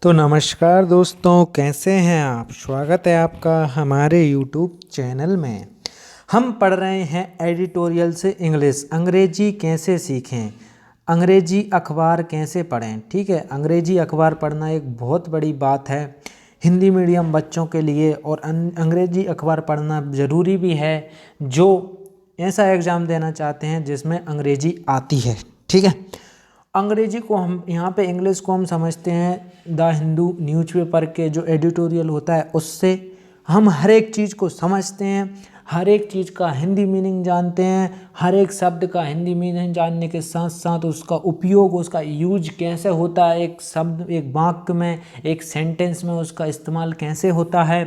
तो नमस्कार दोस्तों, कैसे हैं आप। स्वागत है आपका हमारे यूट्यूब चैनल में। हम पढ़ रहे हैं एडिटोरियल से इंग्लिश, अंग्रेजी कैसे सीखें, अंग्रेजी अखबार कैसे पढ़ें। ठीक है, अंग्रेजी अखबार पढ़ना एक बहुत बड़ी बात है हिंदी मीडियम बच्चों के लिए, और अंग्रेजी अखबार पढ़ना ज़रूरी भी है जो ऐसा एग्ज़ाम देना चाहते हैं जिसमें अंग्रेजी आती है। ठीक है, अंग्रेजी को हम यहाँ पे इंग्लिश को हम समझते हैं द हिंदू न्यूज़पेपर के जो एडिटोरियल होता है उससे। हम हर एक चीज़ को समझते हैं, हर एक चीज़ का हिंदी मीनिंग जानते हैं, हर एक शब्द का हिंदी मीनिंग जानने के साथ साथ उसका उपयोग, उसका यूज कैसे होता है, एक शब्द, एक वाक्य में, एक सेंटेंस में उसका इस्तेमाल कैसे होता है,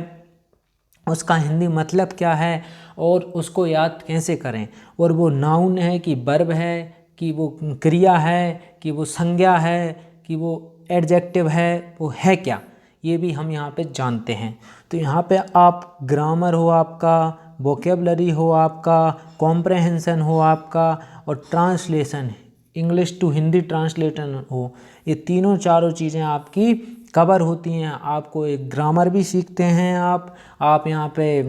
उसका हिंदी मतलब क्या है और उसको याद कैसे करें, और वो नाउन है कि वर्ब है कि वो क्रिया है कि वो संज्ञा है कि वो एडजेक्टिव है, वो है क्या, ये भी हम यहाँ पे जानते हैं। तो यहाँ पे आप ग्रामर हो आपका, वोकेबलरी हो आपका, कॉम्प्रहेंशन हो आपका, और translation, English to Hindi translation हो, ये तीनों चारों चीज़ें आपकी कवर होती हैं। आपको एक ग्रामर भी सीखते हैं आप यहाँ पे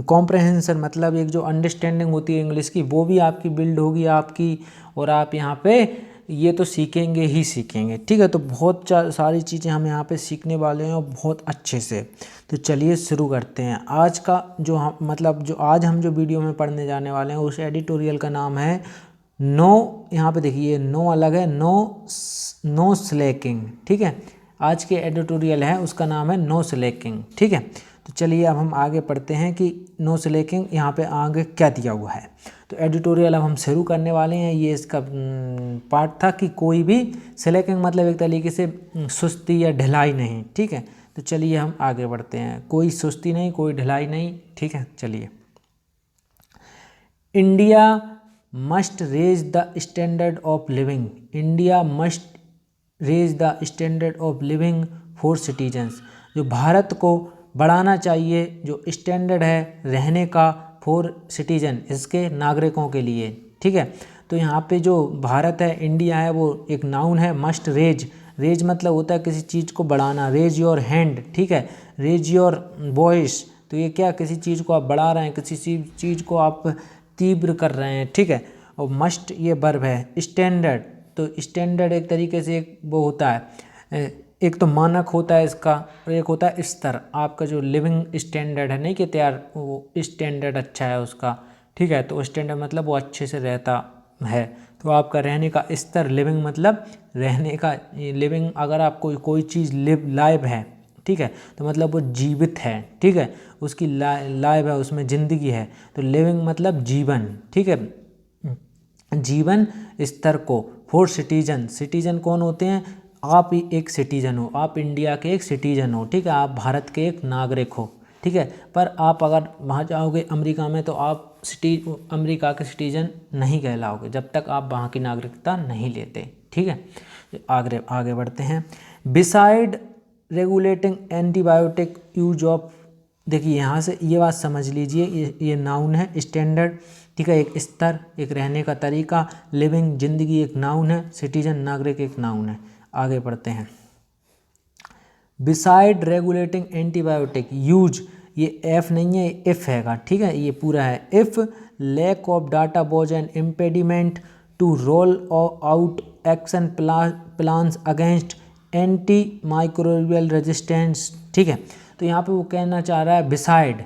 कॉम्प्रहेंशन मतलब एक जो अंडरस्टैंडिंग होती है इंग्लिश की, वो भी आपकी बिल्ड होगी आपकी, और आप यहाँ पे ये तो सीखेंगे ही सीखेंगे। ठीक है, तो बहुत सारी चीज़ें हम यहाँ पे सीखने वाले हैं और बहुत अच्छे से। तो चलिए शुरू करते हैं। आज का जो हम मतलब जो आज हम जो वीडियो में पढ़ने जाने वाले हैं उस एडिटोरियल का नाम है नो, यहाँ पे देखिए नो अलग है, नो स्लैकिंग। ठीक है, आज के एडिटोरियल है उसका नाम है नो स्लैकिंग। ठीक है, तो चलिए अब हम आगे पढ़ते हैं कि नो स्लैकिंग यहाँ पे आगे क्या दिया हुआ है। तो एडिटोरियल अब हम शुरू करने वाले हैं। ये इसका पार्ट था कि कोई भी स्लैकिंग मतलब एक तरीके से सुस्ती या ढिलाई नहीं। ठीक है, तो चलिए हम आगे बढ़ते हैं। कोई सुस्ती नहीं, कोई ढिलाई नहीं। ठीक है, चलिए। India must raise the standard of living, India must raise the standard of living for citizens, जो भारत को बढ़ाना चाहिए जो स्टैंडर्ड है रहने का फॉर सिटीजन, इसके नागरिकों के लिए। ठीक है, तो यहाँ पे जो भारत है, इंडिया है, वो एक नाउन है। मस्ट रेज, रेज मतलब होता है किसी चीज़ को बढ़ाना। रेज योर हैंड, ठीक है, रेज योर वॉइस, तो ये क्या, किसी चीज़ को आप बढ़ा रहे हैं, किसी चीज़ को आप तीव्र कर रहे हैं। ठीक है, और मस्ट ये वर्ब है। स्टैंडर्ड, तो स्टैंडर्ड एक तरीके से एक वो होता है, एक तो मानक होता है इसका, और एक होता है स्तर, आपका जो लिविंग स्टैंडर्ड है, नहीं कि यार वो स्टैंडर्ड अच्छा है उसका। ठीक है, तो स्टैंडर्ड मतलब वो अच्छे से रहता है, तो आपका रहने का स्तर, लिविंग मतलब रहने का, लिविंग अगर आपको कोई चीज़ लाइव है, ठीक है, तो मतलब वो जीवित है। ठीक है, उसकी लाइव है, उसमें ज़िंदगी है, तो लिविंग मतलब जीवन। ठीक है, जीवन स्तर को। फॉर सिटीजन, सिटीजन कौन होते हैं, आप ही एक सिटीजन हो, आप इंडिया के एक सिटीजन हो। ठीक है, आप भारत के एक नागरिक हो। ठीक है, पर आप अगर वहाँ जाओगे अमेरिका में तो आप अमेरिका के सिटीजन नहीं कहलाओगे जब तक आप वहाँ की नागरिकता नहीं लेते। ठीक है, आगे आगे बढ़ते हैं। Besides regulating antibiotic use of, देखिए यहाँ से ये बात समझ लीजिए, ये नाउन है स्टैंडर्ड। ठीक है, एक स्तर, एक रहने का तरीका। लिविंग जिंदगी एक नाउन है, सिटीजन नागरिक एक नाउन है। आगे बढ़ते हैं। बिसाइड रेगुलेटिंग एंटीबायोटिक यूज, ये एफ नहीं है, इफ हैगा। ठीक है, ये पूरा है। If lack of data was an impediment to roll out action plans against antimicrobial resistance. ठीक है, तो यहाँ पे वो कहना चाह रहा है बिसाइड,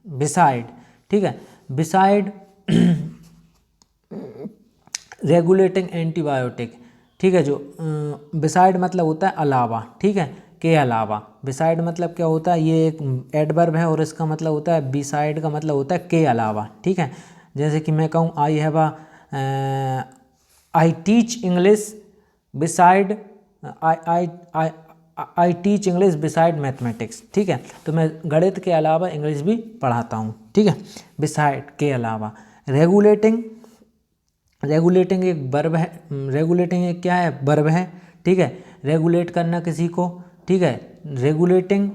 बिसाइड, ठीक है, बिसाइड रेगुलेटिंग एंटीबायोटिक। ठीक है, जो बिसाइड मतलब होता है अलावा, ठीक है, के अलावा। बिसाइड मतलब क्या होता है, ये एक एडवर्ब है और इसका मतलब होता है, बिसाइड का मतलब होता है के अलावा। ठीक है, जैसे कि मैं कहूँ I have I teach English beside, I teach English beside mathematics. ठीक है, तो मैं गणित के अलावा इंग्लिश भी पढ़ाता हूँ। ठीक है, बिसाइड के अलावा। रेगुलेटिंग, रेगुलेटिंग एक वर्ब है, रेगुलेटिंग एक क्या है, वर्ब है। ठीक है, रेगुलेट करना किसी को। ठीक है, रेगुलेटिंग,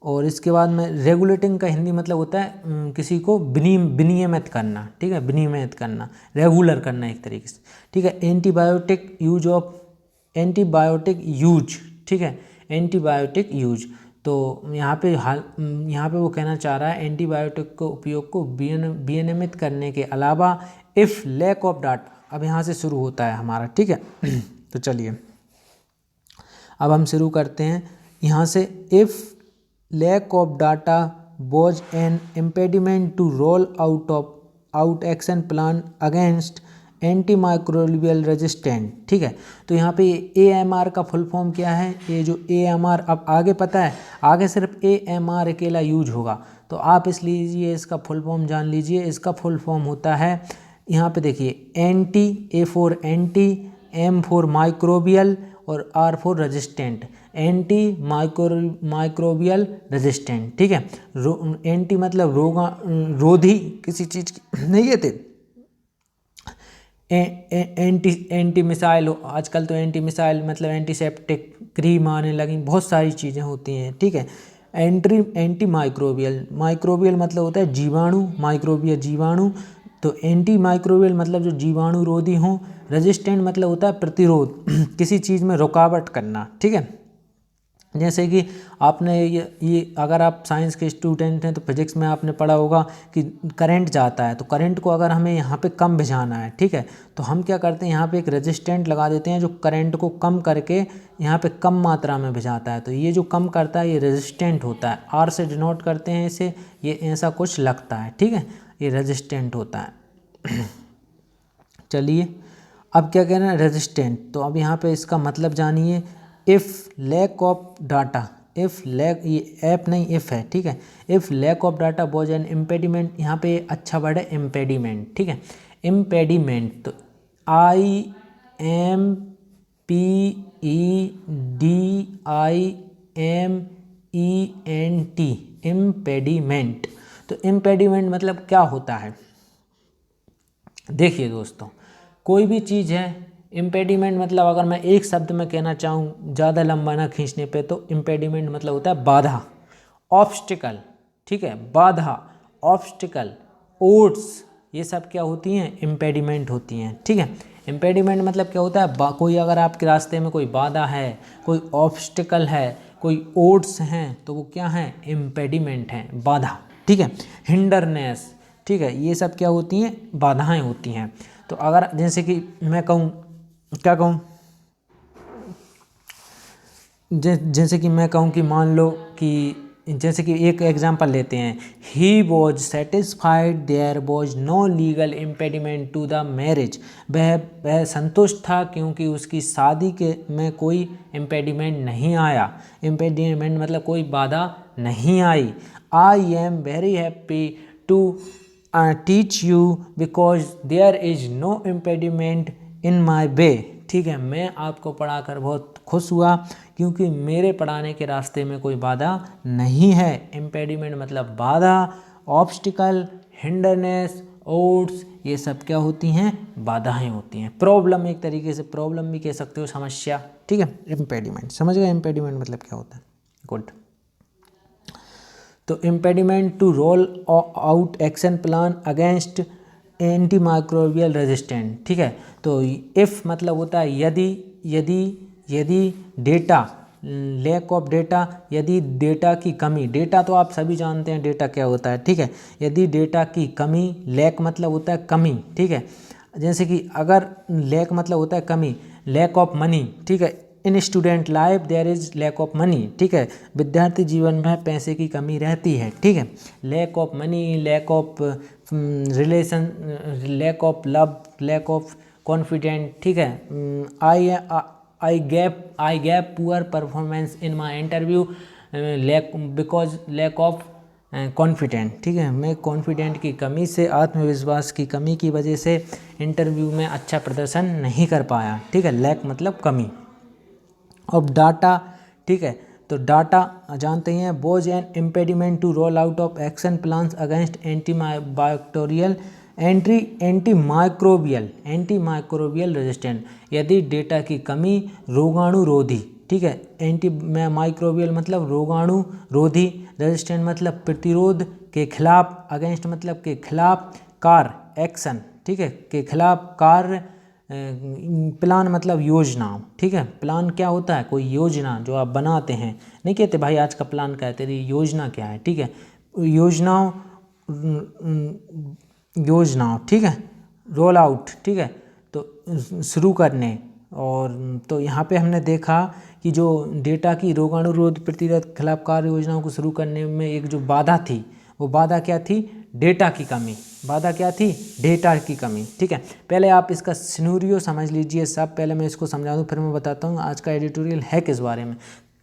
और इसके बाद में रेगुलेटिंग का हिंदी मतलब होता है किसी को विनियमित करना। ठीक है, विनियमित करना, रेगुलर करना एक तरीके से। ठीक है, antibiotic use of antibiotic use, ठीक है, एंटीबायोटिक यूज। तो यहाँ पे वो कहना चाह रहा है एंटीबायोटिक को उपयोग को विनियमित करने के अलावा इफ़ लैक ऑफ डाटा, अब यहाँ से शुरू होता है हमारा, ठीक है। तो चलिए अब हम शुरू करते हैं यहाँ से। If lack of data was an impediment to roll out action plan against antimicrobial resistant, ठीक है। तो यहाँ पे AMR का फुल फॉर्म क्या है, ये जो AMR, अब आगे पता है, आगे सिर्फ AMR अकेला यूज होगा, तो आप इस लीजिए इसका फुल फॉर्म जान लीजिए। इसका फुल फॉर्म होता है, यहाँ पे देखिए, anti, A for anti, M for microbial और R for resistant, anti microbial resistant, ठीक है। एंटी मतलब रोधी किसी चीज़ की, नहीं ये थे एंटी मिसाइल, आजकल तो एंटी मिसाइल मतलब एंटीसेप्टिक क्रीम आने लगी, बहुत सारी चीज़ें होती हैं, ठीक है। एंटी माइक्रोबियल मतलब होता है जीवाणु, माइक्रोबियल जीवाणु, तो एंटी माइक्रोबियल मतलब जो जीवाणु रोधी हों। रेजिस्टेंट मतलब होता है प्रतिरोध, किसी चीज़ में रुकावट करना, ठीक है। जैसे कि आपने ये अगर आप साइंस के स्टूडेंट हैं तो फिजिक्स में आपने पढ़ा होगा कि करंट जाता है, तो करंट को अगर हमें यहाँ पे कम भिजाना है, ठीक है, तो हम क्या करते हैं, यहाँ पे एक रेजिस्टेंट लगा देते हैं जो करंट को कम करके यहाँ पे कम मात्रा में भिजाता है। तो ये जो कम करता है ये रेजिस्टेंट होता है, R से डिनोट करते हैं इसे, ये ऐसा कुछ लगता है, ठीक है, ये रेजिस्टेंट होता है। चलिए अब क्या कहना है, रेजिस्टेंट। तो अब यहाँ पे इसका मतलब जानिए। If lack of data, if lack, ये ऐप नहीं इफ़ है, ठीक है। If lack of data was an impediment, यहाँ पे अच्छा वर्ड है इम्पेडिमेंट, ठीक है। इम्पेडिमेंट, तो IMPEDIMENT, इम्पेडिमेंट। तो इम्पेडिमेंट मतलब क्या होता है, देखिए दोस्तों, कोई भी चीज़ है, इम्पेडिमेंट मतलब अगर मैं एक शब्द में कहना चाहूँ ज़्यादा लंबा ना खींचने पे, तो इम्पेडिमेंट मतलब होता है बाधा, ऑब्स्टिकल, ठीक है, बाधा, ऑब्स्टिकल, ओड्स, ये सब क्या होती हैं, इम्पेडिमेंट होती हैं, ठीक है। इम्पेडिमेंट मतलब क्या होता है, कोई अगर आपके रास्ते में कोई बाधा है, कोई ऑब्स्टिकल है, कोई ओड्स हैं, तो वो क्या हैं, इम्पेडिमेंट हैं, बाधा, ठीक है। हिंडरनेस, ठीक है, ये सब क्या होती हैं, बाधाएं होती हैं। तो अगर जैसे कि मैं कहूँ, क्या कहूँ, जैसे कि मैं कहूँ कि मान लो कि, जैसे कि एक एग्जांपल लेते हैं, he was satisfied there was no legal impediment to the marriage, वह संतुष्ट था क्योंकि उसकी शादी के में कोई इम्पेडिमेंट नहीं आया। इम्पेडिमेंट मतलब कोई बाधा नहीं आई। I am very happy to teach you because there is no impediment in my way, ठीक है, मैं आपको पढ़ाकर बहुत खुश हुआ क्योंकि मेरे पढ़ाने के रास्ते में कोई बाधा नहीं है। इम्पेडिमेंट मतलब बाधा, ऑब्स्टिकल, हिंडरनेस, ओड्स, ये सब क्या होती हैं, बाधाएं होती हैं। प्रॉब्लम, एक तरीके से प्रॉब्लम भी कह सकते हो, समस्या, ठीक है। इम्पेडिमेंट समझ गए, इम्पेडिमेंट मतलब क्या होता है, गुड। तो impediment to roll out action plan against antimicrobial resistant, ठीक है। तो इफ़ मतलब होता है यदि डेटा, लैक ऑफ डेटा, यदि डेटा की कमी, डेटा तो आप सभी जानते हैं डेटा क्या होता है, ठीक है। यदि डेटा की कमी, लैक मतलब होता है कमी, ठीक है। जैसे कि अगर लैक मतलब होता है कमी, लैक ऑफ मनी, ठीक है, in student life there is lack of money, ठीक है, विद्यार्थी जीवन में पैसे की कमी रहती है, ठीक है। Lack of money, lack of relation, lack of love, lack of confident, ठीक है। I gave poor performance in my interview because lack of confident, ठीक है, मैं कॉन्फिडेंट की कमी से, आत्मविश्वास की कमी की वजह से इंटरव्यू में अच्छा प्रदर्शन नहीं कर पाया, ठीक है। लैक मतलब कमी। अब डाटा, ठीक है, तो डाटा जानते हैं, was an impediment to roll out of action plans against antimicrobial resistant, यदि डेटा की कमी रोगाणु रोधी, ठीक है, एंटी माइक्रोबियल मतलब रोगाणु रोधी, रेजिस्टेंट मतलब प्रतिरोध के खिलाफ, अगेंस्ट मतलब के खिलाफ, कार एक्शन, ठीक है, के खिलाफ कार्य प्लान मतलब योजना, ठीक है। प्लान क्या होता है? कोई योजना जो आप बनाते हैं, नहीं कहते भाई आज का प्लान क्या है, तेरी योजना क्या है, ठीक है। योजनाओं, ठीक है, रोल आउट, ठीक है, तो शुरू करने। और तो यहाँ पे हमने देखा कि जो डेटा की रोगाणुरोध प्रतिरोध खिलाफ कार्य योजनाओं को शुरू करने में एक जो बाधा थी, वो बाधा क्या थी? डेटा की कमी। बाधा क्या थी? डेटा की कमी, ठीक है। पहले आप इसका सिनेरियो समझ लीजिए सब, पहले मैं इसको समझा दूँ फिर मैं बताता हूँ आज का एडिटोरियल है किस बारे में,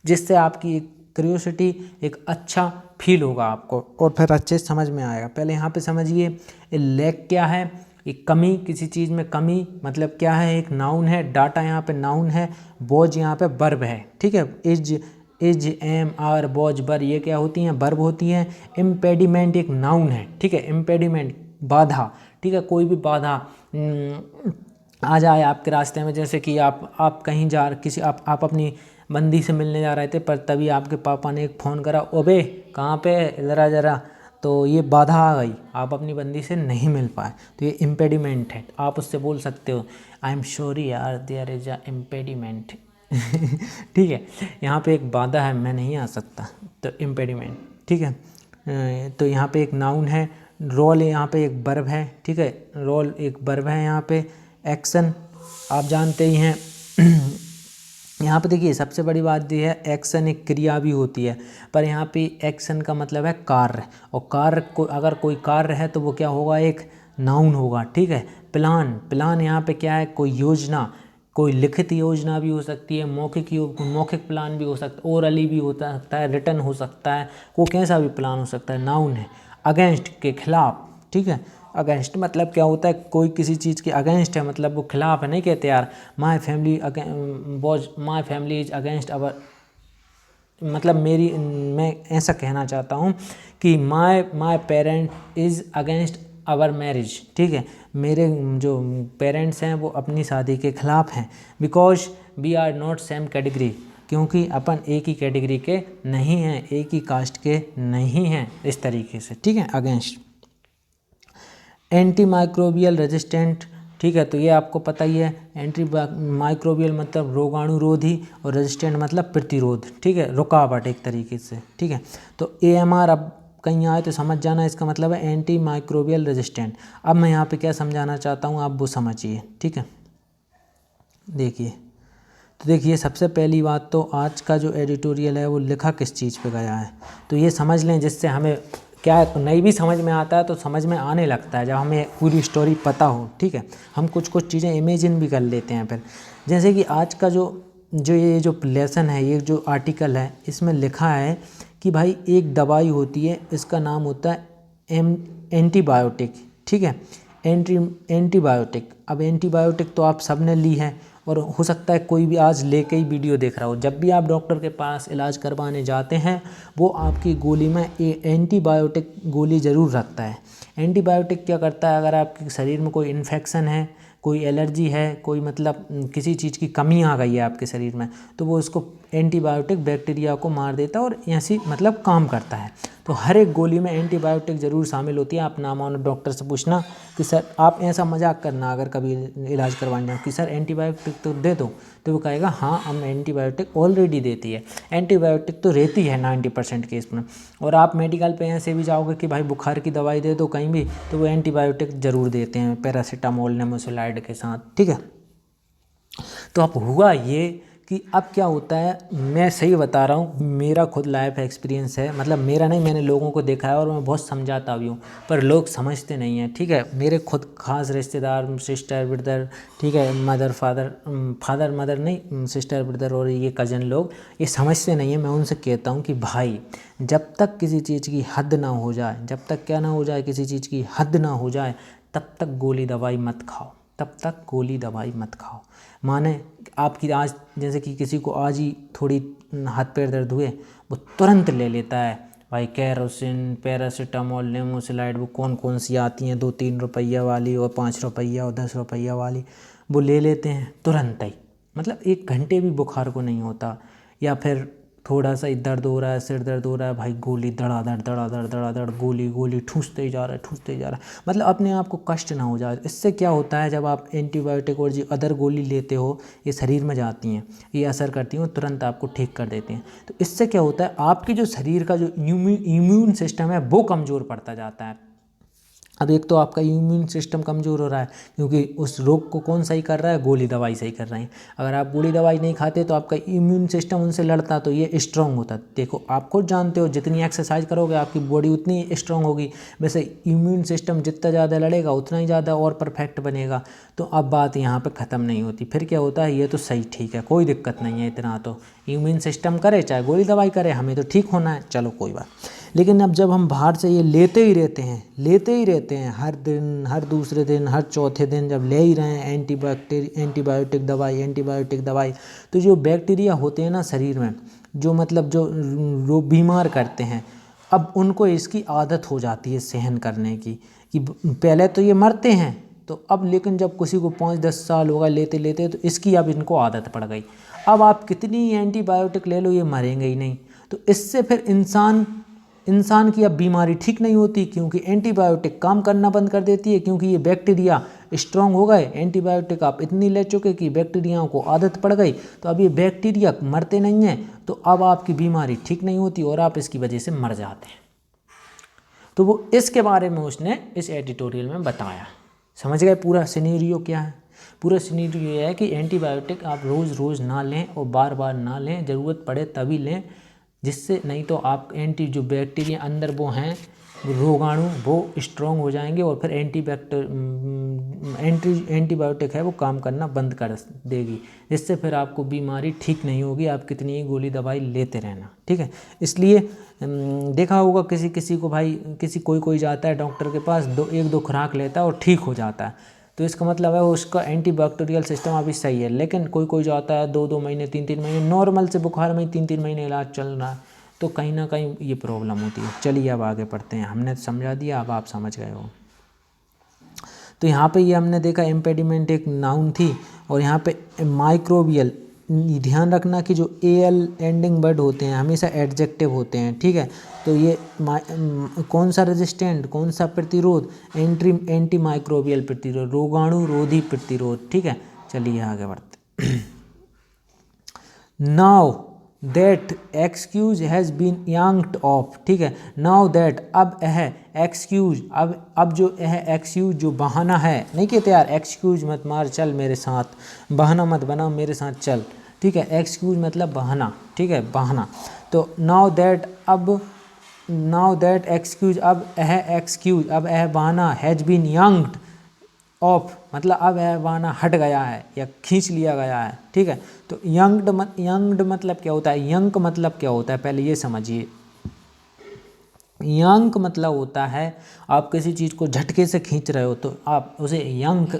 जिससे आपकी एक क्यूरियोसिटी, एक अच्छा फील होगा आपको और फिर अच्छे से समझ में आएगा। पहले यहाँ पे समझिए लैक क्या है? एक कमी, किसी चीज़ में कमी मतलब क्या है? एक नाउन है, डाटा यहाँ पे नाउन है, बोझ यहाँ पे वर्ब है, ठीक है। इज एम आर बोझ बर ये क्या होती हैं? वर्ब होती हैं। इम्पेडिमेंट एक नाउन है, ठीक है। इम्पेडिमेंट बाधा, ठीक है। कोई भी बाधा आ जाए आपके रास्ते में, जैसे कि आप कहीं जा किसी आप अपनी बंदी से मिलने जा रहे थे, पर तभी आपके पापा ने एक फ़ोन करा, ओबे कहाँ पे ज़रा ज़रा, तो ये बाधा आ गई, आप अपनी बंदी से नहीं मिल पाए, तो ये इम्पेडिमेंट है। आप उससे बोल सकते हो आई एम सॉरी यार देयर इज अ इम्पेडिमेंट ठीक है, यहाँ पे एक बाधा है, मैं नहीं आ सकता, तो इम्पेडिमेंट, ठीक है। तो यहाँ पे एक नाउन है, रोल यहाँ पे एक वर्ब है, ठीक है। रोल एक वर्ब है, यहाँ पे एक्शन आप जानते ही हैं यहाँ पे देखिए सबसे बड़ी बात ये है, एक्शन एक क्रिया भी होती है, पर यहाँ पे एक्शन का मतलब है कार्य, और कार्य को अगर कोई कार्य है तो वो क्या होगा? एक नाउन होगा, ठीक है। प्लान यहाँ पे क्या है? कोई योजना, कोई लिखित योजना भी हो सकती है, मौखिक प्लान भी हो सकता है, ओरली भी होता सकता है, रिटन हो सकता है, वो कैसा भी प्लान हो सकता है, नाउन है। अगेंस्ट के खिलाफ, ठीक है। अगेंस्ट मतलब क्या होता है? कोई किसी चीज़ के अगेंस्ट है, मतलब वो खिलाफ है, नहीं कहते यार my family is against our, मतलब मैं ऐसा कहना चाहता हूँ कि my parent is against our marriage, ठीक है। मेरे जो पेरेंट्स हैं वो अपनी शादी के खिलाफ हैं। Because we are not same category, क्योंकि अपन एक ही कैटेगरी के नहीं हैं, एक ही कास्ट के नहीं हैं, इस तरीके से, ठीक है। अगेंस्ट एंटी माइक्रोबियल रेजिस्टेंट, ठीक है, तो ये आपको पता ही है। एंटी माइक्रोबियल मतलब रोगाणुरोधी और रेजिस्टेंट मतलब प्रतिरोध, ठीक है, रुकावट एक तरीके से, ठीक है। तो AMR अब कहीं आए तो समझ जाना, इसका मतलब है एंटी माइक्रोबियल रेजिस्टेंट। अब मैं यहाँ पे क्या समझाना चाहता हूँ आप वो समझिए, ठीक है। देखिए, तो देखिए सबसे पहली बात तो आज का जो एडिटोरियल है वो लिखा किस चीज़ पे गया है, तो ये समझ लें, जिससे हमें क्या है, नहीं भी समझ में आता है तो समझ में आने लगता है जब हमें पूरी स्टोरी पता हो, ठीक है। हम कुछ चीज़ें इमेजिन भी कर लेते हैं फिर, जैसे कि आज का ये जो लेसन है, ये जो आर्टिकल है, इसमें लिखा है कि भाई एक दवाई होती है, इसका नाम होता है एंटीबायोटिक, ठीक है। एंटीबायोटिक, अब एंटीबायोटिक तो आप सब ने ली है, और हो सकता है कोई भी आज लेके ही वीडियो देख रहा हो। जब भी आप डॉक्टर के पास इलाज करवाने जाते हैं, वो आपकी गोली में एंटीबायोटिक गोली ज़रूर रखता है। एंटीबायोटिक क्या करता है? अगर आपके शरीर में कोई इन्फेक्शन है, कोई एलर्जी है, कोई मतलब किसी चीज़ की कमी आ गई है आपके शरीर में, तो वो उसको एंटीबायोटिक बैक्टीरिया को मार देता है और ऐसी मतलब काम करता है। तो हर एक गोली में एंटीबायोटिक ज़रूर शामिल होती है। आप ना मानो डॉक्टर से पूछना कि सर, आप ऐसा मजाक करना अगर कभी इलाज करवाने जाओ कि सर एंटीबायोटिक तो दे दो, तो वो कहेगा हाँ हम एंटीबायोटिक ऑलरेडी देती है, एंटीबायोटिक तो रहती है 90% केस में। और आप मेडिकल पे ऐसे भी जाओगे कि भाई बुखार की दवाई दे दो कहीं भी, तो वो एंटीबायोटिक ज़रूर देते हैं पैरासीटामोल नेमोसिलाइड के साथ, ठीक है। तो अब हुआ ये कि अब क्या होता है, मैं सही बता रहा हूँ, मेरा खुद लाइफ एक्सपीरियंस है, मतलब मेरा नहीं, मैंने लोगों को देखा है और मैं बहुत समझाता भी हूँ, पर लोग समझते नहीं हैं, ठीक है। मेरे खुद खास रिश्तेदार, सिस्टर ब्रदर, ठीक है, फादर मदर नहीं, सिस्टर ब्रदर और ये कज़न लोग, ये समझते नहीं है। मैं उनसे कहता हूँ कि भाई जब तक किसी चीज़ की हद ना हो जाए, जब तक क्या ना हो जाए, किसी चीज़ की हद ना हो जाए, तब तक गोली दवाई मत खाओ, तब तक गोली दवाई मत खाओ। माने आपकी आज, जैसे कि किसी को आज ही थोड़ी हाथ पैर दर्द हुए, वो तुरंत ले लेता है भाई कैरोसिन, पैरासीटामोल, नेमोसिलाइड, वो कौन सी आती हैं 2-3 रुपया वाली और 5 रुपया और 10 रुपया वाली, वो ले लेते हैं तुरंत ही, मतलब 1 घंटे भी बुखार को नहीं होता। या फिर थोड़ा सा ही दर्द हो रहा है, सिर दर्द हो रहा है, भाई गोली धड़ाधड़ धड़ाधड़ धड़ाधड़ गोली गोली ठूंसते ही जा रहा है, ठूंसते ही जा रहा है, मतलब अपने आप को कष्ट ना हो जाए। इससे क्या होता है, जब आप एंटीबायोटिक और जो अदर गोली लेते हो ये शरीर में जाती हैं, ये असर करती हैं और तुरंत आपको ठीक कर देती हैं। तो इससे क्या होता है, आपके जो शरीर का जो इम्यून सिस्टम है वो कमज़ोर पड़ता जाता है। अब एक तो आपका इम्यून सिस्टम कमज़ोर हो रहा है, क्योंकि उस रोग को कौन सही कर रहा है, गोली दवाई सही कर रही है। अगर आप गोली दवाई नहीं खाते तो आपका इम्यून सिस्टम उनसे लड़ता तो ये स्ट्रांग होता। देखो आप खुद जानते हो, जितनी एक्सरसाइज करोगे आपकी बॉडी उतनी स्ट्रांग होगी, वैसे इम्यून सिस्टम जितना ज़्यादा लड़ेगा उतना ही ज़्यादा और परफेक्ट बनेगा। तो अब बात यहाँ पर ख़त्म नहीं होती, फिर क्या होता है, ये तो सही ठीक है, कोई दिक्कत नहीं है, इतना तो इम्यून सिस्टम करे चाहे गोली दवाई करे, हमें तो ठीक होना है, चलो कोई बात। लेकिन अब जब हम बाहर से ये लेते ही रहते हैं हर दिन, हर दूसरे दिन, हर चौथे दिन जब ले ही रहे हैं एंटीबायोटिक दवाई, तो जो बैक्टीरिया होते हैं ना शरीर में, जो मतलब जो बीमार करते हैं, अब उनको इसकी आदत हो जाती है सहन करने की, कि पहले तो ये मरते हैं, तो अब लेकिन जब किसी को 5-10 साल होगा लेते लेते, तो इसकी अब इनको आदत पड़ गई। अब आप कितनी एंटीबायोटिक ले लो ये मरेंगे ही नहीं। तो इससे फिर इंसान की अब बीमारी ठीक नहीं होती, क्योंकि एंटीबायोटिक काम करना बंद कर देती है, क्योंकि ये बैक्टीरिया स्ट्रांग हो गए। एंटीबायोटिक आप इतनी ले चुके कि बैक्टीरियाओं को आदत पड़ गई, तो अब ये बैक्टीरिया मरते नहीं हैं, तो अब आपकी बीमारी ठीक नहीं होती और आप इसकी वजह से मर जाते हैं। तो वो इसके बारे में उसने इस एडिटोरियल में बताया। समझ गए पूरा सिनेरियो क्या है? पूरा सिनेरियो ये है कि एंटीबायोटिक आप रोज़ रोज़ ना लें और बार बार ना लें, ज़रूरत पड़े तभी लें, जिससे नहीं तो आप जो बैक्टीरिया अंदर वो हैं रोगाणु वो स्ट्रॉन्ग हो जाएंगे और फिर एंटीबायोटिक है वो काम करना बंद कर देगी, जिससे फिर आपको बीमारी ठीक नहीं होगी, आप कितनी ही गोली दवाई लेते रहना, ठीक है। इसलिए देखा होगा किसी को भाई, कोई जाता है डॉक्टर के पास, 1-2 खुराक लेता है और ठीक हो जाता है, तो इसका मतलब है उसका एंटीबैक्टीरियल सिस्टम अभी सही है। लेकिन कोई जाता है 2-2 महीने 3-3 महीने, नॉर्मल से बुखार में 3-3 महीने इलाज चल रहा है, तो कहीं ना कहीं ये प्रॉब्लम होती है। चलिए अब आगे पढ़ते हैं, हमने समझा दिया, अब आप समझ गए हो। तो यहाँ पे ये हमने देखा इम्पेडिमेंट एक नाउन थी, और यहाँ पे माइक्रोबियल, ध्यान रखना कि जो एल एंडिंग वर्ड होते हैं हमेशा एडजेक्टिव होते हैं, ठीक है। तो ये कौन सा रेजिस्टेंट, कौन सा प्रतिरोध, एंटी माइक्रोबियल प्रतिरोध, रोगाणु रोधी प्रतिरोध, ठीक है। चलिए आगे बढ़ते। Now that excuse has been yanked off, ठीक है। नाउ दैट, अब है एक्सक्यूज, अब जो है एक्सक्यूज जो बहाना है, नहीं कहते यार एक्सक्यूज मत मार चल मेरे साथ, बहाना मत बना मेरे साथ चल, ठीक है। एक्सक्यूज मतलब बहाना, ठीक है, बहाना। तो नाउ दैट, अब नाउ दैट एक्सक्यूज, अब है एक्सक्यूज, अब है बहाना, हैज़ बीन यांक्ड ऑफ मतलब अब है बहाना हट गया है या खींच लिया गया है, ठीक है। तो यंग्ड मतलब क्या होता है, यंक मतलब क्या होता है, पहले ये समझिए। यंक मतलब होता है आप किसी चीज़ को झटके से खींच रहे हो, तो आप उसे यांक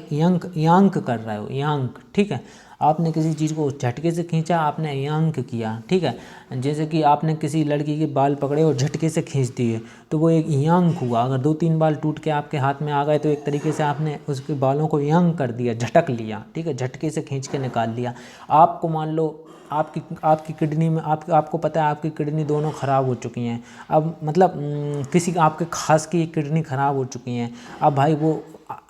कर रहे हो, यांक, ठीक है। आपने किसी चीज़ को झटके से खींचा, आपने यांक किया, ठीक है। जैसे कि आपने किसी लड़की के बाल पकड़े और झटके से खींच दिए, तो वो एक यांक हुआ। अगर 2-3 बाल टूट के आपके हाथ में आ गए, तो एक तरीके से आपने उसके बालों को यांक कर दिया, झटक लिया, ठीक है, झटके से खींच के निकाल लिया। आपको मान लो आपकी किडनी में आपको पता है आपकी किडनी दोनों ख़राब हो चुकी हैं, अब मतलब किसी आपके खास की किडनी ख़राब हो चुकी हैं, अब भाई वो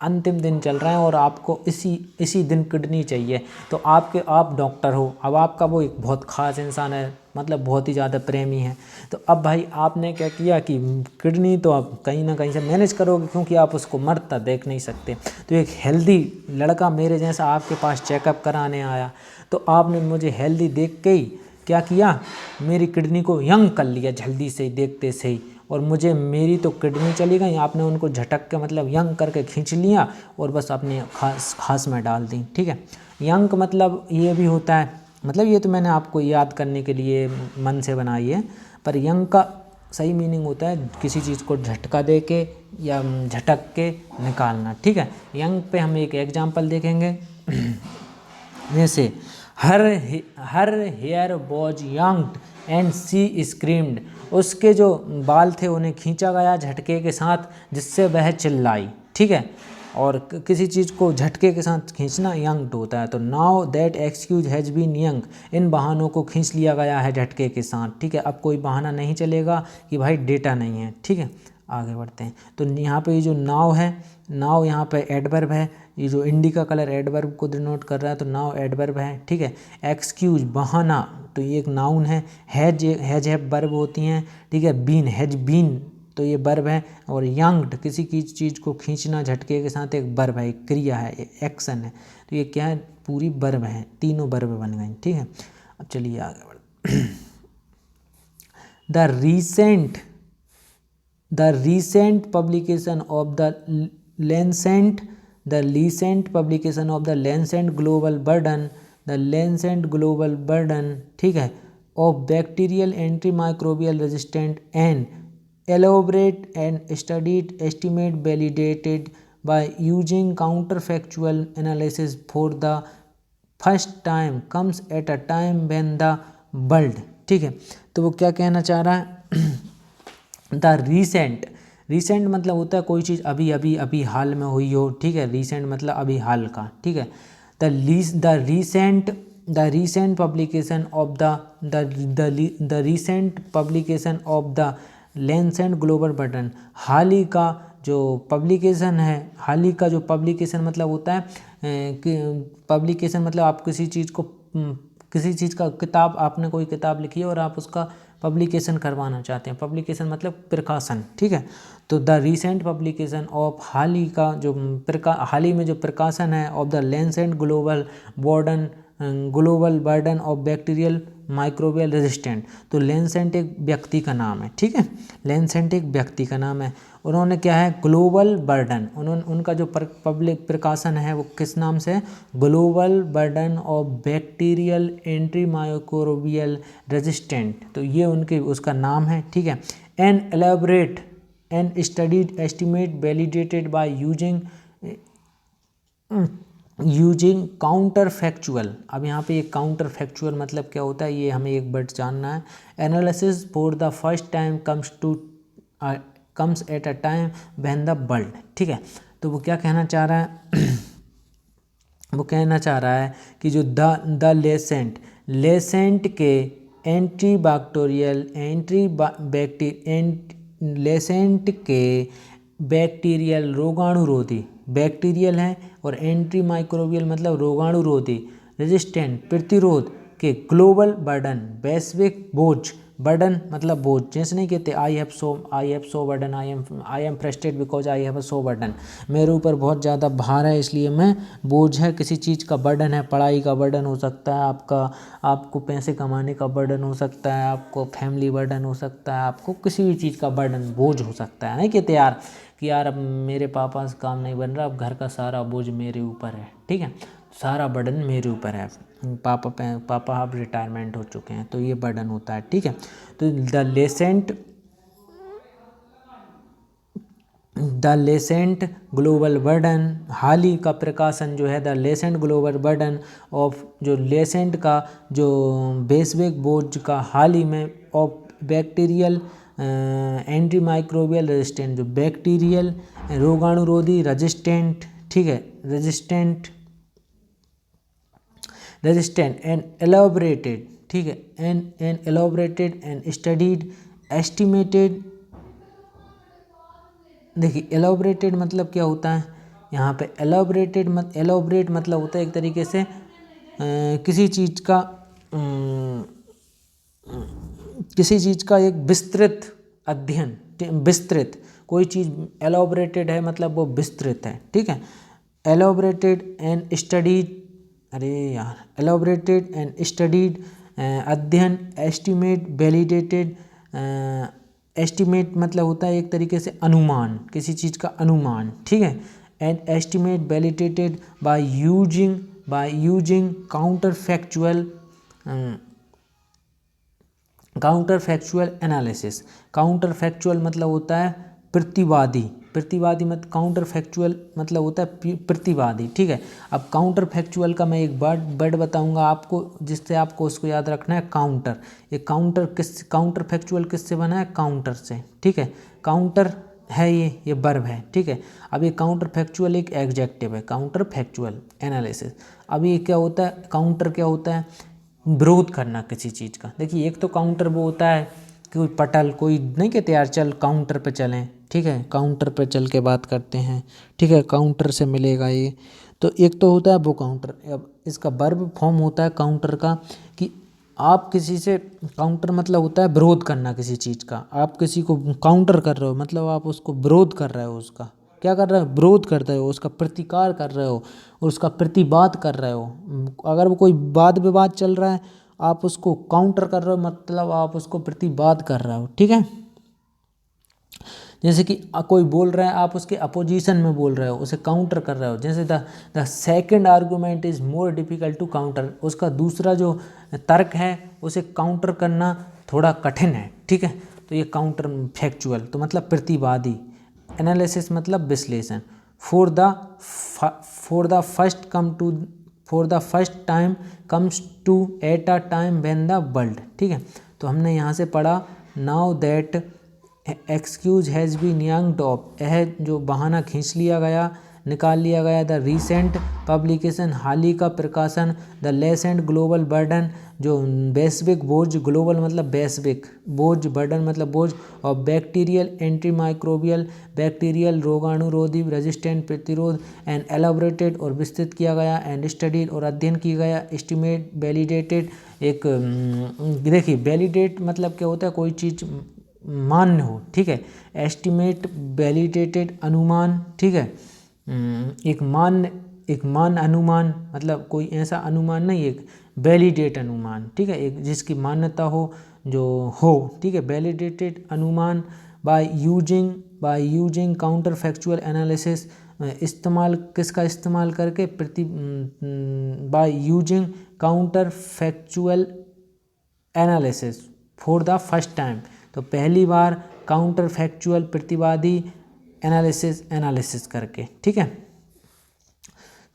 अंतिम दिन चल रहे हैं और आपको इसी दिन किडनी चाहिए, तो आप डॉक्टर हो, अब आपका वो एक बहुत ख़ास इंसान है, मतलब बहुत ही ज़्यादा प्रेमी है, तो अब भाई आपने क्या किया कि किडनी तो आप कहीं ना कहीं से मैनेज करोगे, क्योंकि आप उसको मरता देख नहीं सकते। तो एक हेल्दी लड़का मेरे जैसा आपके पास चेकअप कराने आया, तो आपने मुझे हेल्दी देख के ही क्या किया, मेरी किडनी को यंग कर लिया जल्दी से ही, देखते से ही, और मुझे मेरी तो किडनी चली गई, आपने उनको झटक के मतलब यंग करके खींच लिया और बस अपने खास में डाल दी, ठीक है। यंग मतलब ये भी होता है, मतलब ये तो मैंने आपको याद करने के लिए मन से बनाई है, पर यंग का सही मीनिंग होता है किसी चीज़ को झटका दे के या झटक के निकालना, ठीक है। यंग पे हम एक एग्जाम्पल देखेंगे, जैसे her hair was yanked and she screamed, उसके जो बाल थे उन्हें खींचा गया झटके के साथ, जिससे वह चिल्लाई, ठीक है। और किसी चीज़ को झटके के साथ खींचना यंग्ड होता है। तो now that excuse has been yanked, इन बहानों को खींच लिया गया है झटके के साथ, ठीक है। अब कोई बहाना नहीं चलेगा कि भाई डेटा नहीं है, ठीक है। आगे बढ़ते हैं। तो यहाँ पे ये जो नाव है, नाव यहाँ पे एडवर्ब है, ये जो इंडिका कलर एडवर्ब को डिनोट कर रहा है, तो नाव एडवर्ब है, ठीक है। एक्सक्यूज बहाना, तो ये एक नाउन है। हैज है वर्ब होती हैं, ठीक है। बीन हैज बीन, तो ये वर्ब है। और यंग्ड किसी की चीज़ को खींचना झटके के साथ एक वर्ब है, एक क्रिया है, एक एक्शन है। तो ये क्या है, पूरी वर्ब है, तीनों वर्ब बन गई, ठीक है। अब चलिए आगे बढ़ The recent publication of the Lancet Global Burden, ठीक है, of bacterial antimicrobial resistant and elaborate and studied estimate validated by using counterfactual analysis for the first time comes at a time when the world, ठीक है। तो वो क्या कहना चाह रहा है, द रीसेंट मतलब होता है कोई चीज़ अभी अभी अभी हाल में हुई हो, ठीक है। रीसेंट मतलब अभी हाल का, ठीक है। The recent publication of the Lancet global burden, हाल ही का जो पब्लिकेशन है, हाल ही का जो पब्लिकेशन मतलब होता है कि पब्लिकेशन मतलब आप किसी चीज़ को, किसी चीज़ का किताब, आपने कोई किताब लिखी है और आप उसका पब्लिकेशन करवाना चाहते हैं। पब्लिकेशन मतलब प्रकाशन, ठीक है। तो द रीसेंट पब्लिकेशन ऑफ, हाल ही का जो हाल ही में जो प्रकाशन है, of the Lancet global burden of bacterial microbial resistant. तो लैंसेट एक व्यक्ति का नाम है, ठीक है। लैंसेट एक व्यक्ति का नाम है। उन्होंने क्या है, ग्लोबल बर्डन, उनका जो पब्लिक प्रकाशन है वो किस नाम से है, global burden of bacterial antimicrobial resistant. तो ये उनके उसका नाम है, ठीक है। An elaborate and studied estimate validated by using counterfactual. अब यहाँ पे ये काउंटर फैक्चुअल मतलब क्या होता है, ये हमें एक वर्ड जानना है। Analysis for the first time comes at a time when the world, ठीक है। तो वो क्या कहना चाह रहा है वो कहना चाह रहा है कि जो द लेसेंट के लेसेंट के बैक्टीरियल रोगाणुरोधी, बैक्टीरियल है, और एंटी माइक्रोबियल मतलब रोगाणुरोधी, रेजिस्टेंट प्रतिरोध के ग्लोबल बर्डन वैश्विक बोझ, बर्डन मतलब बोझ, जैसे नहीं कहते I have so burden, I am frustrated because I have so burden, मेरे ऊपर बहुत ज़्यादा भार है इसलिए मैं बोझ है, किसी चीज़ का बर्डन है, पढ़ाई का बर्डन हो सकता है, आपको पैसे कमाने का बर्डन हो सकता है, आपको फैमिली बर्डन हो सकता है, आपको किसी भी चीज़ का बर्डन बोझ हो सकता है। नहीं कहते यार कि यार अब मेरे पापा से काम नहीं बन रहा, अब घर का सारा बोझ मेरे ऊपर है, ठीक है, सारा बर्डन मेरे ऊपर है, पापा अब रिटायरमेंट हो चुके हैं, तो ये बर्डन होता है, ठीक है। तो द लेसेंट ग्लोबल बर्डन, हाल ही का प्रकाशन जो है, the Lancet global burden of, जो लेसेंट का जो वैश्विक बोझ का हाल ही में, of bacterial anti microbial resistant, जो बैक्टीरियल रोगाणुरोधी रेजिस्टेंट, ठीक है, रेजिस्टेंट एंड एलाबोरेटेड, ठीक है, and elaborated and studied estimated. देखिए एलाबोरेटेड मतलब क्या होता है यहाँ पे, एलाबोरेट मतलब होता है एक तरीके से किसी चीज़ का एक विस्तृत अध्ययन, विस्तृत कोई चीज़ एलाबोरेटेड है मतलब वो विस्तृत है, ठीक है। Elaborated and studied, elaborated and studied अध्ययन, एस्टिमेट वैलिडेटेड, एस्टिमेट मतलब होता है एक तरीके से अनुमान, किसी चीज़ का अनुमान, ठीक है। And estimate validated by using counter factual analysis. Counter factual मतलब होता है प्रतिवादी मत काउंटर फैक्चुअल मतलब होता है प्रतिवादी, ठीक है। अब काउंटर फैक्चुअल का मैं एक वर्ड बताऊंगा आपको, जिससे आपको उसको याद रखना है, काउंटर। ये काउंटर फैक्चुअल किससे बना है, काउंटर से, ठीक है। काउंटर है ये वर्ब है, ठीक है। अब ये काउंटर फैक्चुअल एक एडजेक्टिव है, काउंटर फैक्चुअल एनालिसिस। अब ये क्या होता है, काउंटर क्या होता है, विरोध करना किसी चीज़ का। देखिए एक तो काउंटर वो होता है कि कोई पटल, कोई नहीं कहते यार चल काउंटर पे चलें, ठीक है, काउंटर पे चल के बात करते हैं, ठीक है, काउंटर से मिलेगा ये। तो एक तो होता है वो काउंटर। अब इसका वर्ब फॉर्म होता है काउंटर का कि आप किसी से, काउंटर मतलब होता है विरोध करना किसी चीज़ का। आप किसी को काउंटर कर रहे हो मतलब आप उसको विरोध कर रहे हो, उसका क्या कर रहे हो, विरोध कर रहे हो, उसका प्रतिकार कर रहे हो और उसका प्रतिवाद कर रहे हो। अगर वो कोई वाद विवाद चल रहा है आप उसको काउंटर कर रहे हो मतलब आप उसको प्रतिवाद कर रहे हो, ठीक है। जैसे कि कोई बोल रहा है आप उसके अपोजिशन में बोल रहे हो, उसे काउंटर कर रहे हो। जैसे the second argument is more difficult to counter, उसका दूसरा जो तर्क है उसे काउंटर करना थोड़ा कठिन है, ठीक है। तो ये काउंटर फैक्चुअल तो मतलब प्रतिवादी, एनालिसिस मतलब विश्लेषण। For the first time comes to at a time when the world, ठीक है। तो हमने यहाँ से पढ़ा now that excuse has been yanked off, यह जो बहाना खींच लिया गया, निकाल लिया गया। द रीसेंट पब्लिकेशन, हाल ही का प्रकाशन। द लेसेंट ग्लोबल बर्डन, जो वैश्विक बोझ, ग्लोबल मतलब वैश्विक, बोझ बर्डन मतलब बोझ। और बैक्टीरियल एंटी माइक्रोबियल, बैक्टीरियल रोगाणुरोधी रेजिस्टेंट प्रतिरोध। एंड एलाबोरेटेड और विस्तृत किया गया। एंड स्टडीड और अध्ययन किया गया। एस्टिमेट वैलिडेटेड, एक देखिए वैलिडेट मतलब क्या होता है, कोई चीज़ मान्य हो, ठीक है। एस्टिमेट वैलिडेटेड अनुमान, ठीक है। एक मान्य अनुमान मतलब कोई ऐसा अनुमान नहीं, एक वैलिडेट अनुमान, ठीक है, एक जिसकी मान्यता हो, जो हो, ठीक है, वैलिडेटेड अनुमान। Bye using counter factual analysis, इस्तेमाल किसका इस्तेमाल करके, bye using counter factual analysis for the first time, तो पहली बार काउंटर फैक्चुअल प्रतिवादी एनालिसिस करके, ठीक है।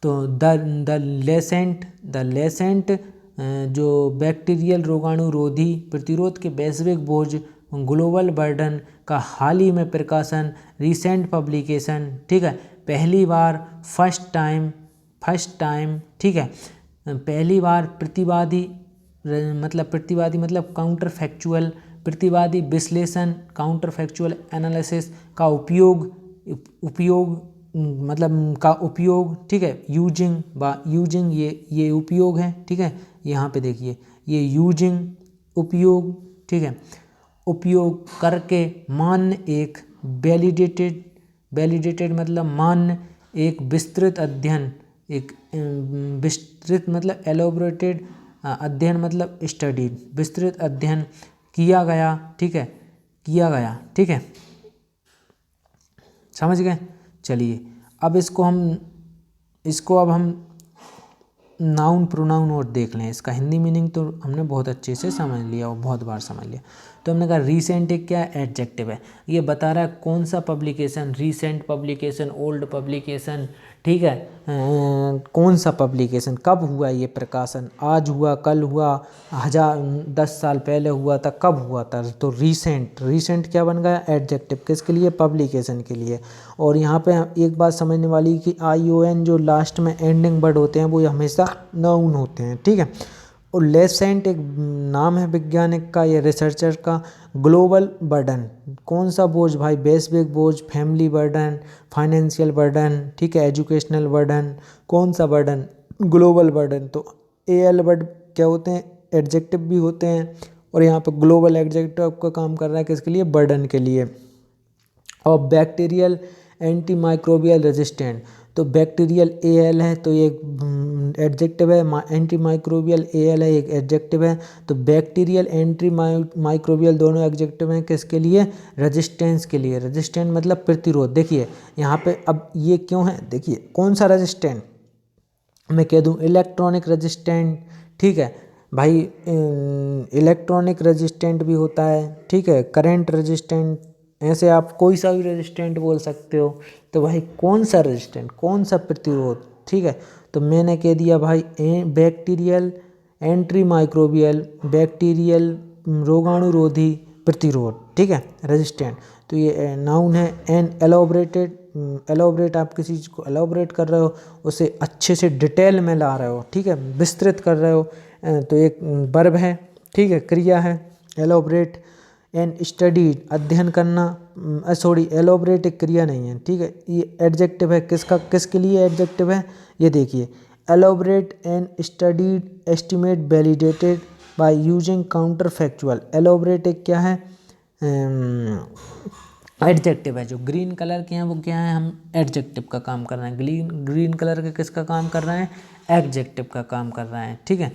तो द लेसेंट जो बैक्टीरियल रोगाणुरोधी प्रतिरोध के वैश्विक बोझ, ग्लोबल बर्डन का हाल ही में प्रकाशन, रीसेंट पब्लिकेशन, ठीक है, पहली बार, फर्स्ट टाइम, ठीक है, पहली बार। प्रतिवादी मतलब काउंटर फैक्चुअल, प्रतिवादी विश्लेषण, काउंटर फैक्चुअल एनालिसिस का उपयोग मतलब का उपयोग, ठीक है। यूजिंग ये उपयोग है, ठीक है। यहाँ पे देखिए ये यूजिंग उपयोग, ठीक है, उपयोग करके। मान्य एक वैलिडेटेड मतलब मान्य, एक विस्तृत अध्ययन, एक विस्तृत मतलब एलोबरेटेड, अध्ययन मतलब स्टडी, विस्तृत अध्ययन किया गया, ठीक है, ठीक है, समझ गए। चलिए अब अब हम नाउन प्रोनाउन और देख लें। इसका हिंदी मीनिंग तो हमने बहुत अच्छे से समझ लिया और बहुत बार समझ लिया। तो हमने कहा रीसेंट एक क्या है, एडजेक्टिव है। ये बता रहा है कौन सा publication, recent publication, old publication, ठीक है, कौन सा पब्लिकेशन, कब हुआ ये प्रकाशन, आज हुआ, कल हुआ, 10 साल पहले हुआ था, कब हुआ था। तो रीसेंट क्या बन गया, एडजेक्टिव, किसके लिए, पब्लिकेशन के लिए। और यहाँ पे एक बात समझने वाली कि ION जो लास्ट में एंडिंग वर्ड होते हैं वो हमेशा नाउन होते हैं, ठीक है। और लेसेंट एक नाम है वैज्ञानिक का या रिसर्चर का। ग्लोबल बर्डन, कौन सा बोझ भाई, वैश्विक बोझ, फैमिली बर्डन, फाइनेंशियल बर्डन, ठीक है, एजुकेशनल बर्डन, कौन सा बर्डन, ग्लोबल बर्डन। तो AL वर्ड क्या होते हैं, एडजेक्टिव भी होते हैं। और यहाँ पे ग्लोबल एडजेक्टिव का काम कर रहा है किसके लिए, बर्डन के लिए। और बैक्टीरियल एंटी माइक्रोबियल रेजिस्टेंट, तो बैक्टीरियल AL है तो ये एडजेक्टिव है, एंटी माइक्रोबियल AL है एक एडजेक्टिव है। तो बैक्टीरियल एंटी माइक्रोबियल दोनों एडजेक्टिव हैं किसके लिए, रेजिस्टेंस के लिए। रेजिस्टेंट मतलब प्रतिरोध। देखिए यहाँ पे अब ये क्यों है, देखिए कौन सा रेजिस्टेंट, मैं कह दूँ इलेक्ट्रॉनिक रेजिस्टेंट, ठीक है भाई, इलेक्ट्रॉनिक रेजिस्टेंट भी होता है, ठीक है, करंट रेजिस्टेंट, ऐसे आप कोई सा भी रेजिस्टेंट बोल सकते हो। तो भाई कौन सा रेजिस्टेंट, कौन सा प्रतिरोध, ठीक है। तो मैंने कह दिया भाई बैक्टीरियल एंटी माइक्रोबियल, बैक्टीरियल रोगाणुरोधी प्रतिरोध, ठीक है, रेजिस्टेंट। तो ये नाउन है। एन एलोबरेटेड, एलोबरेट आप किसी चीज़ को एलोबरेट कर रहे हो, उसे अच्छे से डिटेल में ला रहे हो, ठीक है, विस्तृत कर रहे हो। तो एक वर्ब है, ठीक है, क्रिया है एलोबरेट। एन स्टडीड अध्ययन करना, सॉरी एलोबरेट एक क्रिया नहीं है, ठीक है, ये एडजेक्टिव है। किसका, किसके लिए एडजेक्टिव है, ये देखिए। Elaborate and studied estimate validated by using counter factual. Elaborate एक क्या है, एडजेक्टिव है। जो ग्रीन कलर के हैं वो क्या है, हम एडजेक्टिव का काम कर रहे हैं। ग्रीन कलर के किसका काम कर रहे हैं, एडजेक्टिव का काम कर रहे हैं, ठीक है।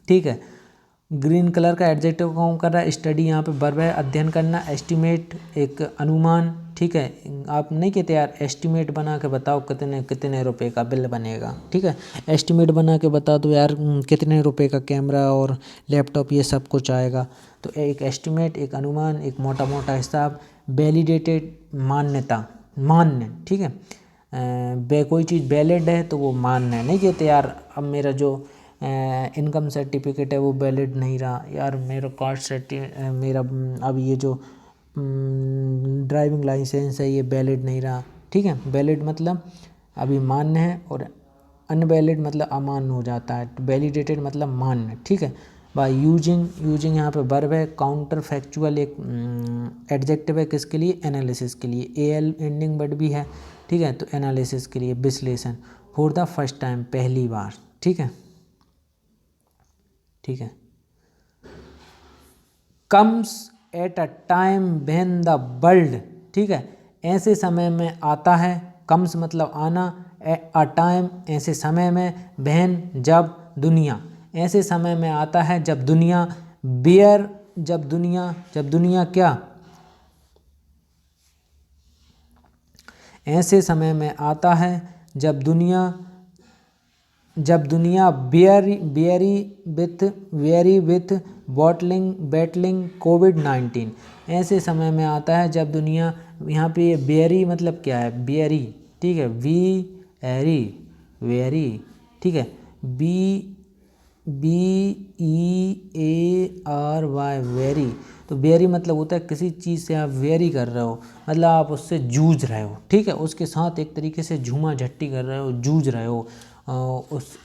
ठीक है, ग्रीन कलर का एडजेक्टिव काम कर रहा है। स्टडी यहाँ पे वर्ब है, अध्ययन करना। एस्टिमेट एक अनुमान, ठीक है। आप नहीं कहते यार एस्टिमेट बना के बताओ कितने कितने रुपए का बिल बनेगा, ठीक है, एस्टिमेट बना के बता दो यार कितने रुपए का कैमरा और लैपटॉप ये सब कुछ आएगा। तो एक एस्टिमेट एक अनुमान, एक मोटा मोटा हिसाब। वैलिडेटेड मान्यता, मान्य, ठीक है। कोई चीज़ वैलिड है तो वो मान्य है। नहीं कहते यार अब मेरा जो इनकम सर्टिफिकेट है वो वैलिड नहीं रहा, यार मेरा कास्ट मेरा अब ये जो ड्राइविंग लाइसेंस है ये वैलिड नहीं रहा, ठीक है। वैलिड मतलब अभी मान्य है और अनवैलिड मतलब अमान्य हो जाता है। वैलिडेटेड मतलब मान्य, ठीक है। बाय यूजिंग, यूजिंग यहाँ पे वर्ब है। काउंटर फैक्चुअल एक एडजेक्टिव है, किसके लिए, एनालिसिस के लिए। एल एंडिंग वर्ड भी है, ठीक है, तो एनालिसिस के लिए, विश्लेषण। फॉर द फर्स्ट टाइम, पहली बार, ठीक है, ठीक है। Comes at a time when the world, ठीक है, ऐसे समय में आता है। कम्स मतलब आना, अ टाइम ऐसे समय में, व्हेन जब, दुनिया ऐसे समय में आता है जब दुनिया, बियर जब दुनिया, जब दुनिया क्या, ऐसे समय में आता है जब दुनिया, जब दुनिया वेरी विथ बॉटलिंग बैटलिंग कोविड-19। ऐसे समय में आता है जब दुनिया, यहाँ पे ये बेरी मतलब क्या है, बेरी, ठीक है, वी एरी वेरी, ठीक है, BEARY वेरी। तो वेरी मतलब होता है किसी चीज़ से आप वेरी कर रहे हो, मतलब आप उससे जूझ रहे हो, ठीक है, उसके साथ एक तरीके से झूमा झट्टी कर रहे हो, जूझ रहे हो।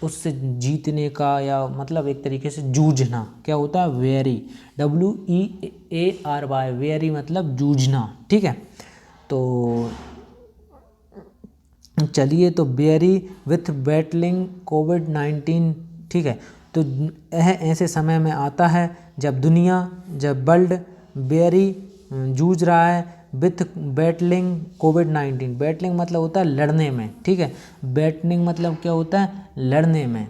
उससे जीतने का या मतलब एक तरीके से जूझना क्या होता है, वेरी, WEARY वेरी मतलब जूझना, ठीक है। तो चलिए, तो बेरी विथ बैटलिंग कोविड-19, ठीक है। तो यह ऐसे समय में आता है जब दुनिया, जब वर्ल्ड बेरी जूझ रहा है विथ बैटलिंग कोविड-19। बैटलिंग मतलब होता है लड़ने में, ठीक है, बैटलिंग मतलब क्या होता है, लड़ने में।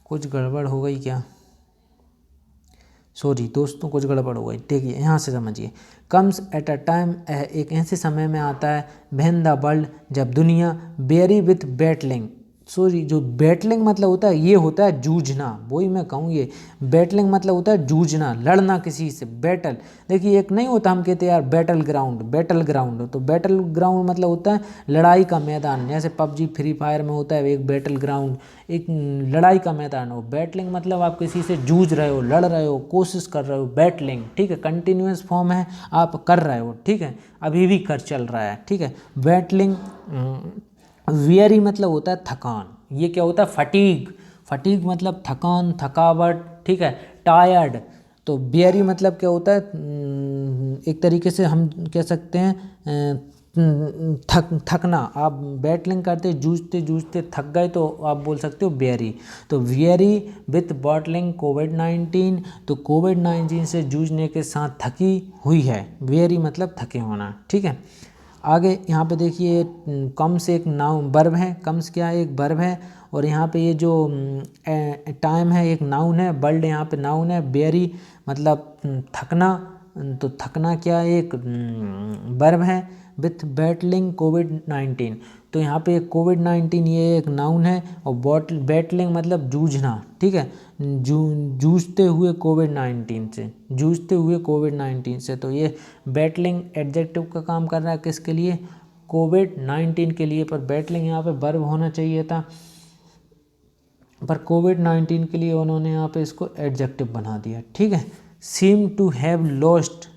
कुछ गड़बड़ हो गई क्या, सॉरी दोस्तों, कुछ गड़बड़ हो गई। देखिए यहाँ से समझिए, कम्स एट अ टाइम एक ऐसे समय में आता है, व्हेन द वर्ल्ड जब दुनिया, बेरी विथ बैटलिंग, सॉरी जो बैटलिंग मतलब होता है ये होता है जूझना, वही मैं कहूँ, ये बैटलिंग मतलब होता है जूझना, लड़ना किसी से, बैटल। देखिए एक नहीं होता, हम कहते हैं यार बैटल ग्राउंड, बैटल ग्राउंड, तो बैटल ग्राउंड मतलब होता है लड़ाई का मैदान। जैसे पबजी फ्री फायर में होता है एक बैटल ग्राउंड, एक लड़ाई का मैदान हो। बैटलिंग मतलब आप किसी से जूझ रहे हो, लड़ रहे हो, कोशिश कर रहे हो, बैटलिंग, ठीक है, कंटिन्यूस फॉर्म है, आप कर रहे हो, ठीक है, अभी भी कर चल रहा है, ठीक है। बैटलिंग वियरी मतलब होता है थकान, ये क्या होता है, फटीग, फटीग मतलब थकान, थकावट, ठीक है, टायर्ड। तो बियरी मतलब क्या होता है, एक तरीके से हम कह सकते हैं थकना। आप बैटलिंग करते जूझते जूझते थक गए तो आप बोल सकते हो बियरी। तो वियरी विथ बॉटलिंग कोविड-19, तो कोविड-19 से जूझने के साथ थकी हुई है, वियरी मतलब थके होना, ठीक है। आगे यहाँ पे देखिए, कम्स एक नाउन वर्ब है, कम्स क्या है, एक वर्ब है। और यहाँ पे ये जो टाइम है एक नाउन है, वर्ल्ड यहाँ पे नाउन है, बेरी मतलब थकना, तो थकना क्या एक वर्ब है। विथ बैटलिंग कोविड-19, तो यहाँ पे कोविड-19 ये एक नाउन है और बैटलिंग मतलब जूझना, ठीक है, जूझते हुए कोविड-19 से, तो ये बैटलिंग एडजेक्टिव का काम कर रहा है किसके लिए, कोविड-19 के लिए, पर बैटलिंग यहाँ पे वर्ब होना चाहिए था, पर कोविड-19 के लिए उन्होंने यहाँ पे इसको एडजेक्टिव बना दिया, ठीक है। Seem to have lost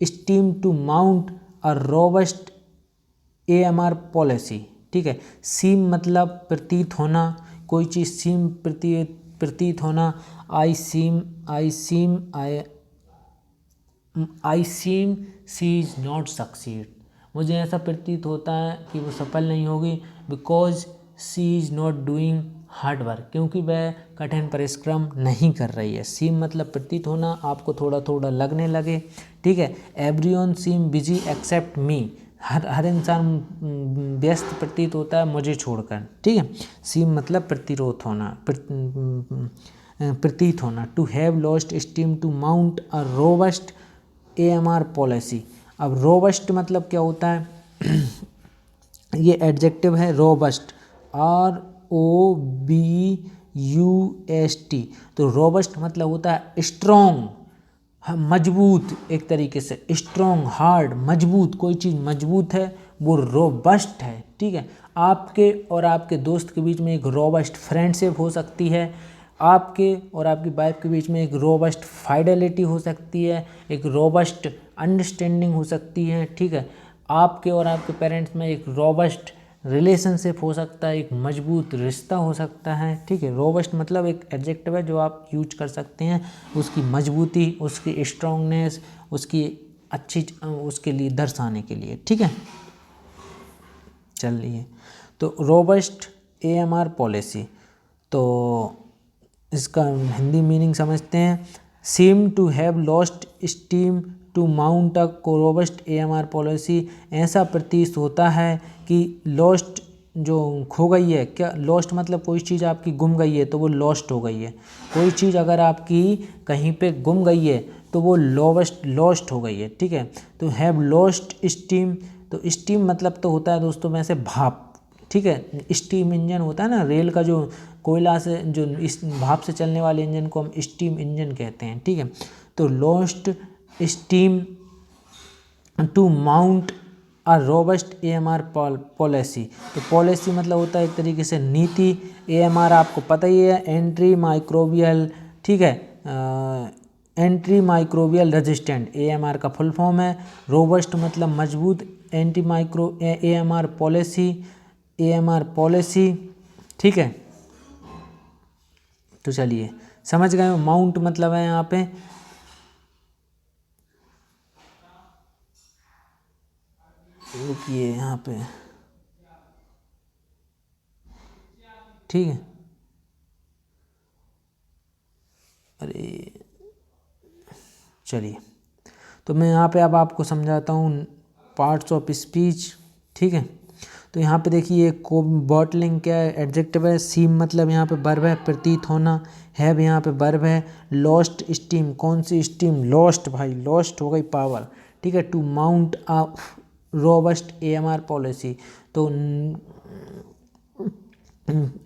steam to mount a robust AMR policy, ठीक है। सीम मतलब प्रतीत होना, कोई चीज़ सीम प्रतीत होना। आई सीम शी इज़ नॉट सक्सीड, मुझे ऐसा प्रतीत होता है कि वो सफल नहीं होगी, because she is not doing hard work, क्योंकि वह कठिन परिश्रम नहीं कर रही है। सीम मतलब प्रतीत होना, आपको थोड़ा थोड़ा लगने लगे, ठीक है। एवरीवन सीम बिजी एक्सेप्ट मी, हर इंसान व्यस्त प्रतीत होता है मुझे छोड़कर, ठीक है। सीम मतलब प्रतीत होना। To have lost steam to mount a robust AMR policy. अब रोबस्ट मतलब क्या होता है ये एडजेक्टिव है रोबस्ट, ROBUST, तो रोबस्ट मतलब होता है स्ट्रॉन्ग, मजबूत, एक तरीके से स्ट्रॉन्ग, हार्ड, मजबूत, कोई चीज़ मजबूत है वो रोबस्ट है, ठीक है। आपके और आपके दोस्त के बीच में एक रोबस्ट फ्रेंडशिप हो सकती है, आपके और आपकी वाइफ के बीच में एक रोबस्ट फाइडेलिटी हो सकती है, एक रोबस्ट अंडरस्टैंडिंग हो सकती है, ठीक है। आपके और आपके पेरेंट्स में एक रोबस्ट रिलेशनशिप हो सकता है, एक मजबूत रिश्ता हो सकता है, ठीक है। रोबस्ट मतलब एक एडजेक्टिव है जो आप यूज कर सकते हैं उसकी मजबूती, उसकी स्ट्रांगनेस, उसकी अच्छी उसके लिए दर्शाने के लिए, ठीक है। चलिए, तो रोबस्ट AMR पॉलिसी, तो इसका हिंदी मीनिंग समझते हैं। Seem to have lost steam to mount a robust AMR policy, ऐसा प्रतीत होता है कि लॉस्ट जो खो गई है, क्या लॉस्ट मतलब कोई चीज़ आपकी गुम गई है तो वो लॉस्ट हो गई है, कोई चीज़ अगर आपकी कहीं पे गुम गई है तो वो लॉस्ट हो गई है, ठीक है। तो हैव लॉस्ट स्टीम, तो स्टीम मतलब तो होता है दोस्तों में से भाप, ठीक है। स्टीम इंजन होता है ना, रेल का जो कोयला से जो इस भाप से चलने वाले इंजन को हम स्टीम इंजन कहते हैं, ठीक है। तो lost steam to mount a robust AMR policy, तो पॉलिसी मतलब होता है एक तरीके से नीति, AMR आपको पता ही है एंट्री माइक्रोबियल, ठीक है, एंट्री माइक्रोबियल रेजिस्टेंट AMR का फुल फॉर्म है। रोबस्ट मतलब मजबूत, AMR पॉलिसी, ठीक है। तो चलिए समझ गए, माउंट मतलब है यहाँ पे रुकिए यहाँ पे, ठीक है। अरे चलिए, तो मैं यहाँ पे अब आपको समझाता हूँ पार्ट्स ऑफ स्पीच, ठीक है। तो यहाँ पे देखिए को बॉटलिंग क्या है, एडजेक्टिव है। सीम मतलब यहाँ पे वर्ब है प्रतीत होना, हैव यहाँ पे वर्ब है। लॉस्ट स्टीम, कौन सी स्टीम, लॉस्ट, भाई लॉस्ट हो गई पावर, ठीक है। To mount a robust AMR policy, तो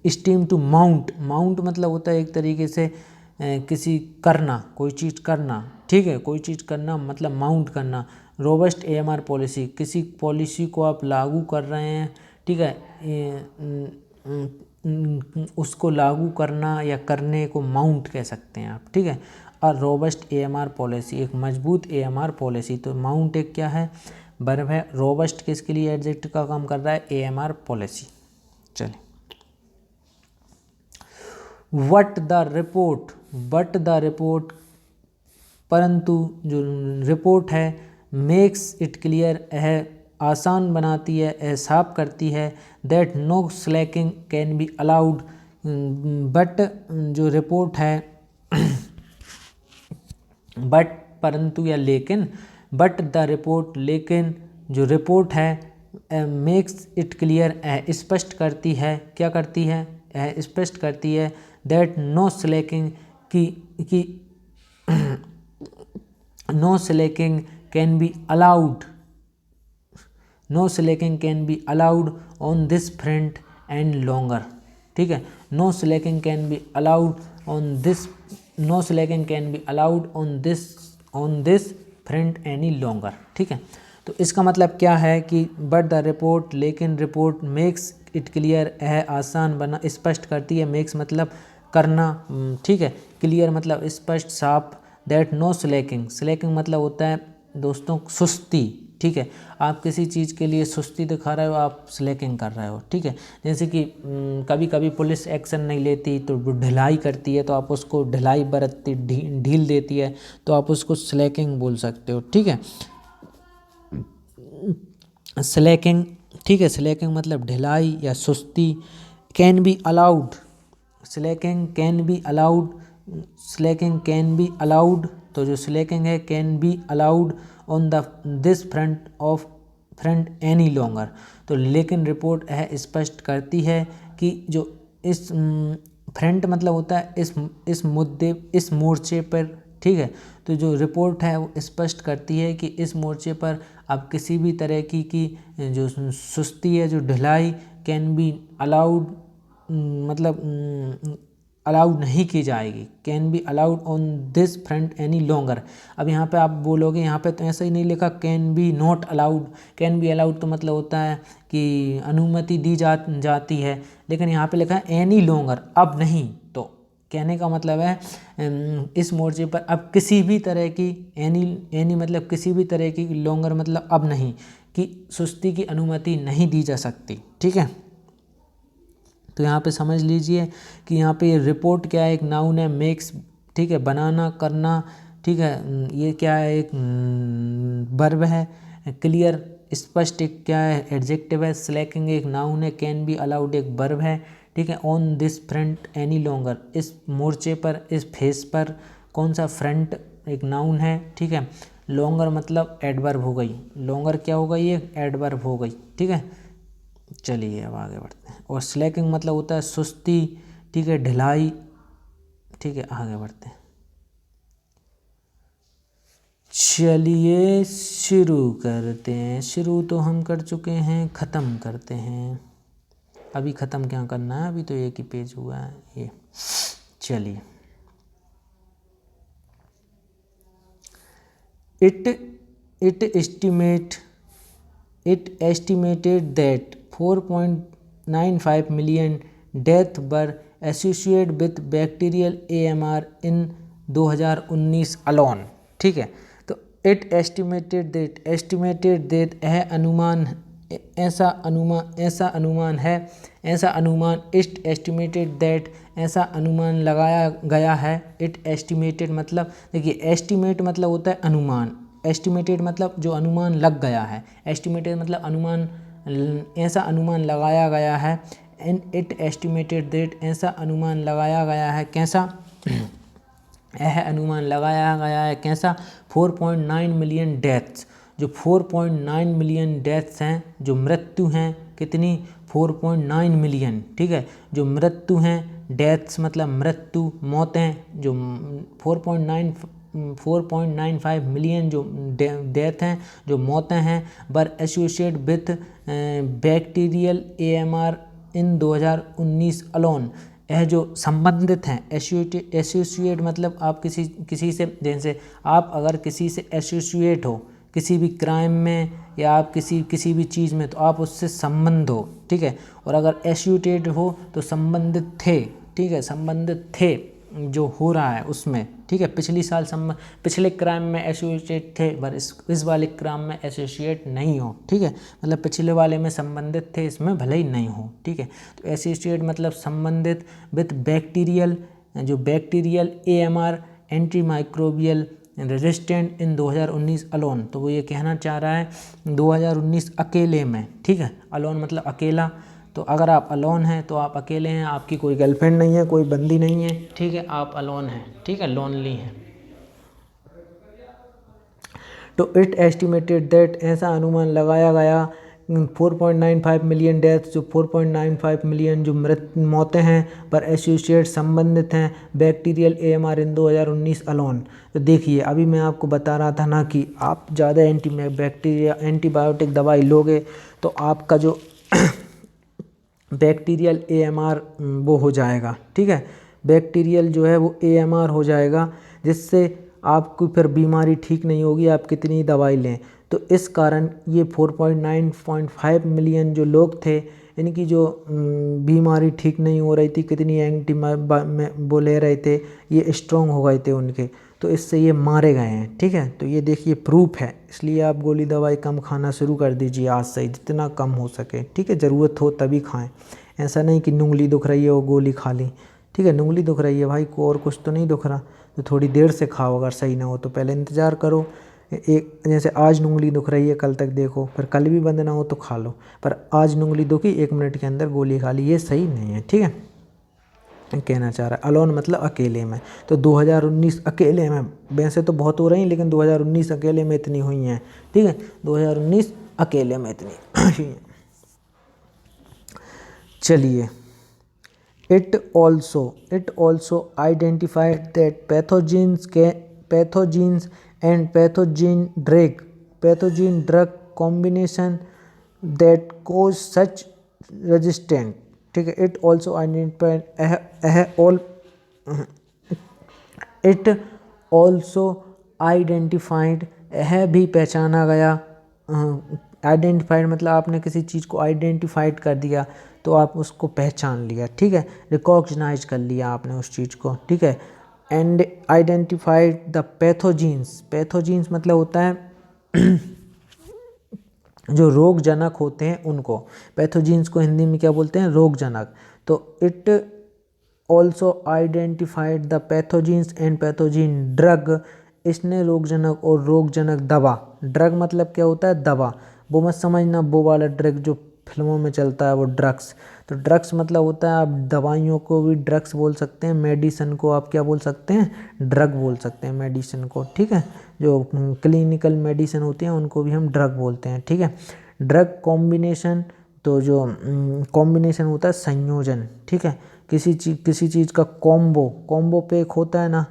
स्टीम टू माउंट मतलब होता है एक तरीके से किसी करना, कोई चीज़ करना, ठीक है, कोई चीज़ करना मतलब माउंट करना। रोबस्ट AMR पॉलिसी, किसी पॉलिसी को आप लागू कर रहे हैं, ठीक है, उसको लागू करना या करने को माउंट कह सकते हैं आप, ठीक है। और रोबस्ट AMR पॉलिसी, एक मजबूत AMR पॉलिसी, तो माउंट एक क्या है, वर्ब है। रोबस्ट किसके लिए एडजेक्टिव का काम कर रहा है, AMR पॉलिसी। चलिए, वट द रिपोर्ट, परंतु जो रिपोर्ट है, मेक्स इट क्लियर है, आसान बनाती है, साफ करती है, that no slacking can be allowed, but जो रिपोर्ट है बट परंतु या लेकिन, बट द रिपोर्ट लेकिन जो रिपोर्ट है मेक्स इट क्लियर स्पष्ट करती है, क्या करती है, स्पष्ट करती है, दैट नो स्लैकिंग की no slacking can be allowed, no slacking can be allowed on this front any longer, ठीक है। No slacking can be allowed on this, no slacking can be allowed on this front any longer, ठीक है। तो इसका मतलब क्या है कि बट द रिपोर्ट, लेकिन रिपोर्ट मेक्स इट क्लियर, यह आसान बना स्पष्ट करती है, मेक्स मतलब करना, ठीक है, क्लियर मतलब स्पष्ट साफ, दैट नो स्लैकिंग, स्लैकिंग मतलब होता है दोस्तों सुस्ती, ठीक है। आप किसी चीज़ के लिए सुस्ती दिखा रहे हो, आप स्लैकिंग कर रहे हो, ठीक है। जैसे कि कभी कभी पुलिस एक्शन नहीं लेती तो वो ढिलाई करती है, तो आप उसको ढिलाई बरतती, ढील देती है, तो आप उसको स्लैकिंग बोल सकते हो, ठीक है। स्लैकिंग, ठीक है, स्लैकिंग मतलब ढिलाई या सुस्ती। Can be allowed, Slaking can be allowed, Slaking can be allowed, तो जो स्लैकिंग है can be allowed on the this front of front any longer, तो लेकिन रिपोर्ट यह स्पष्ट करती है कि जो इस फ्रंट मतलब होता है इस मुद्दे, इस मोर्चे पर, ठीक है। तो जो रिपोर्ट है वो स्पष्ट करती है कि इस मोर्चे पर अब किसी भी तरह की जो सुस्ती है, जो ढिलाई कैन बी अलाउड, मतलब अलाउड नहीं की जाएगी, can be allowed on this front any longer. अब यहाँ पे आप बोलोगे, यहाँ पे तो ऐसा ही नहीं लिखा can be not allowed, can be allowed तो मतलब होता है कि अनुमति दी जाती है, लेकिन यहाँ पे लिखा है एनी लॉन्गर, अब नहीं। तो कहने का मतलब है इस मोर्चे पर अब किसी भी तरह की, एनी मतलब किसी भी तरह की, लॉन्गर मतलब अब नहीं, कि सुस्ती की अनुमति नहीं दी जा सकती, ठीक है। तो यहाँ पे समझ लीजिए कि यहाँ पे ये रिपोर्ट क्या है, एक नाउन है, मेक्स, ठीक है, बनाना, करना, ठीक है। ये क्या है, एक वर्ब है। क्लियर स्पष्ट एक क्या है, एडजेक्टिव है। स्लैकिंग एक नाउन है। कैन बी अलाउड एक वर्ब है, ठीक है। On this front any longer, इस मोर्चे पर, इस फेस पर, कौन सा फ्रंट एक नाउन है, ठीक है। लॉन्गर मतलब एडवर्ब हो गई, लॉन्गर क्या हो गई, ये एडवर्ब हो गई, ठीक है। चलिए अब आगे बढ़ते हैं। और स्लैकिंग मतलब होता है सुस्ती, ठीक है, ढिलाई, ठीक है। आगे बढ़ते हैं, चलिए शुरू करते हैं। शुरू तो हम कर चुके हैं, ख़त्म करते हैं। अभी ख़त्म क्या करना है, अभी तो एक ही पेज हुआ है ये। चलिए, it estimate it estimated that 4.95 million deaths were associated with bacterial AMR in 2019 alone, ठीक है। तो it estimated that यह अनुमान, ऐसा अनुमान है, ऐसा अनुमान, it estimated that ऐसा अनुमान लगाया गया है। it estimated मतलब देखिए, estimate मतलब होता है अनुमान, एस्टिमेटेड मतलब जो अनुमान लग गया है, एस्टिमेटेड मतलब अनुमान, ऐसा अनुमान लगाया गया है। एंड इट एस्टिमेटेड दैट ऐसा अनुमान लगाया गया है, कैसा, यह अनुमान लगाया गया है कैसा, 4.9 मिलियन डेथ्स, जो 4.9 मिलियन डेथ्स हैं, जो मृत्यु हैं, कितनी, 4.9 मिलियन, ठीक है, जो मृत्यु हैं, डेथ्स मतलब मृत्यु, मौतें, जो 4.95 मिलियन जो डेथ हैं, जो मौतें हैं, बर associate with bacterial AMR in 2019 alone, यह जो संबंधित हैं, एसोसिएट मतलब आप किसी से, जैसे आप अगर किसी से एसोसिएट हो किसी भी क्राइम में, या आप किसी भी चीज़ में, तो आप उससे संबंध हो, ठीक है। और अगर एसोसिएटेड हो तो संबंधित थे, ठीक है, संबंधित थे जो हो रहा है उसमें, ठीक है। पिछले क्राइम में एसोसिएट थे, पर इस वाले क्राइम में एसोसिएट नहीं हो, ठीक है। मतलब पिछले वाले में संबंधित थे, इसमें भले ही नहीं हो, ठीक है। तो एसोसिएट मतलब संबंधित विथ बैक्टीरियल, जो bacterial AMR antimicrobial resistant in 2019 alone, तो वो ये कहना चाह रहा है 2019 अकेले में, ठीक है। अलोन मतलब अकेला, तो अगर आप अलोन हैं तो आप अकेले हैं, आपकी कोई गर्लफ्रेंड नहीं है, कोई बंदी नहीं है, ठीक है, आप अलोन हैं, ठीक है, लोनली हैं। तो इट एस्टिमेटेड दैट ऐसा अनुमान लगाया गया 4.95 मिलियन डेथ्स, जो 4.95 मिलियन जो मौतें हैं पर एसोसिएट संबंधित हैं बैक्टीरियल AMR इन 2019 अलोन। तो देखिए अभी मैं आपको बता रहा था ना कि आप ज़्यादा एंटीबायोटिक दवाई लोगे तो आपका जो बैक्टीरियल AMR वो हो जाएगा, ठीक है, बैक्टीरियल जो है वो AMR हो जाएगा, जिससे आपकी फिर बीमारी ठीक नहीं होगी, आप कितनी दवाई लें। तो इस कारण ये 4.95 मिलियन जो लोग थे इनकी जो बीमारी ठीक नहीं हो रही थी, कितनी वो ले रहे थे, ये स्ट्रॉन्ग हो गए थे उनके, तो इससे ये मारे गए हैं, ठीक है। तो ये देखिए प्रूफ है, इसलिए आप गोली दवाई कम खाना शुरू कर दीजिए आज से, जितना कम हो सके, ठीक है, ज़रूरत हो तभी खाएं। ऐसा नहीं कि उंगली दुख रही है वो गोली खा ली, ठीक है, उंगली दुख रही है भाई को और कुछ तो नहीं दुख रहा, तो थोड़ी देर से खाओ, अगर सही ना हो तो पहले इंतज़ार करो। एक जैसे आज उंगली दुख रही है, कल तक देखो, फिर कल भी बंद ना हो तो खा लो, पर आज उंगली दुखी 1 मिनट के अंदर गोली खा ली, ये सही नहीं है, ठीक है। कहना चाह रहा है अलोन मतलब अकेले में। तो 2019 अकेले में, वैसे तो बहुत हो रही हैं लेकिन 2019 अकेले में इतनी हुई हैं, ठीक है, 2019 अकेले में इतनी हुई हैं। चलिए, it also identified that pathogens and pathogen drug combination that cause such resistant, ठीक है। इट ऑल्सो आइडेंटिफाइड यह भी पहचाना गया, आइडेंटिफाइड मतलब आपने किसी चीज़ को आइडेंटिफाइड कर दिया तो आप उसको पहचान लिया, ठीक है, रिकॉग्नाइज कर लिया आपने उस चीज़ को, ठीक है। एंड आइडेंटिफाइड द पैथोजीन्स मतलब होता है जो रोगजनक होते हैं उनको, पैथोजीन्स को हिंदी में क्या बोलते हैं, रोगजनक। तो it also identified the pathogens and pathogen drug, इसने रोगजनक और रोगजनक दवा, ड्रग मतलब क्या होता है, दवा, वो मत समझना वो वाला ड्रग जो फिल्मों में चलता है वो ड्रग्स। तो ड्रग्स मतलब होता है, आप दवाइयों को भी ड्रग्स बोल सकते हैं, मेडिसिन को आप क्या बोल सकते हैं, ड्रग बोल सकते हैं मेडिसिन को, ठीक है, जो क्लिनिकल मेडिसिन होती हैं उनको भी हम ड्रग बोलते हैं, ठीक है। ड्रग कॉम्बिनेशन, तो जो कॉम्बिनेशन होता है संयोजन, ठीक है, किसी चीज़ का कॉम्बो पे एक होता है ना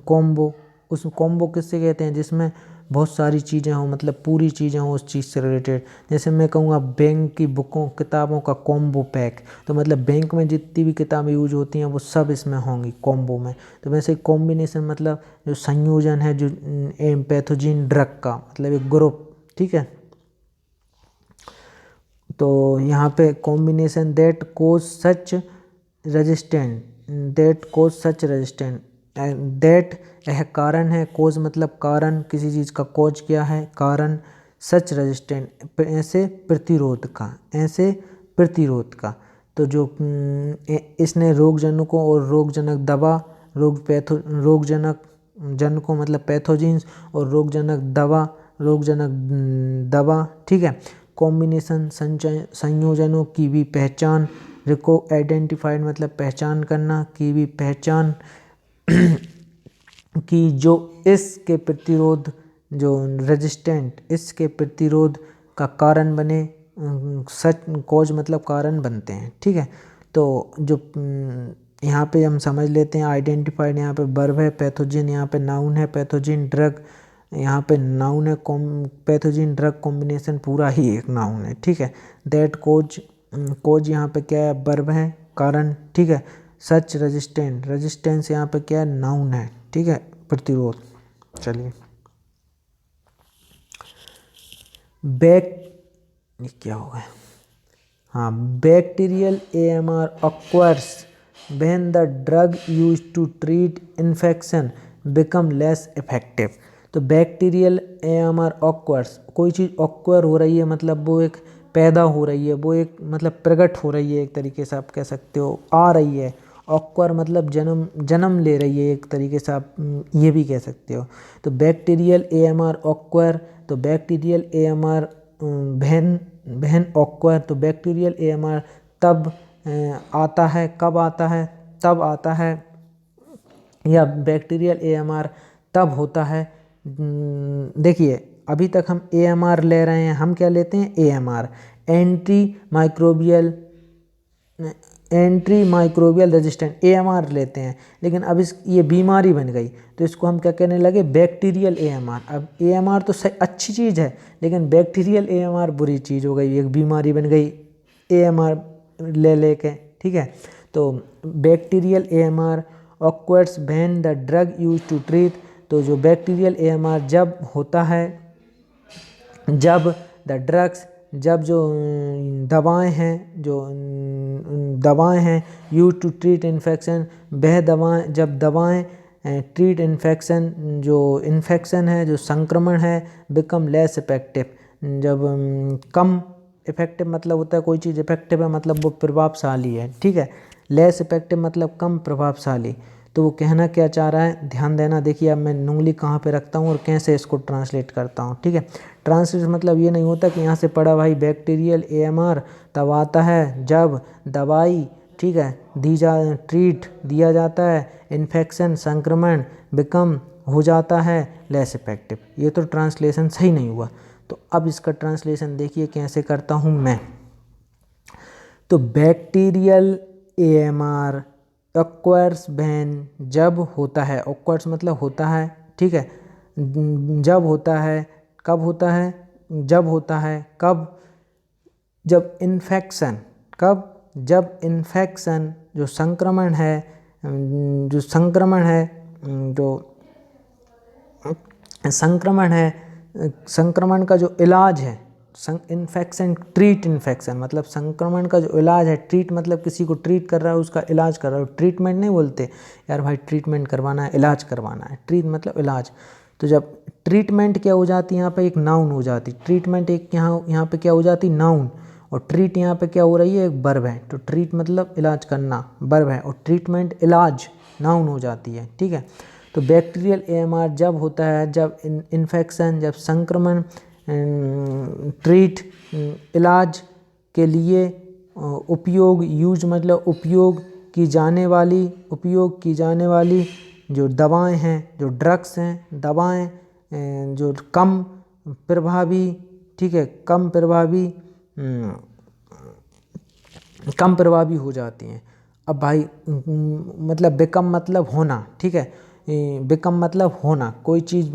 कॉम्बो, उस कॉम्बो किससे कहते हैं, जिसमें बहुत सारी चीज़ें हों, मतलब पूरी चीज़ें हों उस चीज़ से रिलेटेड। जैसे मैं कहूँगा बैंक की बुकों किताबों का कॉम्बो पैक, तो मतलब बैंक में जितनी भी किताबें यूज होती हैं वो सब इसमें होंगी कॉम्बो में। तो वैसे कॉम्बिनेशन मतलब जो संयोजन है, जो पैथोजिन ड्रग का मतलब एक ग्रुप, ठीक है। तो यहाँ पे combination that cause such resistant that, यह कारण है, कोज मतलब कारण, किसी चीज़ का कोज क्या है, कारण, सच रेजिस्टेंट ऐसे प्रतिरोध का। तो जो इसने रोगजनकों और रोगजनक दवा, रोगजनक जनकों मतलब पैथोजेंस और रोगजनक दवा, ठीक है, कॉम्बिनेशन संयोजनों की भी पहचान, आइडेंटिफाइड मतलब पहचान करना, की भी पहचान कि जो इसके प्रतिरोध, जो रेजिस्टेंट इसके प्रतिरोध का कारण बने, सच कॉज मतलब कारण बनते हैं, ठीक है। तो जो यहाँ पे हम समझ लेते हैं आइडेंटिफाइड यहाँ पे वर्ब है, पैथोजिन यहाँ पे नाउन है, पैथोजिन ड्रग यहाँ पे नाउन है, पैथोजिन ड्रग कॉम्बिनेशन पूरा ही एक नाउन है, ठीक है। दैट कोज यहाँ पे क्या है, वर्ब है, कारण, ठीक है। सच रेजिस्टेंस यहाँ पे क्या है, नाउन है, ठीक है, प्रतिरोध। चलिए, क्या हो गया, हाँ, bacterial AMR occurs when the drug used to treat infection become less effective। तो बैक्टीरियल AMR occurs, कोई चीज़ ऑक्वर हो रही है मतलब वो एक पैदा हो रही है, वो एक मतलब प्रकट हो रही है, एक तरीके से आप कह सकते हो, आ रही है। ऑक्वर मतलब जन्म ले रही है, एक तरीके से आप ये भी कह सकते हो। तो बैक्टीरियल AMR ऑक्वर, तो बैक्टीरियल AMR बहन ऑक्वर, तो बैक्टीरियल AMR तब आता है, कब आता है, तब आता है, या बैक्टीरियल AMR तब होता है। देखिए अभी तक हम AMR ले रहे हैं, हम क्या लेते हैं AMR, antimicrobial resistant AMR लेते हैं। लेकिन अब ये बीमारी बन गई तो इसको हम क्या कहने लगे, बैक्टीरियल AMR। अब AMR तो सही अच्छी चीज़ है, लेकिन बैक्टीरियल AMR बुरी चीज़ हो गई, एक बीमारी बन गई AMR लेके, ठीक है। तो bacterial AMR occurs when the drug used to treat, तो जो बैक्टीरियल AMR जब होता है, जब द ड्रग्स, जब जो दवाएं हैं यूज टू ट्रीट इन्फेक्शन, वह दवाएं, जब दवाएं ट्रीट इन्फेक्शन, जो इन्फेक्शन है, जो संक्रमण है, बिकम लेस इफेक्टिव, जब कम इफेक्टिव मतलब होता है कोई चीज़ इफेक्टिव है मतलब वो प्रभावशाली है, ठीक है। लेस इफेक्टिव मतलब कम प्रभावशाली। तो वो कहना क्या चाह रहा है, ध्यान देना। देखिए अब मैं उंगली कहाँ पे रखता हूँ और कैसे इसको ट्रांसलेट करता हूँ, ठीक है। ट्रांसलेट मतलब ये नहीं होता कि यहाँ से पढ़ा भाई बैक्टीरियल AMR तब आता है जब दवाई, ठीक है, ट्रीट दिया जाता है, इन्फेक्शन संक्रमण बिकम हो जाता है लेस इफेक्टिव। ये तो ट्रांसलेशन सही नहीं हुआ। तो अब इसका ट्रांसलेशन देखिए कैसे करता हूँ मैं। तो बैक्टीरियल AMR ऑक्वर्स व्हेन, जब होता है, ऑक्वर्स मतलब होता है, ठीक है, जब होता है, कब होता है, जब होता है, कब, जब इन्फेक्शन, कब, जब इन्फेक्शन जो संक्रमण है, जो संक्रमण है, जो संक्रमण है, संक्रमण का जो इलाज है, इन्फेक्शन, ट्रीट इन्फेक्शन मतलब संक्रमण का जो इलाज है, ट्रीट मतलब किसी को ट्रीट कर रहा है, उसका इलाज कर रहा है। ट्रीटमेंट नहीं बोलते यार भाई ट्रीटमेंट करवाना है, इलाज करवाना है, ट्रीट मतलब इलाज। तो जब ट्रीटमेंट क्या हो जाती है, यहाँ पे एक नाउन हो जाती, ट्रीटमेंट एक यहाँ पे क्या हो जाती, नाउन, और ट्रीट यहाँ पे क्या हो रही है, एक वर्ब है। तो ट्रीट मतलब इलाज करना, वर्ब है, और ट्रीटमेंट इलाज नाउन हो जाती है, ठीक है। तो बैक्टीरियल AMR जब होता है, जब इन्फेक्शन, जब संक्रमण, ट्रीट इलाज के लिए उपयोग, यूज मतलब उपयोग की जाने वाली जो दवाएं हैं, जो ड्रग्स हैं, दवाएं जो कम प्रभावी, ठीक है, कम प्रभावी हो जाती हैं। अब भाई मतलब बिकम मतलब होना, ठीक है, बिकम मतलब होना, कोई चीज़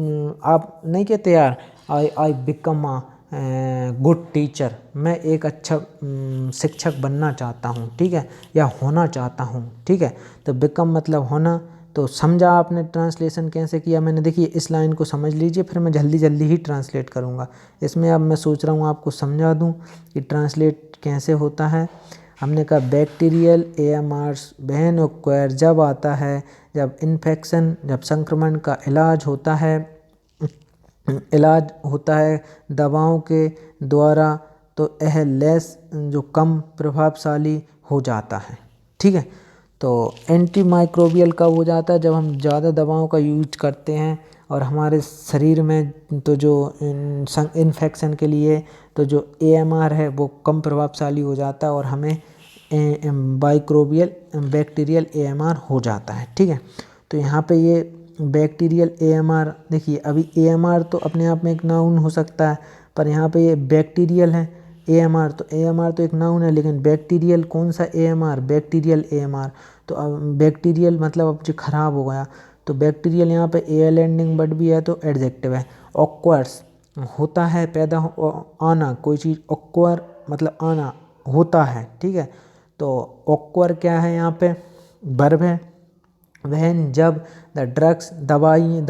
आप नहीं कहते यार I become a good teacher, मैं एक अच्छा शिक्षक बनना चाहता हूँ, ठीक है, या होना चाहता हूँ, ठीक है। तो बिकम मतलब होना। तो समझा आपने ट्रांसलेशन कैसे किया मैंने। देखिए इस लाइन को समझ लीजिए, फिर मैं जल्दी जल्दी ही ट्रांसलेट करूँगा। इसमें अब मैं सोच रहा हूँ आपको समझा दूँ कि ट्रांसलेट कैसे होता है। हमने कहा बैक्टीरियल AMR व्हेन ऑक्वायर जब आता है, जब इन्फेक्शन, जब संक्रमण का इलाज होता है दवाओं के द्वारा, तो यह लेस जो कम प्रभावशाली हो जाता है, ठीक है। तो एंटी माइक्रोबियल कब हो जाता है, जब हम ज़्यादा दवाओं का यूज करते हैं और हमारे शरीर में तो जो इन्फेक्शन के लिए तो जो AMR है वो कम प्रभावशाली हो जाता है और हमें बैक्टीरियल AMR हो जाता है, ठीक है। तो यहाँ पे ये बैक्टीरियल AMR, देखिए अभी AMR तो अपने आप में एक नाउन हो सकता है, पर यहाँ पे ये बैक्टीरियल है AMR, तो AMR तो एक नाउन है, लेकिन बैक्टीरियल कौन सा AMR, बैक्टीरियल AMR। तो अब बैक्टीरियल मतलब अब जो खराब हो गया, तो बैक्टीरियल यहाँ पे AL एंडिंग वर्ड भी है तो एडजेक्टिव है। ऑक्वर्स होता है, पैदा आना, कोई चीज़ ऑक्वर मतलब आना, होता है, ठीक है। तो ऑक्वर क्या है, यहाँ पे वर्ब है। वहन जब द ड्रग्स दवाएं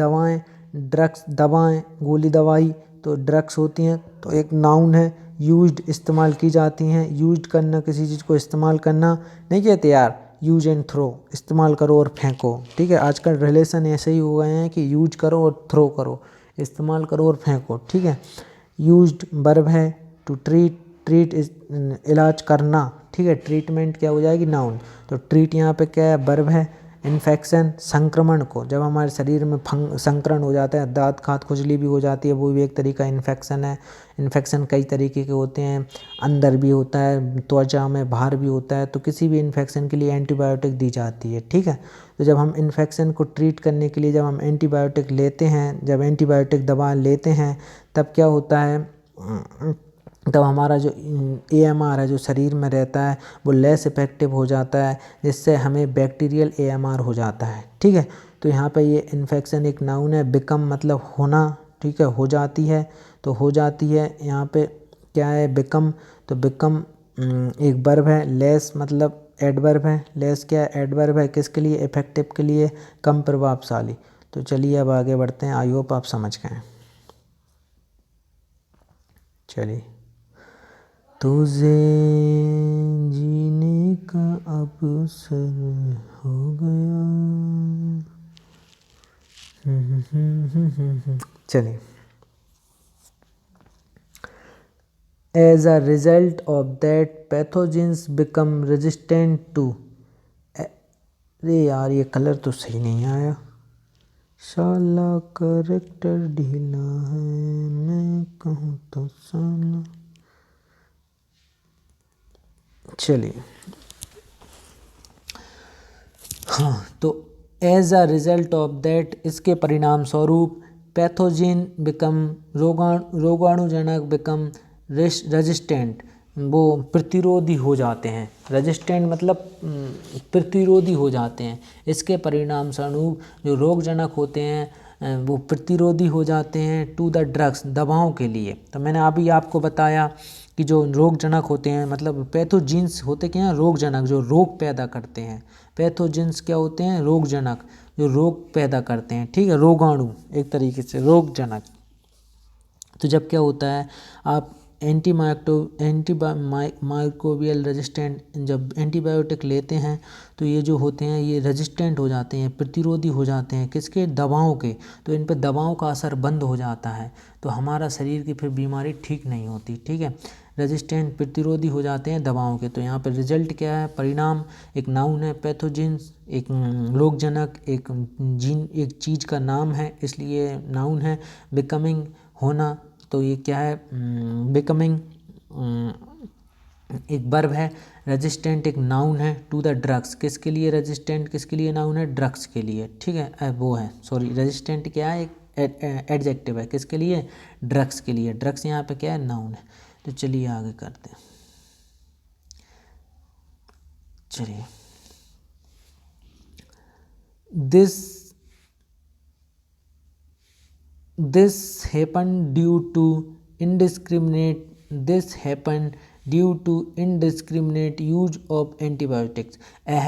ड्रग्स दवाएं गोली दवाई तो ड्रग्स होती हैं, तो एक नाउन है। यूज्ड इस्तेमाल की जाती हैं, यूज्ड करना, किसी चीज़ को इस्तेमाल करना नहीं कहते यार, यूज एंड थ्रो, इस्तेमाल करो और फेंको, ठीक है। आजकल रिलेशन ऐसे ही हो गए हैं कि यूज करो और थ्रो करो, इस्तेमाल करो और फेंको, ठीक है। यूज्ड वर्ब है। टू ट्रीट इलाज करना, ठीक है। ट्रीटमेंट क्या हो जाएगी, नाउन। तो ट्रीट यहाँ पे क्या है, वर्ब है। इन्फेक्शन संक्रमण को, जब हमारे शरीर में संक्रमण हो जाता है, दांत खात खुजली भी हो जाती है, वो भी एक तरीका इन्फेक्शन है। इन्फेक्शन कई तरीके के होते हैं, अंदर भी होता है, त्वचा में, बाहर भी होता है। तो किसी भी इन्फेक्शन के लिए एंटीबायोटिक दी जाती है, ठीक है। तो जब हम इन्फेक्शन को ट्रीट करने के लिए जब हम एंटीबायोटिक लेते हैं, जब एंटीबायोटिक दवा लेते हैं, तब क्या होता है, तब हमारा जो AMR है जो शरीर में रहता है वो लेस इफेक्टिव हो जाता है, जिससे हमें बैक्टीरियल AMR हो जाता है, ठीक है। तो यहाँ पे ये इन्फेक्शन एक नाउन है, बिकम मतलब होना, ठीक है, हो जाती है, तो हो जाती है। यहाँ पे क्या है, बिकम, तो बिकम एक वर्ब है, लेस मतलब एडवर्ब है, लेस क्या है, एडवर्ब है, किसके लिए, इफेक्टिव के लिए, कम प्रभावशाली। तो चलिए अब आगे बढ़ते हैं, आई होप आप समझ गए। चलिए, तुझे जीने का अवसर हो गया। चलिए, as a result of that pathogens become resistant to, अरे यार ये कलर तो सही नहीं आया, साला करेक्टर ढीला है, मैं कहूँ तो साला। चलिए, हाँ, तो as a result of that, इसके परिणाम स्वरूप, पैथोजिन बिकम, रोगाणुजनक बिकम रेजिस्टेंट, वो प्रतिरोधी हो जाते हैं। रेजिस्टेंट मतलब प्रतिरोधी हो जाते हैं। इसके परिणाम स्वरूप जो रोगजनक होते हैं वो प्रतिरोधी हो जाते हैं टू द ड्रग्स, दवाओं के लिए। तो मैंने अभी आपको बताया कि जो रोगजनक होते हैं, मतलब पैथोजिन्स होते क्या हैं, रोगजनक, जो रोग पैदा करते हैं। पैथोजिन्स क्या होते हैं, रोगजनक, जो रोग पैदा करते हैं, ठीक है, रोगाणु एक तरीके से रोगजनक। तो जब क्या होता है, आप एंटीमाइक्रोबियल रेजिस्टेंट, जब एंटीबायोटिक लेते हैं तो ये जो होते हैं ये रेजिस्टेंट हो जाते हैं, प्रतिरोधी हो जाते हैं, किसके, दवाओं के। तो इन पर दवाओं का असर बंद हो जाता है, तो हमारा शरीर की फिर बीमारी ठीक नहीं होती, ठीक है। रेजिस्टेंट, प्रतिरोधी हो जाते हैं दवाओं के। तो यहाँ पर रिजल्ट क्या है, परिणाम एक नाउन है, पैथोजिन्स एक रोगजनक, एक जीन, एक चीज़ का नाम है इसलिए नाउन है। बिकमिंग होना, तो ये क्या है, बिकमिंग एक वर्ब है। रेजिस्टेंट एक नाउन है टू द ड्रग्स, किसके लिए रेजिस्टेंट, किसके लिए नाउन है, ड्रग्स के लिए, ठीक है। वो है, सॉरी, रेजिस्टेंट क्या है, एक एडजेक्टिव है, किसके लिए, ड्रग्स के लिए। ड्रग्स यहाँ पे क्या है, नाउन है। तो चलिए आगे करते हैं। चलिए, this happened due to indiscriminate use of antibiotics।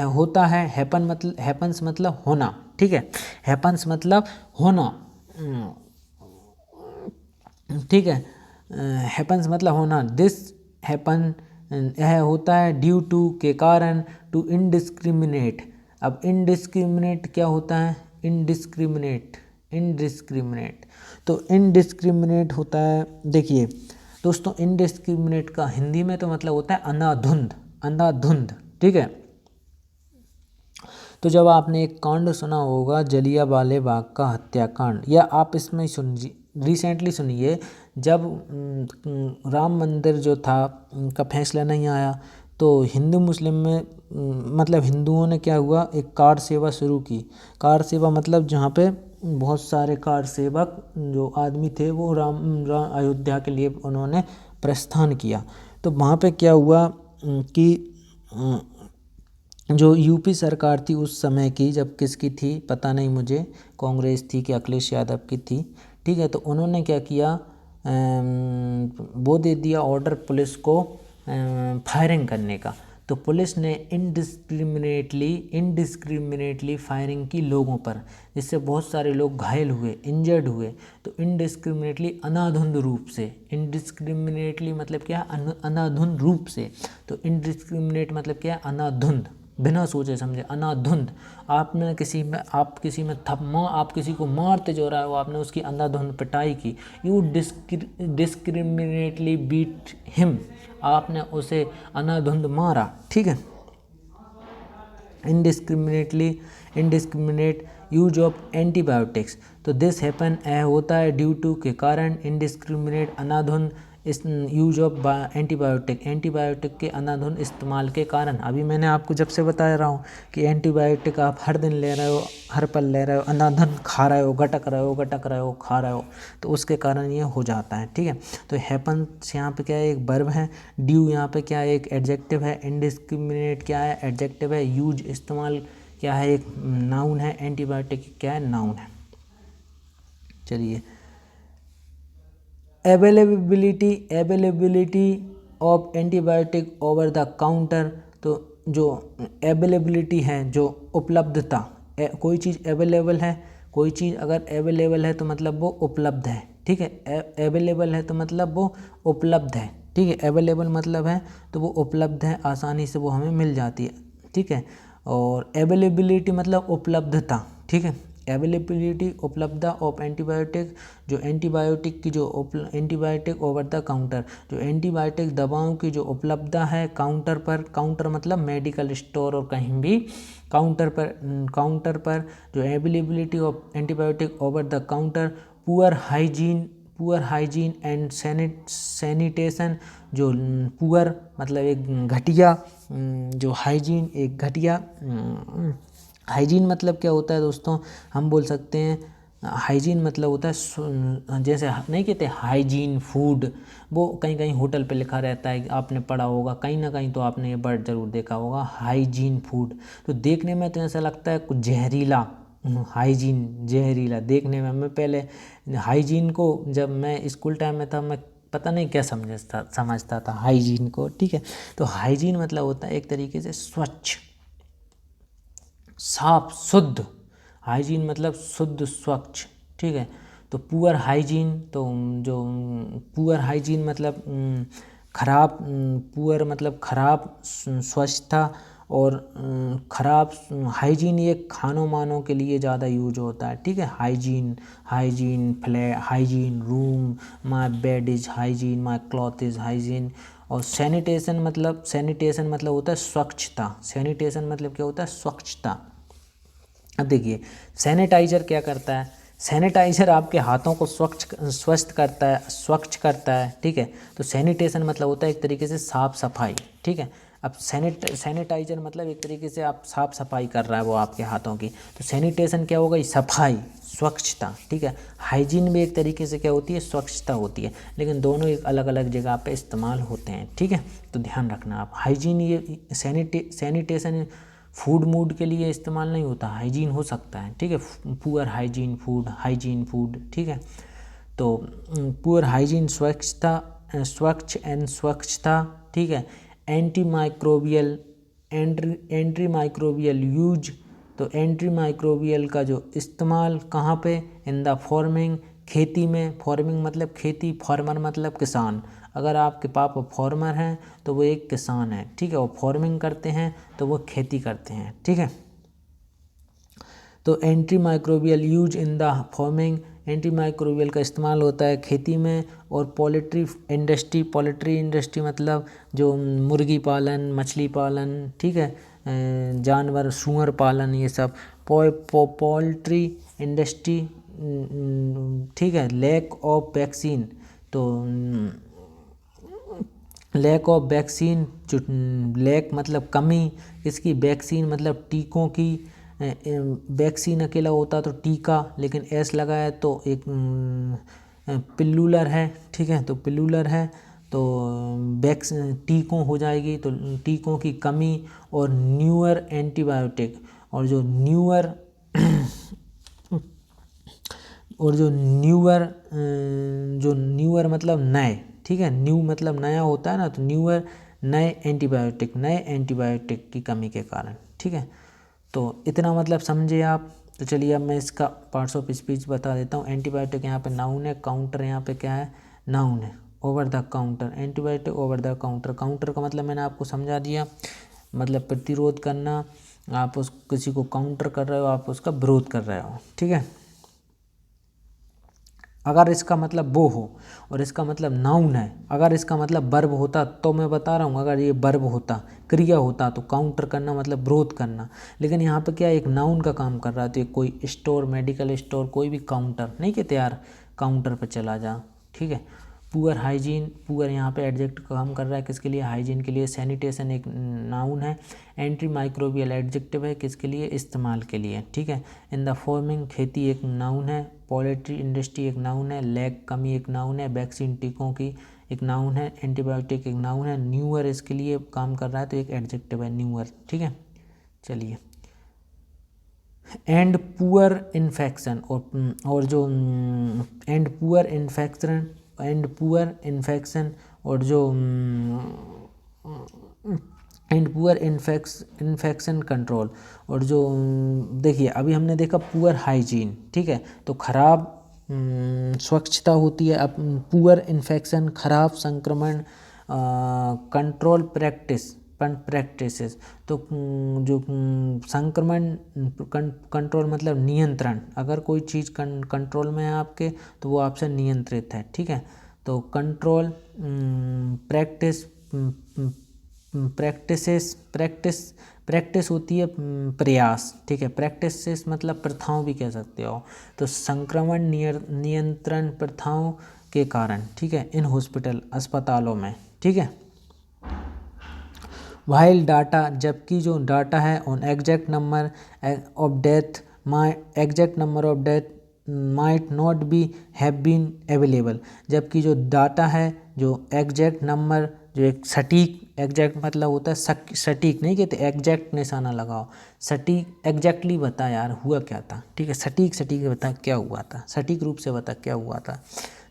होता है, happens मतलब होना, ठीक है, happens मतलब होना, ठीक है, happens मतलब होना। दिस हैपन, यह होता है, ड्यू टू के कारण, टू इनडिस्क्रिमिनेट। अब इनडिस्क्रिमिनेट क्या होता है, इनडिस्क्रिमिनेट, तो इनडिस्क्रिमिनेट होता है। देखिए दोस्तों, इनडिस्क्रिमिनेट का हिंदी में तो मतलब होता है अंधाधुंध, ठीक है। तो जब आपने एक कांड सुना होगा, जलियांवाला बाग का हत्याकांड, या आप इसमें रिसेंटली सुनिए, जब राम मंदिर जो था उनका फैसला नहीं आया, तो हिंदू मुस्लिम में मतलब हिंदुओं ने क्या हुआ, एक कार सेवा शुरू की। कार सेवा मतलब जहाँ पे बहुत सारे कार सेवक जो आदमी थे वो राम अयोध्या के लिए उन्होंने प्रस्थान किया। तो वहाँ पे क्या हुआ कि जो यूपी सरकार थी उस समय की, जब किसकी थी पता नहीं मुझे, कांग्रेस थी कि अखिलेश यादव की थी, ठीक है। तो उन्होंने क्या किया, वो दे दिया ऑर्डर पुलिस को फायरिंग करने का। तो पुलिस ने इनडिस्क्रिमिनेटली फायरिंग की लोगों पर, जिससे बहुत सारे लोग घायल हुए, इंजर्ड हुए। तो इनडिस्क्रिमिनेटली अनाधुंध रूप से, इनडिस्क्रिमिनेटली मतलब क्या है, अनाधुंध रूप से। तो इनडिस्क्रिमिनेट मतलब क्या है, अनाधुंध, बिना सोचे समझे, अनाधुंध। आप किसी में आप किसी को मारते जो रहा हो, आपने उसकी अंधाधुंध पिटाई की, यू डिस्क्रिमिनेटली बीट हिम, आपने उसे अनाधुंध मारा, ठीक है। Indiscriminate use of antibiotics. तो दिस हैपन होता है ड्यू टू के कारण इंडिस्क्रिमिनेट अनाधुन इस यूज ऑफ एंटीबायोटिक के अनाधुन इस्तेमाल के कारण। अभी मैंने आपको जब से बता रहा हूँ कि एंटीबायोटिक आप हर दिन ले रहे हो, हर पल ले रहे हो, अनाधुन खा रहे हो, गटक रहे हो, खा रहे हो, तो उसके कारण ये हो जाता है। ठीक है, तो हैपन्स यहाँ पे क्या है, एक वर्ब है, ड्यू यहाँ पे क्या है, एक एडजेक्टिव है, इंडिस्क्रिमिनेट क्या है, एडजेक्टिव है, यूज इस्तेमाल क्या है, एक नाउन है, एंटीबायोटिक क्या है, नाउन है। चलिए, availability of antibiotic over the counter. तो जो अवेलेबिलिटी है, जो उपलब्धता, कोई चीज़ अवेलेबल है, कोई चीज़ अगर अवेलेबल है तो मतलब वो उपलब्ध है। ठीक है, अवेलेबल है तो मतलब वो उपलब्ध है। ठीक है, अवेलेबल मतलब है तो वो उपलब्ध है, आसानी से वो हमें मिल जाती है। ठीक है, और अवेलेबिलिटी मतलब उपलब्धता। ठीक है, अवेलेबिलिटी उपलब्धता ऑफ एंटीबायोटिक, जो एंटीबायोटिक की जो एंटीबायोटिक ओवर द काउंटर, जो एंटीबायोटिक दवाओं की जो उपलब्धता है काउंटर पर, काउंटर मतलब मेडिकल स्टोर और कहीं भी काउंटर पर जो availability of antibiotic over the counter, poor hygiene and sanitation, जो पुअर मतलब एक घटिया, जो हाइजीन एक घटिया, हाइजीन मतलब क्या होता है दोस्तों, हम बोल सकते हैं हाइजीन मतलब होता है जैसे नहीं कहते हाइजीन फूड, वो कहीं कहीं होटल पे लिखा रहता है, आपने पढ़ा होगा, कहीं ना कहीं तो आपने ये वर्ड जरूर देखा होगा, हाइजीन फूड। तो देखने में तो ऐसा लगता है कुछ जहरीला, हाइजीन जहरीला देखने में। मैं पहले हाइजीन को जब मैं स्कूल टाइम में था, मैं पता नहीं क्या समझता था हाइजीन को। ठीक है, तो हाइजीन मतलब होता है एक तरीके से स्वच्छ, साफ, शुद्ध। हाइजीन मतलब शुद्ध, स्वच्छ। ठीक है, तो पुअर हाइजीन, तो जो पुअर हाइजीन मतलब खराब, पुअर मतलब खराब स्वच्छता, और खराब हाइजीन ये खानों मानों के लिए ज़्यादा यूज होता है। ठीक है, hygiene flat, hygiene room, my bed is hygiene, my cloth is hygiene. और सैनिटेशन मतलब होता है स्वच्छता। सैनिटेशन मतलब क्या होता है, स्वच्छता। अब देखिए, सैनिटाइजर क्या करता है, सैनिटाइजर आपके हाथों को स्वच्छ करता है। ठीक है, तो सैनिटेशन मतलब होता है एक तरीके से साफ सफाई। ठीक है, अब सैनिटाइजर मतलब एक तरीके से आप साफ सफाई कर रहा है वो आपके हाथों की, तो सैनिटेशन क्या होगा, सफाई, स्वच्छता। ठीक है, हाइजीन भी एक तरीके से क्या होती है, स्वच्छता होती है, लेकिन दोनों एक अलग अलग जगह पे इस्तेमाल होते हैं। ठीक है, तो ध्यान रखना आप, हाइजीन ये सैनिटेशन फूड मूड के लिए इस्तेमाल नहीं होता, हाइजीन हो सकता है। ठीक है, पुअर हाइजीन फूड। ठीक है, तो पुअर हाइजीन स्वच्छ एंड स्वच्छता। ठीक है, एंटी माइक्रोबियल यूज, तो एंटी माइक्रोबियल का जो इस्तेमाल कहाँ पे, इन द फार्मिंग, खेती में। फार्मिंग मतलब खेती, फार्मर मतलब किसान। अगर आपके पापा फार्मर हैं तो वो एक किसान है। ठीक है, वो फार्मिंग करते हैं तो वो खेती करते हैं। ठीक है, तो anti microbial use in the farming, anti microbial का इस्तेमाल होता है खेती में। और पोल्ट्री इंडस्ट्री मतलब जो मुर्गी पालन, मछली पालन, ठीक है, जानवर सूअर पालन, ये सब पोल्ट्री इंडस्ट्री। ठीक है, लैक ऑफ वैक्सीन, तो लैक ऑफ वैक्सीन, जो लैक मतलब कमी, इसकी वैक्सीन मतलब टीकों की। वैक्सीन अकेला होता तो टीका, लेकिन एस लगा है तो एक पिल्लूलर है। ठीक है, तो पिल्लूलर है तो टीकों हो जाएगी, तो टीकों की कमी। और न्यूअर एंटीबायोटिक, और जो न्यूअर मतलब नए। ठीक है, न्यू मतलब नया होता है ना, तो न्यूअर नए एंटीबायोटिक की कमी के कारण। ठीक है, तो इतना मतलब समझे आप। तो चलिए अब मैं इसका पार्ट्स ऑफ स्पीच बता देता हूँ। एंटीबायोटिक यहाँ पे नाउन है, काउंटर यहाँ पे क्या है, नाउन है। Over the counter, antibiotic over the counter, counter का मतलब मैंने आपको समझा दिया, मतलब प्रतिरोध करना। आप किसी को काउंटर कर रहे हो, आप उसका विरोध कर रहे हो। ठीक है, अगर इसका मतलब वो हो और इसका मतलब नाउन है, अगर इसका मतलब वर्ब होता तो मैं बता रहा हूँ, अगर ये वर्ब होता, क्रिया होता, तो काउंटर करना मतलब विरोध करना। लेकिन यहाँ पे क्या एक नाउन का काम कर रहा है, तो कोई स्टोर, मेडिकल स्टोर, कोई भी काउंटर नहीं कहते यार काउंटर पे चला जा, ठीक है। पुअर हाइजीन, पुअर यहाँ पे एडजेक्ट का काम कर रहा है किसके लिए, हाइजीन के लिए। सैनिटेशन एक नाउन है। एंटी माइक्रोबियल एडजेक्टिव है किसके लिए, इस्तेमाल के लिए, ठीक है। इन द फार्मिंग, खेती एक नाउन है। पोल्ट्री इंडस्ट्री एक नाउन है। लैग, कमी एक नाउन है। वैक्सीन, टीकों की एक नाउन है। एंटीबायोटिक एक नाउन है। न्यूअर इसके लिए काम कर रहा है, तो एक एडजेक्टिव है न्यूअर, ठीक है। चलिए, एंड पुअर इन्फेक्शन, और जो and poor infection, and poor infection, और जो एंड पुअर इन्फेक्शन कंट्रोल, और जो देखिए अभी हमने देखा पुअर हाइजीन, ठीक है, तो खराब स्वच्छता होती है। अब पुअर इन्फेक्शन, खराब संक्रमण, कंट्रोल प्रैक्टिसेस, तो जो संक्रमण कंट्रोल मतलब नियंत्रण, अगर कोई चीज़ कंट्रोल में है आपके तो वो आपसे नियंत्रित है, ठीक है। तो कंट्रोल, प्रैक्टिस होती है प्रयास, ठीक है। प्रैक्टिसेस मतलब प्रथाओं भी कह सकते हो। तो संक्रमण नियंत्रण प्रथाओं के कारण, ठीक है, इन हॉस्पिटल, अस्पतालों में, ठीक है। वाइल डाटा, जबकि जो डाटा है on exact number of death, might not be have been available, जबकि जो डाटा है, जो एग्जैक्ट नंबर, जो एक सटीक, एग्जैक्ट मतलब होता है सटीक नहीं कहते, एग्जैक्ट निशाना लगाओ, सटीक एग्जैक्टली बता यार हुआ क्या था, ठीक है। सटीक बता क्या हुआ था, सटीक रूप से बता क्या हुआ था।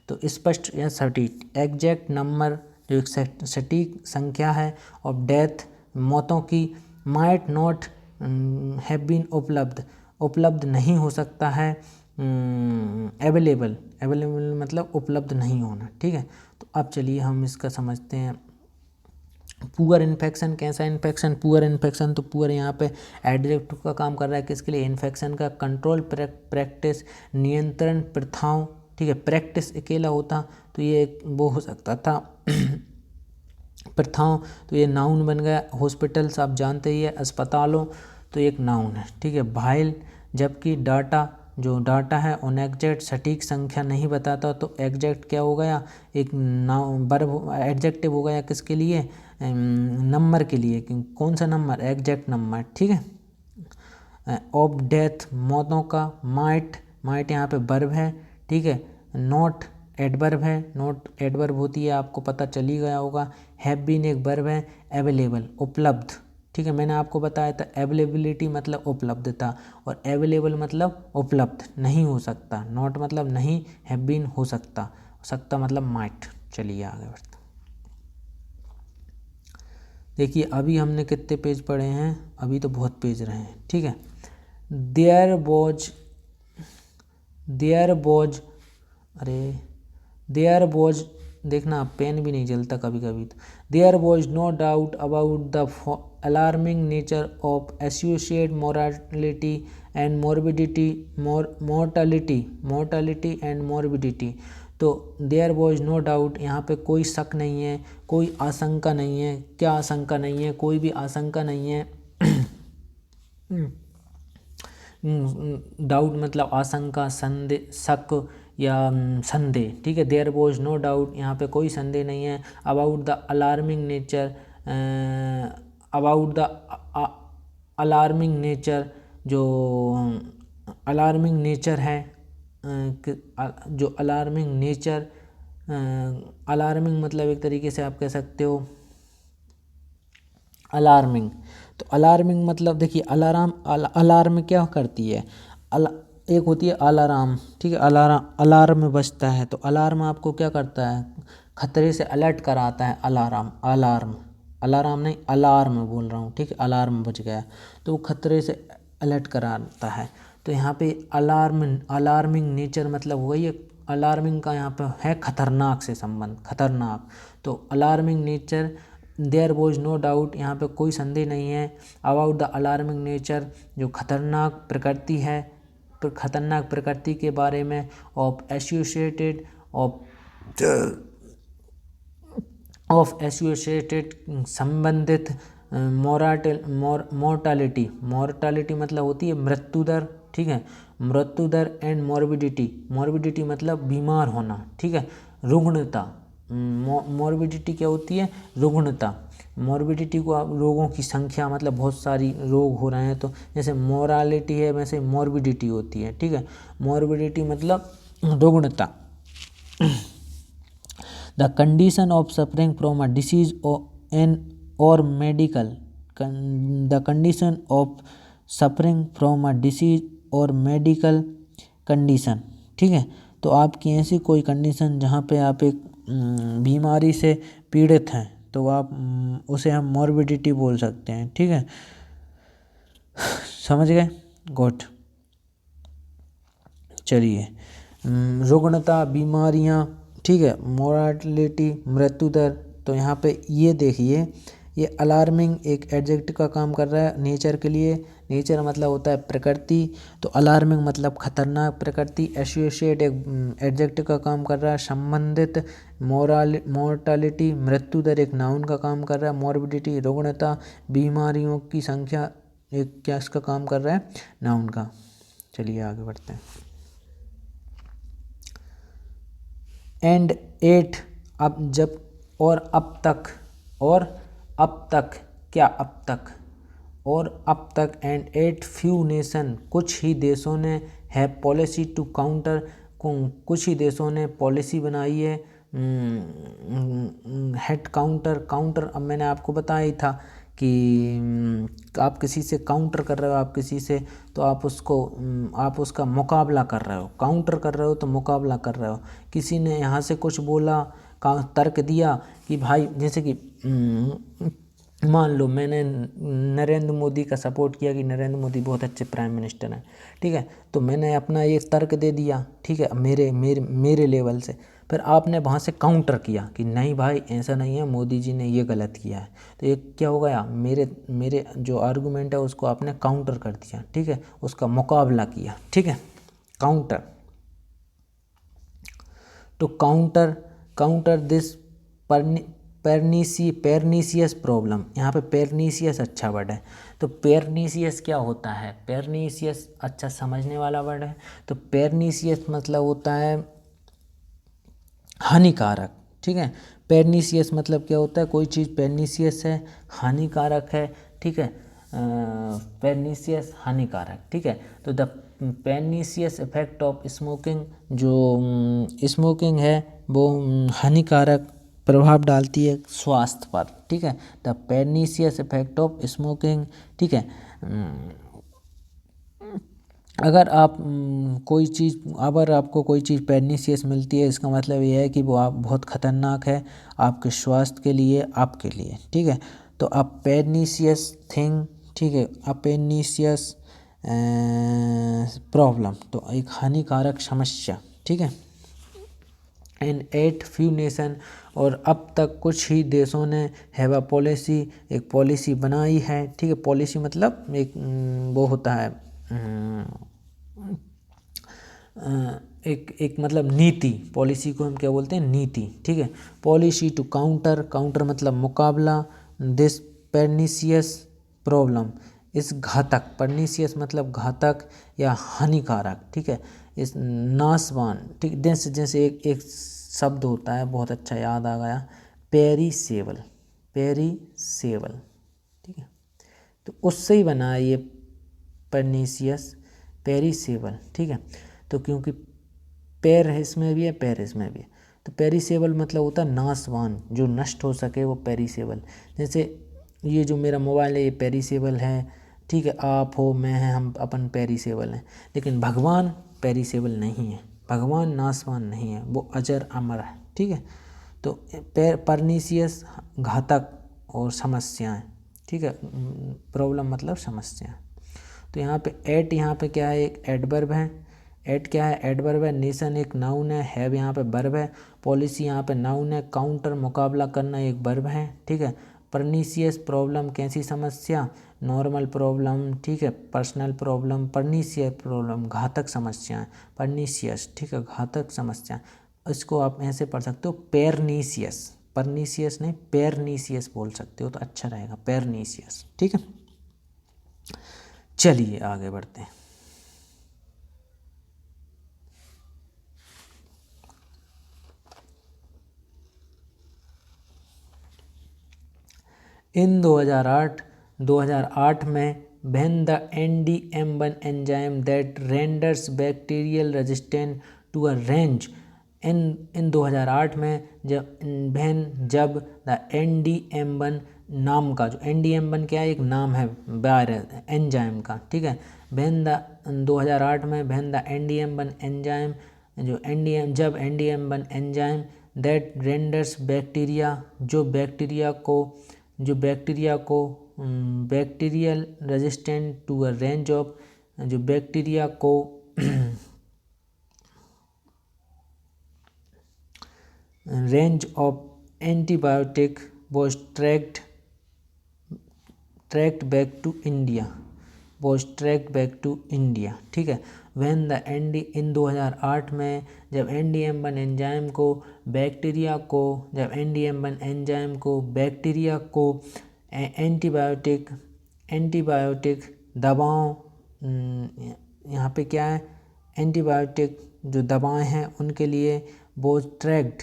तो स्पष्ट या सटीक, एग्जैक्ट नंबर जो एक सटीक संख्या है, ऑफ डेथ मौतों की, माइट नॉट हैव बीन उपलब्ध नहीं हो सकता है, अवेलेबल मतलब उपलब्ध नहीं होना, ठीक है। तो अब चलिए हम इसका समझते हैं। पुअर इन्फेक्शन, कैसा इन्फेक्शन, पुअर इन्फेक्शन, तो पुअर यहाँ पे एडजेक्टिव का काम कर रहा है किसके लिए, इन्फेक्शन का। कंट्रोल प्रैक्टिस, नियंत्रण प्रथाओं, ठीक है। प्रैक्टिस अकेला होता तो ये वो हो सकता था प्रथाओं, तो ये नाउन बन गया। हॉस्पिटल्स आप जानते ही है, अस्पतालों, तो एक नाउन है, ठीक है। भाइल, जबकि डाटा, जो डाटा है ऑन एग्जैक्ट सटीक संख्या नहीं बताता, तो एग्जैक्ट क्या हो गया, एक नाउन वर्ब एडजेक्टिव हो गया किसके लिए, नंबर के लिए। कौन सा नंबर, एग्जैक्ट नंबर, ठीक है। ऑफ डेथ मौतों का, माइट यहाँ पे वर्ब है, ठीक है। नॉट एडवर्ब है, नॉट एडवर्ब होती है आपको पता चल ही गया होगा। हैव बीन एक वर्ब है। अवेलेबल उपलब्ध, ठीक है, मैंने आपको बताया था अवेलेबिलिटी मतलब उपलब्धता, और अवेलेबल मतलब उपलब्ध नहीं हो सकता। नॉट मतलब नहीं, हैव बीन हो सकता मतलब माइट। चलिए आगे बढ़ते, देखिए अभी हमने कितने पेज पढ़े हैं, अभी तो बहुत पेज रहे हैं, ठीक है। देयर वॉज, देखना पेन भी नहीं जलता कभी कभी। तो there was no doubt about the alarming nature of associate mortality and mortality and morbidity. तो देयर वॉज नो डाउट, यहाँ पे कोई शक नहीं है, कोई आशंका नहीं है। क्या आशंका नहीं है, कोई भी आशंका नहीं है। डाउट मतलब आशंका, संदेह, शक या संदेह, ठीक है। देयर वॉज नो डाउट, यहाँ पे कोई संदेह नहीं है। अबाउट द अलार्मिंग नेचर, जो अलार्मिंग नेचर है, जो अलार्मिंग मतलब एक तरीके से आप कह सकते हो अलार्मिंग। तो अलार्मिंग मतलब देखिए अलार्म क्या करती है, एक होती है अलार्म, ठीक है। अलार्म बजता है, तो अलार्म आपको क्या करता है, खतरे से अलर्ट कराता है। अलार्म नहीं, अलार्म बोल रहा हूँ, ठीक है। अलार्म बज गया तो वो खतरे से अलर्ट कराता है। तो यहाँ पे अलार्मिंग नेचर मतलब वही है, अलार्मिंग का यहाँ पे है खतरनाक से संबंध, खतरनाक। तो alarming nature, there was no doubt, यहाँ पे कोई संदेह नहीं है। अबाउट द अलार्मिंग नेचर, जो खतरनाक प्रकृति है, खतरनाक प्रकृति के बारे में, ऑफ एसोसिएटेड संबंधित, मोर्टालिटी मतलब होती है मृत्यु दर, ठीक है, मृत्यु दर एंड मॉर्बिडिटी मतलब बीमार होना, ठीक है, रुग्णता, मॉर्बिडिटी क्या होती है, रुग्णता, मॉर्बिडिटी को आप रोगों की संख्या मतलब बहुत सारी रोग हो रहे हैं तो जैसे मोरालिटी है वैसे मॉर्बिडिटी होती है, ठीक है, मॉर्बिडिटी मतलब रुग्णता। The condition of suffering from a disease or medical, the condition of suffering from a disease or medical condition, ठीक है, तो आपकी ऐसी कोई कंडीशन जहाँ पे आप एक बीमारी से पीड़ित हैं तो आप उसे हम मॉर्बिडिटी बोल सकते हैं, ठीक है, समझ गए, गुड। चलिए, रुग्णता, बीमारियाँ, ठीक है, मोर्टालिटी, मृत्यु दर, तो यहाँ पे ये देखिए ये अलार्मिंग एक एडजेक्टिव का काम कर रहा है नेचर के लिए, नेचर मतलब होता है प्रकृति, तो अलार्मिंग मतलब खतरनाक प्रकृति, एसोसिएट एक एडजेक्टिव का काम कर रहा है, संबंधित, मोर्टालिटी मृत्यु दर एक नाउन का काम कर रहा है, मॉर्बिडिटी रुग्णता, बीमारियों की संख्या एक क्या इसका काम कर रहा है, नाउन का। चलिए आगे बढ़ते हैं। एंड 8 अब जब और अब तक, और अब तक क्या, अब तक और अब तक, एंड 8 फ्यू नेशन कुछ ही देशों ने है पॉलिसी टू काउंटर, कुछ ही देशों ने पॉलिसी बनाई है, हेड काउंटर अब मैंने आपको बताया ही था कि आप किसी से काउंटर कर रहे हो, आप किसी से तो आप उसका मुकाबला कर रहे हो, काउंटर कर रहे हो तो मुकाबला कर रहे हो। किसी ने यहाँ से कुछ बोला, तर्क दिया कि भाई जैसे कि मान लो मैंने नरेंद्र मोदी का सपोर्ट किया कि नरेंद्र मोदी बहुत अच्छे प्राइम मिनिस्टर हैं, ठीक है, तो मैंने अपना ये तर्क दे दिया, ठीक है, मेरे लेवल से, फिर आपने वहाँ से काउंटर किया कि नहीं भाई ऐसा नहीं है, मोदी जी ने ये गलत किया है, तो ये क्या हो गया, मेरे जो आर्गूमेंट है उसको आपने काउंटर कर दिया, ठीक है, उसका मुकाबला किया, ठीक है, काउंटर। तो काउंटर दिस पेर्नीसियस प्रॉब्लम, यहाँ पे पेर्नीसियस अच्छा वर्ड है, तो पेर्नीसियस क्या होता है, पेर्नीसियस अच्छा समझने वाला वर्ड है, तो पेर्नीसियस मतलब होता है हानिकारक, ठीक है, पेर्नीसियस मतलब क्या होता है, कोई चीज़ पेर्नीसियस है, हानिकारक है, ठीक है, पेर्नीसियस हानिकारक, ठीक है, तो द पेर्नीसियस इफेक्ट ऑफ स्मोकिंग, जो स्मोकिंग है वो हानिकारक प्रभाव डालती है स्वास्थ्य पर, ठीक है, द पेर्नीसियस इफेक्ट ऑफ स्मोकिंग, ठीक है, अगर आपको कोई चीज़ पेर्नीसियस मिलती है इसका मतलब ये है कि वो आप बहुत ख़तरनाक है आपके स्वास्थ्य के लिए, आपके लिए, ठीक है, तो अ पेर्नीसियस थिंग, ठीक है, अ पेर्नीसियस प्रॉब्लम, तो एक हानिकारक समस्या, ठीक है, एंड 8 फ्यू नेशन, और अब तक कुछ ही देशों ने हैव अ पॉलिसी, एक पॉलिसी बनाई है, ठीक है, पॉलिसी मतलब एक वो होता है एक मतलब नीति, पॉलिसी को हम क्या बोलते हैं, नीति, ठीक है, पॉलिसी टू काउंटर मतलब मुकाबला, दिस पेर्नीसियस प्रॉब्लम, इस घातक, पर्नीसियस मतलब घातक या हानिकारक, ठीक है, इस नाशवान, ठीक, जैसे एक शब्द होता है बहुत अच्छा याद आ गया, पेरिसेबल, ठीक है, तो उससे ही बना है ये पर्नीसियस, पेरिसेबल, ठीक है, तो क्योंकि पैर इसमें भी है, पैर इसमें भी है, तो पेरिसेबल मतलब होता है नाशवान, जो नष्ट हो सके वो पेरिसेबल, जैसे ये जो मेरा मोबाइल है ये पेरिसेबल है, ठीक है, आप हो मैं है हम अपन पेरिसेबल हैं, लेकिन भगवान पेरिसेबल नहीं है, भगवान नाशवान नहीं है, वो अजर अमर है, ठीक है, तो पर्नीसियस घातक और समस्याएं, ठीक है, प्रॉब्लम मतलब समस्या, तो यहाँ पे एट, यहाँ पे क्या है, एक एडवर्ब है, एट क्या है, एडवर्ब है, नेशन एक नाउन है, हैव यहाँ पे वर्ब है, पॉलिसी यहाँ पे नाउन है, काउंटर मुकाबला करना एक वर्ब है, ठीक है, पर्नीसियस प्रॉब्लम कैसी समस्या, नॉर्मल प्रॉब्लम, ठीक है, पर्सनल प्रॉब्लम, परनीसियस प्रॉब्लम, घातक समस्याएं, परनीसियस, ठीक है, घातक समस्या। इसको आप ऐसे पढ़ सकते हो पेरनीसियस, परनीसियस नहीं पेरनीसियस बोल सकते हो तो अच्छा रहेगा, पेरनीसियस, ठीक है। चलिए आगे बढ़ते हैं। इन 2008 में when the NDM1 enzyme that renders bacterial resistant to a range इन 2008 में जब द NDM1 नाम का, जो NDM1 क्या है, एक नाम है वायरस एंजाइम का, ठीक है। 2008 में when the NDM1 एंजाइम, जब NDM1 enzyme that renders bacteria, जो बैक्टीरिया को bacterial resistant to a range of, जो बैक्टीरिया को range of antibiotic was tracked back to India, ठीक है। व्हेन द इन 2008 में जब NDM1 एंजाइम को बैक्टीरिया को एंटीबायोटिक दवाओं, यहाँ पे क्या है, एंटीबायोटिक जो दवाएं हैं उनके लिए वो ट्रैक्ड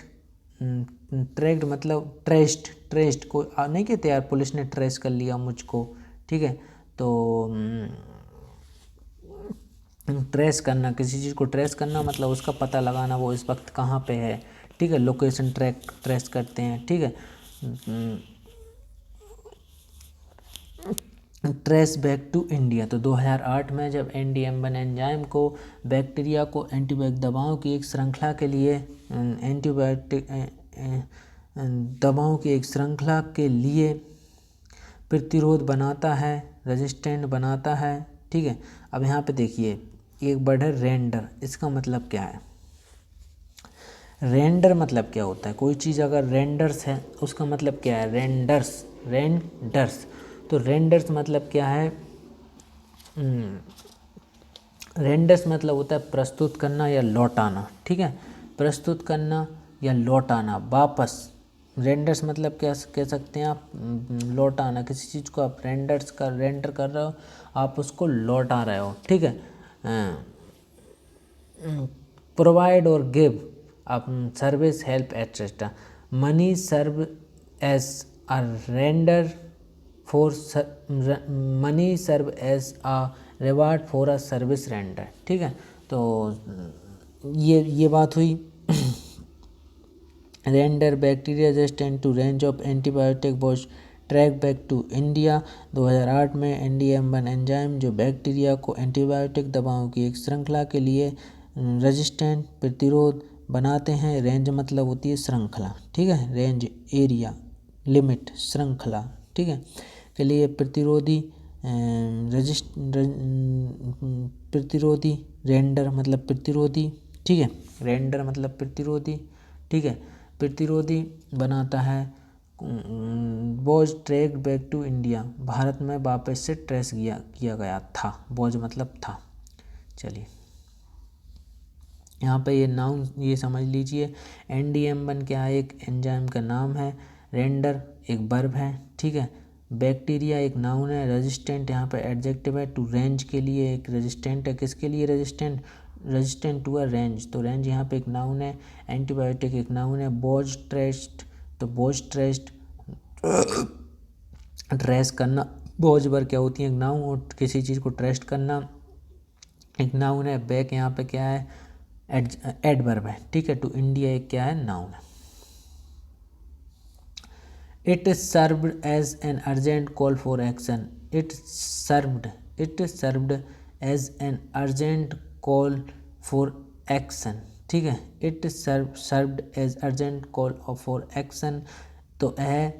मतलब ट्रेस्ड को नहीं कहते यार, पुलिस ने ट्रेस कर लिया मुझको, ठीक है। तो ट्रेस करना, किसी चीज़ को ट्रेस करना मतलब उसका पता लगाना वो इस वक्त कहाँ पे है, ठीक है, लोकेशन ट्रेस करते हैं, ठीक है। ट्रेस बैक टू इंडिया, तो 2008 में जब NDM1 एंजाइम को बैक्टीरिया को एंटीबायोटिक दवाओं की एक श्रृंखला के लिए प्रतिरोध बनाता है, रेजिस्टेंट बनाता है, ठीक है। अब यहाँ पे देखिए एक वर्ड है रेंडर, इसका मतलब क्या है, रेंडर मतलब क्या होता है, कोई चीज़ अगर रेंडर्स है उसका मतलब क्या है, रेंडर्स। तो रेंडर्स मतलब क्या है, रेंडर्स मतलब होता है प्रस्तुत करना या लौटाना, ठीक है, प्रस्तुत करना या लौटाना वापस। रेंडर्स मतलब क्या कह सकते हैं आप, लौटाना, किसी चीज़ को आप रेंडर कर रहे हो, आप उसको लौटा रहे हो, ठीक है। प्रोवाइड और give service, help etcetera. Money serve as a render for money serve as a reward for a service render, ठीक है। तो ये बात हुई। Render bacteria resistant to range of antibiotic was track back to India. 2008 में NDM1 enzyme जो bacteria को antibiotic दवाओं की एक श्रृंखला के लिए रेजिस्टेंट प्रतिरोध बनाते हैं। रेंज मतलब होती है श्रृंखला, ठीक है, रेंज एरिया लिमिट श्रृंखला, ठीक है, के लिए प्रतिरोधी रेंडर मतलब प्रतिरोधी, ठीक है, रेंडर मतलब प्रतिरोधी, ठीक है, प्रतिरोधी बनाता है। Was track back to India, भारत में वापस से ट्रेस किया गया था, वॉज मतलब था। चलिए यहाँ पे ये नाउन ये समझ लीजिए, NDM1 क्या है, एक एंजाइम का नाम है, रेंडर एक वर्ब है, ठीक है, बैक्टीरिया एक नाउन है, रेजिस्टेंट यहाँ पे एडजेक्टिव है, टू रेंज के लिए एक रेजिस्टेंट है, किसके लिए रेजिस्टेंट टू अ रेंज, तो रेंज यहाँ पे एक नाउन है, एंटीबायोटिक एक नाउन है, बोज ट्रेस्ड, तो बोज ट्रेस्ड ट्रेस करना, बोझ पर क्या होती है, एक नाउन, और किसी चीज़ को ट्रेस्ट करना एक नाउन है। बैक यहाँ पे क्या है, एडवर्ब है, ठीक है। टू इंडिया एक क्या है, नाउन है। It served as an urgent call for action, it served as an urgent call for action, ठीक है, it served as urgent call for action, तो यह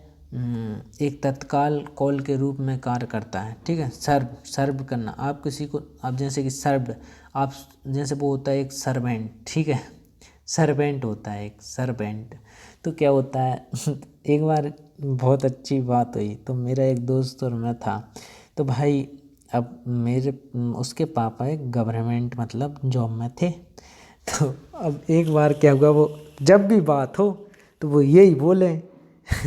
एक तत्काल कॉल के रूप में कार्य करता है, ठीक है। सर्व करना, आप किसी को, आप जैसे कि सर्व्ड, आप जैसे वो होता है एक सर्वेंट, ठीक है, सर्वेंट होता है एक सर्वेंट, तो क्या होता है एक बार बहुत अच्छी बात हुई, तो मेरा एक दोस्त और मैं था, तो भाई अब मेरे उसके पापा एक गवर्नमेंट मतलब जॉब में थे। तो अब एक बार क्या हुआ, वो जब भी बात हो तो वो यही बोले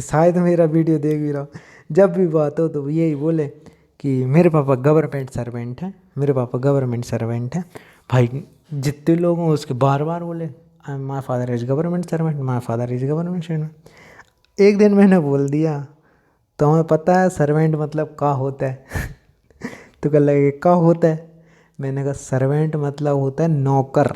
शायद मेरा वीडियो देख भी रहा हो, जब भी बात हो तो वो यही बोले कि मेरे पापा गवर्नमेंट सर्वेंट हैं, मेरे पापा गवर्नमेंट सर्वेंट हैं। भाई जितने लोग हों उसके बार बार बोले my father is government servant, my father is government servant. एक दिन मैंने बोल दिया तो हमें पता है सर्वेंट मतलब क्या होता है तो कह लगे क्या होता है। मैंने कहा सर्वेंट मतलब होता है नौकर,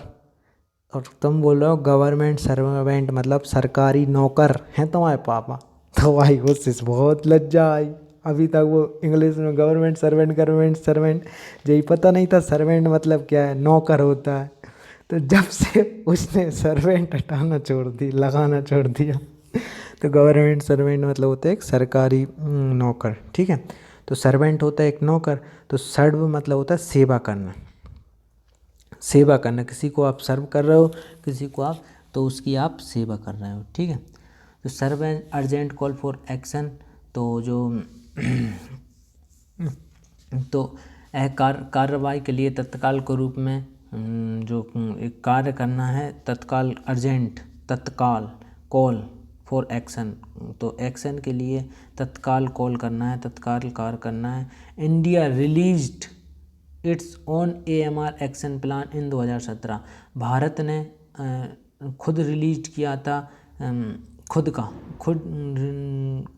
और तुम बोल रहे हो गवर्नमेंट सर्वेंट मतलब सरकारी नौकर हैं तुम्हारे पापा। तो भाई उससे बहुत लज्जा आई। अभी तक वो इंग्लिश में गवर्नमेंट सर्वेंट यही पता नहीं था सर्वेंट मतलब क्या है, नौकर होता है। तो जब से उसने सर्वेंट हटाना छोड़ दी, लगाना छोड़ दिया, तो गवर्नमेंट सर्वेंट मतलब होता है एक सरकारी नौकर, ठीक है। तो सर्वेंट होता है एक नौकर, तो सर्व मतलब होता है सेवा करना, सेवा करना, किसी को आप सर्व कर रहे हो, किसी को आप, तो उसकी आप सेवा कर रहे हो, ठीक है। तो serve an urgent call for action, तो जो तो कार्रवाई के लिए तत्काल के रूप में जो एक कार्य करना है, तत्काल अर्जेंट, तत्काल कॉल फॉर एक्शन, तो एक्शन के लिए तत्काल कॉल करना है, तत्काल कार्य करना है। India released its own AMR action plan in 2017, Bharat ने खुद रिलीज किया था, खुद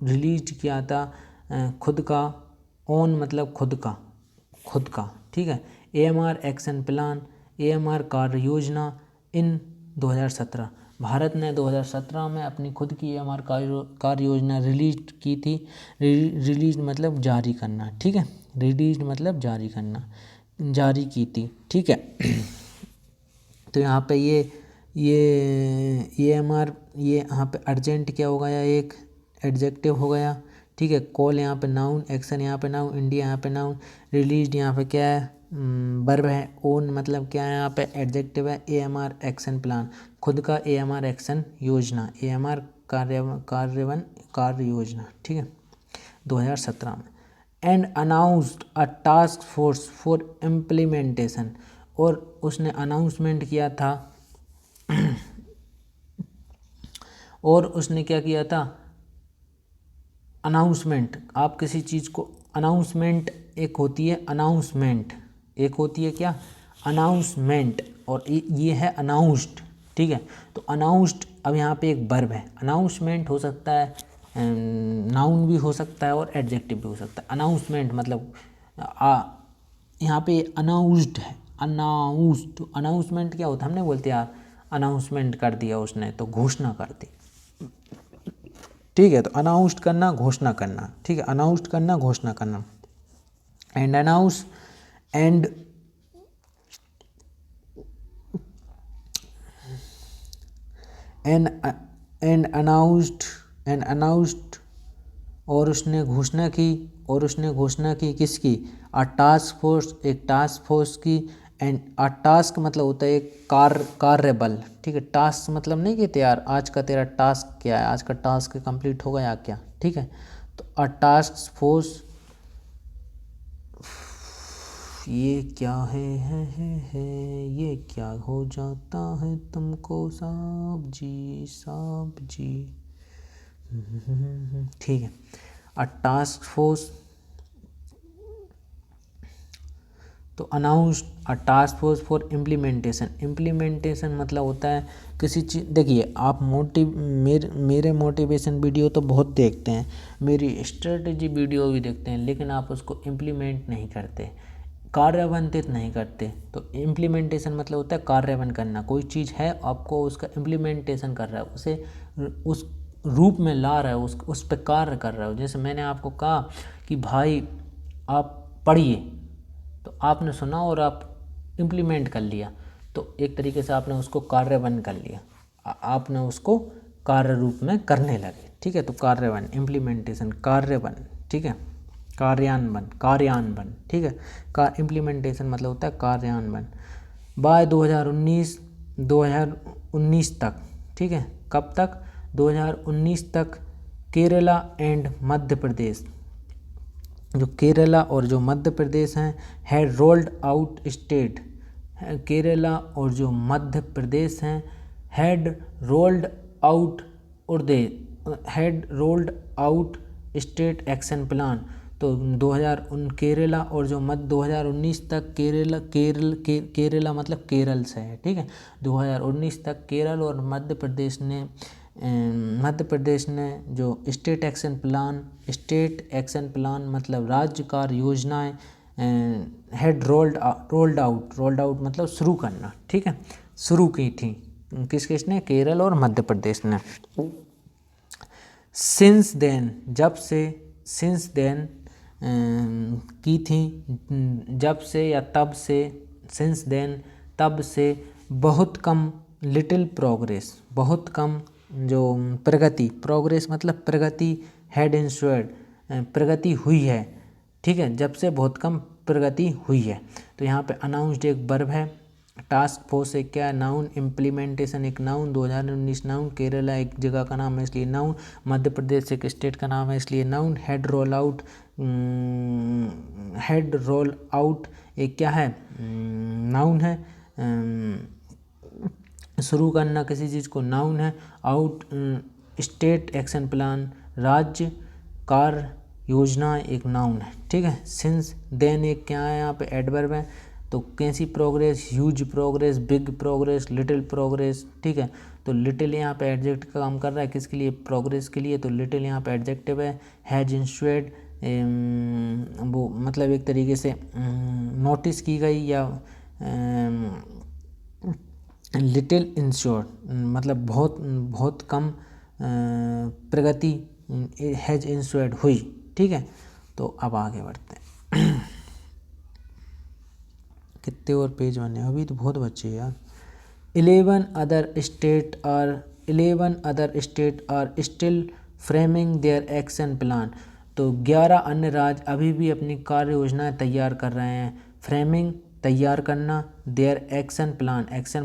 रिलीज किया था खुद का, ओन मतलब खुद का, ठीक है। AMR एक्शन प्लान, AMR कार्य योजना इन 2017, भारत ने 2017 में अपनी खुद की AMR कार्य योजना रिलीज की थी। रिलीज मतलब जारी करना, ठीक है, रिलीज मतलब जारी करना, जारी की थी, ठीक है। तो यहाँ पे ये AMR, ये यहाँ पे अर्जेंट क्या हो गया, एक एडजेक्टिव हो गया, ठीक है। कॉल यहाँ पे नाउन, एक्शन यहाँ पे नाउन, इंडिया यहाँ पे नाउन, रिलीज यहाँ पे क्या है, वर्ब है, ओन मतलब क्या है, यहाँ पे एडजेक्टिव है, AMR एक्शन प्लान, खुद का AMR एक्शन योजना, AMR कार्य योजना, ठीक है, 2017 में। And announced a task force for implementation, और उसने अनाउंसमेंट किया था और उसने क्या किया था, अनाउंसमेंट, आप किसी चीज़ को अनाउंसमेंट, एक होती है अनाउंसमेंट, एक होती है क्या अनाउंसमेंट, और ये है अनाउंस्ड, ठीक है। तो अनाउंस्ड, अब यहाँ पे एक वर्ब है, अनाउंसमेंट हो सकता है, नाउन भी हो सकता है और एडजेक्टिव भी हो सकता है। अनाउंसमेंट मतलब यहाँ पे अनाउंस्ड है, अनाउंस्ड, अनाउंसमेंट क्या होता है, हमने बोलते यार अनाउंसमेंट कर दिया उसने, तो घोषणा कर दी, ठीक है। तो अनाउंस्ड करना, घोषणा करना, ठीक है, अनाउंस्ड करना, घोषणा करना। एंड अनाउंस एंड अनाउंस्ड, और उसने घोषणा की, और उसने घोषणा की किसकी, अ टास्क फोर्स, एक टास्क फोर्स की। एंड अ टास्क मतलब होता है एक कार्यबल, ठीक है। टास्क मतलब नहीं कहते यार आज का तेरा टास्क क्या है, आज का टास्क कंप्लीट हो गया क्या, ठीक है। तो अ टास्क फोर्स, ये क्या है ये क्या हो जाता है तुमको साहब जी, ठीक है। अ टास्क फोर्स, तो announced a task force for implementation, implementation मतलब होता है किसी चीज़, देखिए आप मेरे मोटिवेशन वीडियो तो बहुत देखते हैं, मेरी स्ट्रेटजी वीडियो भी देखते हैं, लेकिन आप उसको इम्प्लीमेंट नहीं करते, कार्यान्वित नहीं करते। तो इम्प्लीमेंटेशन मतलब होता है कार्यान्वयन करना, कोई चीज़ है आपको उसका इम्प्लीमेंटेशन कर रहा है, उसे उस रूप में ला रहा है, उस पर कार्य कर रहा है। जैसे मैंने आपको कहा कि भाई आप पढ़िए, तो आपने सुना और आप इम्प्लीमेंट कर लिया, तो एक तरीके से आपने उसको कार्यान्वयन कर लिया, आपने उसको कार्य रूप में करने लगे, ठीक है। तो कार्यान्वयन, इम्प्लीमेंटेशन, कार्यान्वयन, ठीक है, कार्यान्वयन, ठीक है। इम्प्लीमेंटेशन मतलब होता है कार्यान्वयन। बाय 2019 तक, ठीक है, कब तक, 2019 तक केरला एंड मध्य प्रदेश, जो केरला और जो मध्य प्रदेश हैं had rolled out state, Kerala और जो मध्य प्रदेश हैं हैड रोल्ड आउट और they had rolled out state action plan. तो 2000 केरला और जो मध्य 2019 तक केरला मतलब केरल से है, ठीक है। 2019 तक केरल और मध्य प्रदेश ने जो स्टेट एक्शन प्लान मतलब राज्य कार्य योजनाएं हैड रोल्ड आउट मतलब शुरू करना, ठीक है, शुरू की थी। किसने? केरल और मध्य प्रदेश ने। सिंस देन जब से, सिंस देन की थी, जब से या तब से, सिंस देन तब से बहुत कम, लिटिल प्रोग्रेस बहुत कम जो प्रगति, प्रोग्रेस मतलब प्रगति, हैड इंश्योर्ड प्रगति हुई है, ठीक है, जब से बहुत कम प्रगति हुई है। तो यहाँ पे अनाउंस्ड एक वर्ब है, टास्क फोर्स एक क्या है, नाउन, इम्प्लीमेंटेशन एक नाउन, 2019 नाउन, केरला एक जगह का नाम है इसलिए नाउन, मध्य प्रदेश एक स्टेट का नाम है इसलिए नाउन, हेड रोल आउट एक क्या है, नाउन है, शुरू करना किसी चीज़ को नाउन है, आउट स्टेट एक्शन प्लान राज्य कार्य योजना एक नाउन है, ठीक है। सिंस देन एक क्या है, यहाँ पे एडवर्ब है। तो कैसी progress, huge progress, big progress, little progress, ठीक है। तो लिटिल यहाँ पे एडजेक्ट का काम कर रहा है, किसके लिए? प्रोग्रेस के लिए। तो लिटिल यहाँ पे एडजेक्टिव है। हैज इंश्योर्ड वो मतलब एक तरीके से नोटिस की गई, या लिटिल इंश्योर्ड मतलब बहुत कम प्रगति हैज इंश्योर्ड हुई, ठीक है। तो अब आगे बढ़ते हैं। कितने और पेज बने? अभी तो बहुत बच्चे यार। 11 other state are still framing their action plan. तो 11 अन्य राज्य अभी भी अपनी कार्य योजनाएं तैयार कर रहे हैं। फ्रेमिंग तैयार करना, देयर एक्शन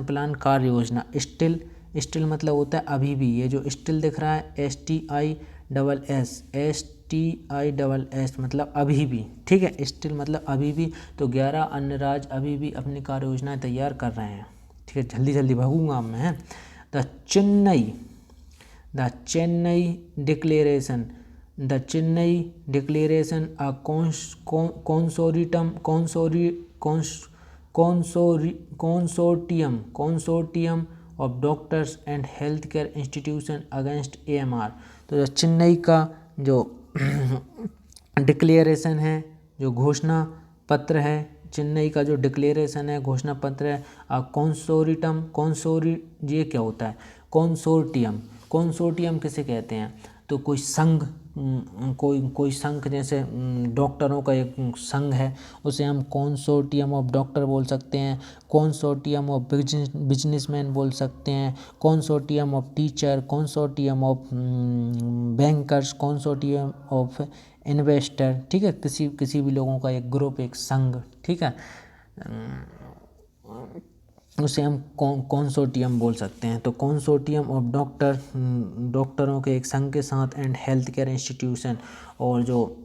प्लान कार्य योजना। स्टिल मतलब होता है अभी भी, ये जो स्टिल दिख रहा है STISS मतलब अभी भी, ठीक है। स्टिल मतलब अभी भी। तो 11 अन्य राज्य अभी भी अपनी कार्य योजनाएं तैयार कर रहे हैं, ठीक है। जल्दी जल्दी भागूंगा मैं। The Chennai declaration a consortium of doctors and healthcare institution against AMR। तो चेन्नई का जो डिक्लेरेशन है, जो घोषणा पत्र है, चेन्नई का जो डिक्लेरेशन है, घोषणा पत्र है, ये क्या होता है? कॉन्सोर्टियम किसे कहते हैं? तो कोई संघ, कोई संघ, जैसे डॉक्टरों का एक संघ है, उसे हम कॉन्सोर्टियम ऑफ डॉक्टर बोल सकते हैं, कॉन्सोर्टियम ऑफ बिजनेसमैन बोल सकते हैं, consortium of teacher, consortium of bankers, consortium of investor, ठीक है। किसी भी लोगों का एक ग्रुप, एक संघ, ठीक है, उसे हम कॉन्सोर्टियम बोल सकते हैं। तो कॉन्सोर्टियम ऑफ डॉक्टरों के एक संघ के साथ, एंड हेल्थ केयर इंस्टीट्यूशन, और जो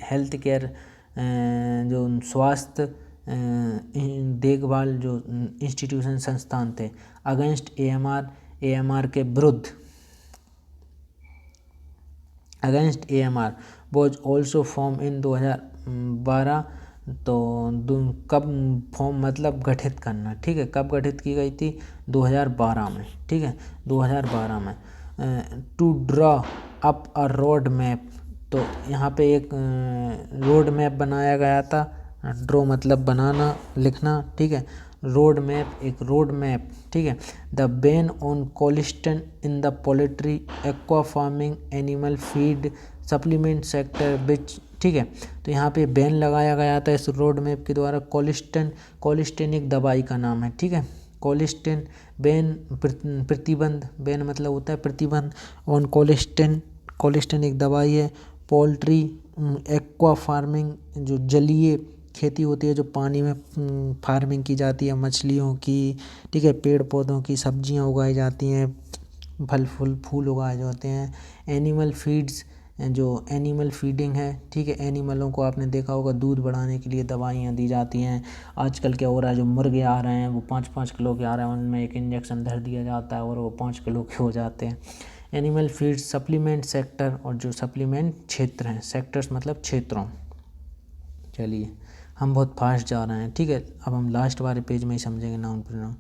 हेल्थ केयर जो स्वास्थ्य देखभाल जो इंस्टीट्यूशन संस्थान थे, अगेंस्ट AMR के विरुद्ध, against AMR was also form in 2012। तो कब फॉर्म मतलब गठित करना, ठीक है। कब गठित की गई थी? 2012 में, ठीक है, 2012 में। To draw up a road map. तो यहाँ पे एक रोड मैप बनाया गया था। ड्रॉ मतलब बनाना, लिखना, ठीक है। रोड मैप, एक रोड मैप, ठीक है। The ban on colistin in the poultry, aqua farming, animal feed, supplement sector which, ठीक है। तो यहाँ पे बैन लगाया गया था इस रोड मैप के द्वारा। कोलिस्टन एक दवाई का नाम है, ठीक है। कोलिस्टन बैन प्रतिबंध, बैन मतलब होता है प्रतिबंध, ऑन कोलिस्टन एक दवाई है। पोल्ट्री, एक्वा फार्मिंग जो जलीय खेती होती है, जो पानी में फार्मिंग की जाती है मछलियों की, ठीक है, पेड़ पौधों की, सब्जियां उगाई जाती हैं फल फूल फूल उगाए जाते हैं। एनिमल फीड्स, जो एनिमल फीडिंग है, ठीक है, एनिमलों को आपने देखा होगा दूध बढ़ाने के लिए दवाइयाँ दी जाती हैं। आजकल क्या हो रहा है, जो मुर्गे आ रहे हैं वो 5-5 किलो के आ रहे हैं, उनमें एक इंजेक्शन धर दिया जाता है और वो 5 किलो के हो जाते हैं। एनिमल फीड्स सप्लीमेंट सेक्टर, और जो सप्लीमेंट क्षेत्र हैं, सेक्टर्स मतलब क्षेत्रों। चलिए हम बहुत फास्ट जा रहे हैं, ठीक है, अब हम लास्ट वाले पेज में ही समझेंगे noun pronoun.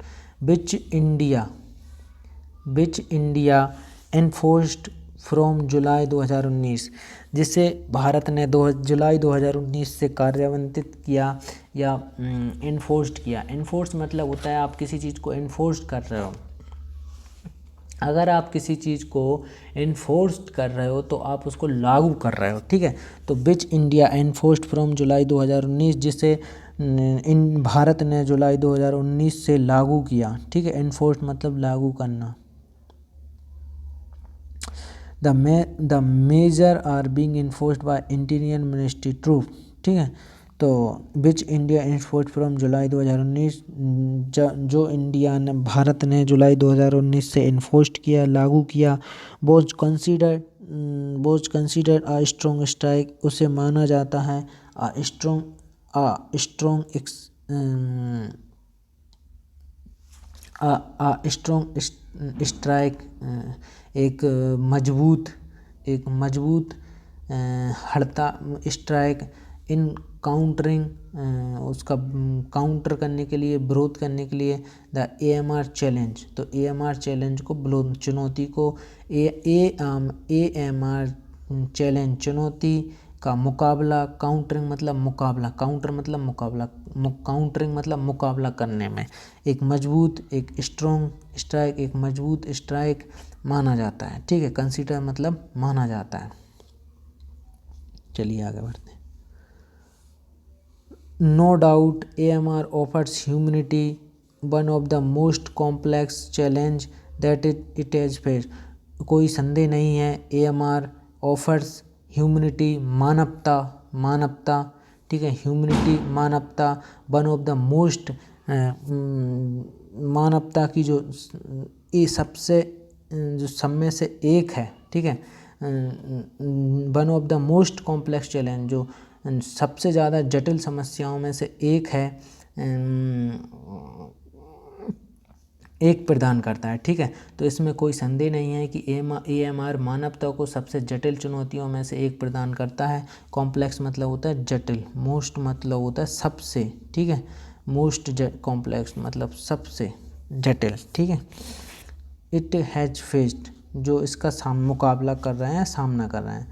Which India enforced from July 2019, जिसे भारत ने जुलाई 2019 से कार्यान्वित किया या एनफोर्स्ड किया। एनफोर्स मतलब होता है आप किसी चीज़ को एनफोर्स कर रहे हो। अगर आप किसी चीज़ को इन्फोर्स कर रहे हो तो आप उसको लागू कर रहे हो, ठीक है। तो which India enforced from July 2019, जिसे इन भारत ने जुलाई 2019 से लागू किया, ठीक है। एनफोर्स मतलब लागू करना। The major are being enforced by interior ministry troop, ठीक है। तो which India enforced from July 2019, जो इंडिया ने भारत ने जुलाई 2019 से इन्फोर्स्ड किया, लागू किया। बोज कंसीडर्ड आ स्ट्रॉन्ग स्ट्राइक, उसे माना जाता है स्ट्रॉन्ग स्ट्राइक, एक मजबूत हड़ताल, स्ट्राइक इन काउंटरिंग, उसका काउंटर करने के लिए, विरोध करने के लिए। द AMR चैलेंज, तो AMR चैलेंज को विरोध, चुनौती को AMR चैलेंज, चुनौती का मुकाबला। काउंटरिंग मतलब मुकाबला, काउंटर मतलब मुकाबला, काउंटरिंग मतलब मुकाबला करने में। एक मजबूत, एक स्ट्रॉन्ग स्ट्राइक, एक मजबूत स्ट्राइक माना जाता है, ठीक है। कंसीडर मतलब माना जाता है। चलिए आगे बढ़ते हैं। No doubt AMR offers humanity one of the most complex challenge that it has faced, कोई संदेह नहीं है, AMR ऑफर्स ह्यूमैनिटी, मानवता, ठीक है, ह्यूमैनिटी मानवता, वन ऑफ द मोस्ट, मानवता की जो ये सबसे, जो सब में से एक है, ठीक है, one of the most complex challenge, जो सबसे ज़्यादा जटिल समस्याओं में से एक है, एक प्रदान करता है, ठीक है। तो इसमें कोई संदेह नहीं है कि AMR मानवता को सबसे जटिल चुनौतियों में से एक प्रदान करता है। कॉम्प्लेक्स मतलब होता है जटिल, मोस्ट मतलब होता है सबसे, ठीक है, मोस्ट कॉम्प्लेक्स मतलब सबसे जटिल, ठीक है। इट हैज फेस्ड, जो इसका मुकाबला कर रहे हैं, सामना कर रहे हैं,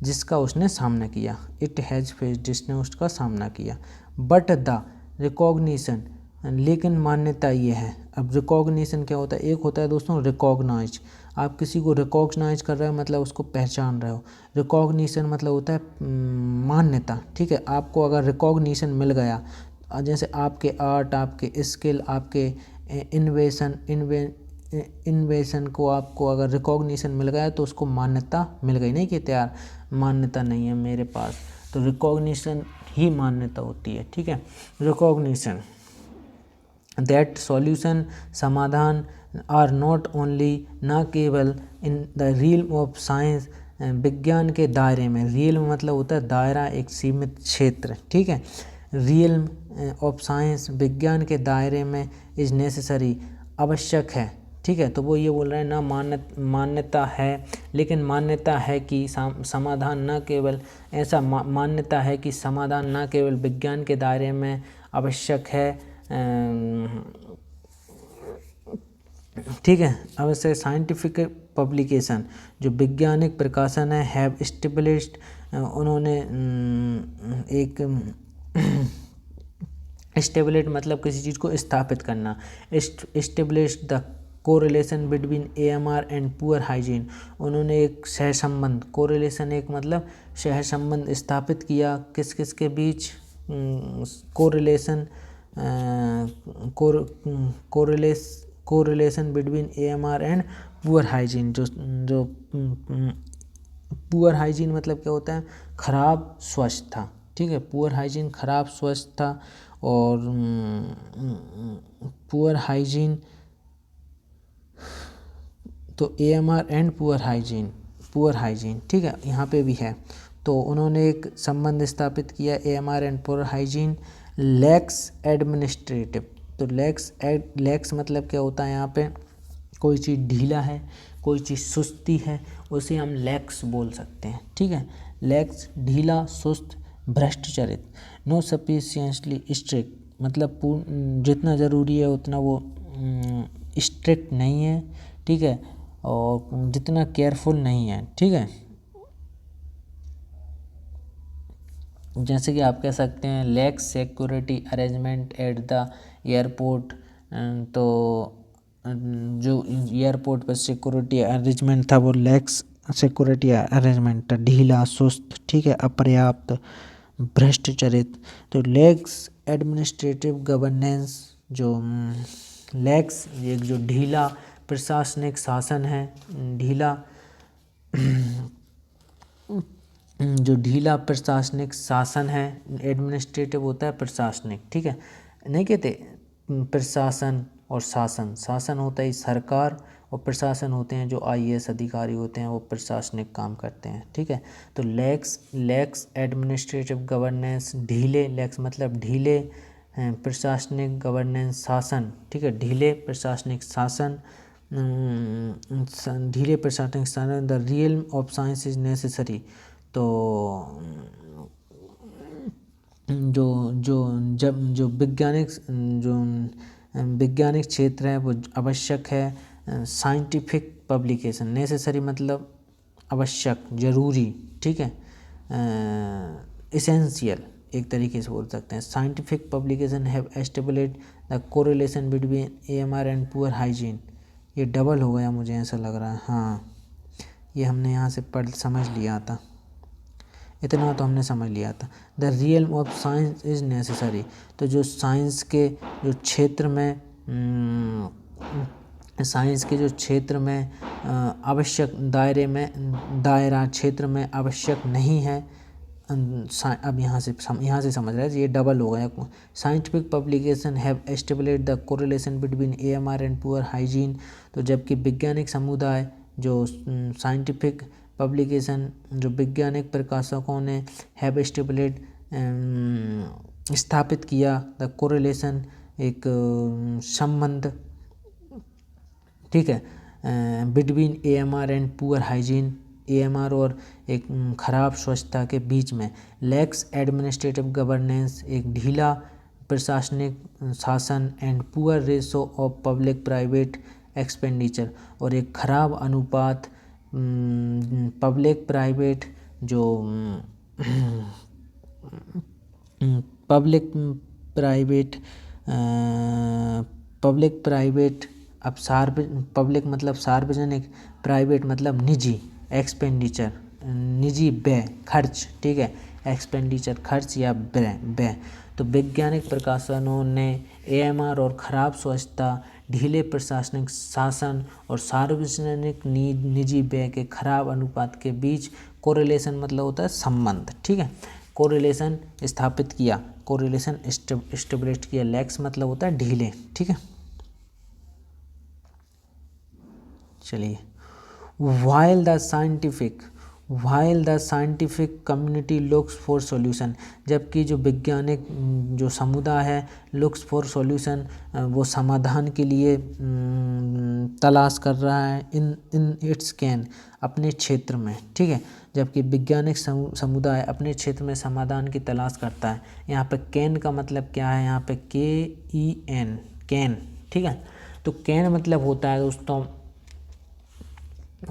जिसका उसने सामना किया। इट हैज फेस्ड, जिसने उसका सामना किया। बट द रिकॉग्निशन, लेकिन मान्यता ये है। अब रिकॉग्निशन क्या होता है, एक होता है दोस्तों रिकॉग्नाइज, आप किसी को रिकॉग्नाइज कर रहे हो मतलब उसको पहचान रहे हो। रिकॉग्निशन मतलब होता है मान्यता, ठीक है। आपको अगर रिकॉग्निशन मिल गया, जैसे आपके आर्ट, आपके स्किल, आपके इन्वेशन को आपको अगर रिकॉग्निशन मिल गया तो उसको मान्यता मिल गई। नहीं कहते यार मान्यता नहीं है मेरे पास, तो रिकॉग्निशन ही मान्यता होती है, ठीक है। रिकॉग्निशन दैट सॉल्यूशन, समाधान, आर नॉट ओनली, ना केवल in the realm of science, विज्ञान के दायरे में। रियल्म मतलब होता है दायरा, एक सीमित क्षेत्र, ठीक है। रियल्म ऑफ साइंस, विज्ञान के दायरे में, इज नेसेसरी, आवश्यक है, ठीक है। तो वो ये बोल रहे हैं ना, मान्यता है, लेकिन मान्यता है कि समाधान ना केवल ऐसा, मान्यता है कि समाधान ना केवल विज्ञान के दायरे में आवश्यक है, ठीक है। अब से साइंटिफिक पब्लिकेशन, जो वैज्ञानिक प्रकाशन है, हैव एस्टेब्लिश्ड, उन्होंने एक एस्टेब्लिश मतलब किसी चीज़ को स्थापित करना। Establish the correlation between AMR and poor hygiene, उन्होंने एक सहसंबंध, कोरिलेशन एक मतलब सहसंबंध स्थापित किया, किस किस के बीच, correlation, correlation between AMR and poor hygiene. जो पुअर हाइजीन मतलब क्या होता है, खराब स्वच्छता, ठीक है। पुअर हाइजीन खराब स्वच्छता, और पुअर हाइजीन तो AMR एंड पुअर हाइजीन, ठीक है, यहाँ पे भी है। तो उन्होंने एक संबंध स्थापित किया AMR and poor hygiene. Lakhs administrative, तो लैक्स मतलब क्या होता है यहाँ पे, कोई चीज़ ढीला है, कोई चीज़ सुस्ती है, उसे हम लैक्स बोल सकते हैं, ठीक है। लैक्स ढीला, सुस्त, भ्रष्टचरित। नो सफिशिएंटली स्ट्रिक्ट मतलब जितना ज़रूरी है उतना वो स्ट्रिक्ट नहीं है, ठीक है, और जितना केयरफुल नहीं है, ठीक है। जैसे कि आप कह सकते हैं lakhs security arrangement at the airport, तो जो एयरपोर्ट पर सिक्योरिटी अरेंजमेंट था वो लैक्स सिक्योरिटी अरेंजमेंट था, ढीला, सुस्त, ठीक है, अपर्याप्त, भ्रष्टचरित। तो लैक्स एडमिनिस्ट्रेटिव गवर्नेंस, जो लैक्स एक जो ढीला प्रशासनिक शासन है, जो ढीला प्रशासनिक शासन है, एडमिनिस्ट्रेटिव होता है प्रशासनिक, ठीक है, नहीं कहते प्रशासन और शासन होता है सरकार, और प्रशासन होते हैं जो IAS अधिकारी होते हैं, वो प्रशासनिक काम करते हैं, ठीक है। तो लैक्स एडमिनिस्ट्रेटिव गवर्नेंस, ढीले, लैक्स मतलब ढीले प्रशासनिक गवर्नेंस शासन, ठीक है, ढीले प्रशासनिक शासन, ढीले प्रशासनिक शासन। The realm of science is necessary, तो जो वैज्ञानिक क्षेत्र है वो आवश्यक है। साइंटिफिक पब्लिकेशन, नेसेसरी मतलब आवश्यक, जरूरी, ठीक है, एसेंशियल एक तरीके से बोल सकते हैं। Scientific publication have established the correlation between AMR and poor hygiene. ये डबल हो गया मुझे ऐसा लग रहा है, हाँ, ये हमने यहाँ से समझ लिया था, इतना तो हमने समझ लिया था। The realm of science is necessary, तो जो साइंस के जो क्षेत्र में आवश्यक दायरा क्षेत्र में आवश्यक नहीं है। अब यहाँ से समझ रहे हैं, ये डबल हो गया। Scientific publication have established the correlation between AMR and poor hygiene, तो जबकि वैज्ञानिक समुदाय जो साइंटिफिक पब्लिकेशन, जो वैज्ञानिक प्रकाशकों ने हैव एस्टेब्लिश्ड स्थापित किया द कोरिलेशन, एक संबंध, ठीक है, between AMR and poor hygiene, AMR और एक खराब स्वच्छता के बीच में। लैक्स एडमिनिस्ट्रेटिव गवर्नेंस, एक ढीला प्रशासनिक शासन, and poor ratio of public private expenditure, और एक खराब अनुपात पब्लिक प्राइवेट जो पब्लिक प्राइवेट अब पब्लिक मतलब सार्वजनिक, प्राइवेट मतलब निजी, एक्सपेंडिचर निजी व्यय, खर्च, ठीक है, एक्सपेंडिचर खर्च या व्यय। तो वैज्ञानिक प्रकाशनों ने AMR और खराब स्वच्छता, ढीले प्रशासनिक शासन और सार्वजनिक निजी व्यय के खराब अनुपात के बीच कोरिलेशन मतलब होता है संबंध, ठीक है, कोरिलेशन स्थापित किया, कोरिलेशन एस्टेब्लिश किया। लैक्स मतलब होता है ढीले, ठीक है। चलिए, while the scientific community looks for solution, जबकि जो वैज्ञानिक जो समुदाय है looks for solution, वो समाधान के लिए तलाश कर रहा है in its can, अपने क्षेत्र में, ठीक है, जबकि वैज्ञानिक समुदाय अपने क्षेत्र में समाधान की तलाश करता है। यहाँ पे कैन का मतलब क्या है, यहाँ पे KEN, कैन, ठीक है। तो कैन मतलब होता है दोस्तों,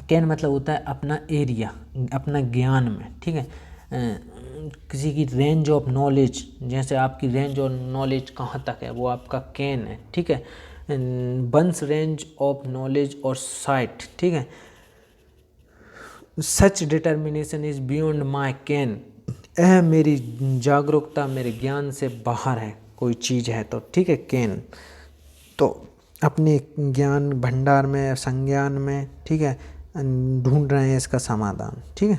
कैन मतलब होता है अपना एरिया, अपना ज्ञान में, ठीक है, किसी की रेंज ऑफ नॉलेज, जैसे आपकी रेंज ऑफ नॉलेज कहाँ तक है वो आपका कैन है, ठीक है। One's range of knowledge or sight, ठीक है, such determination is beyond my ken, यह मेरी जागरूकता मेरे ज्ञान से बाहर है कोई चीज़ है तो, ठीक है, कैन। तो अपने ज्ञान भंडार में, संज्ञान में, ठीक है, ढूंढ रहे हैं इसका समाधान, ठीक है।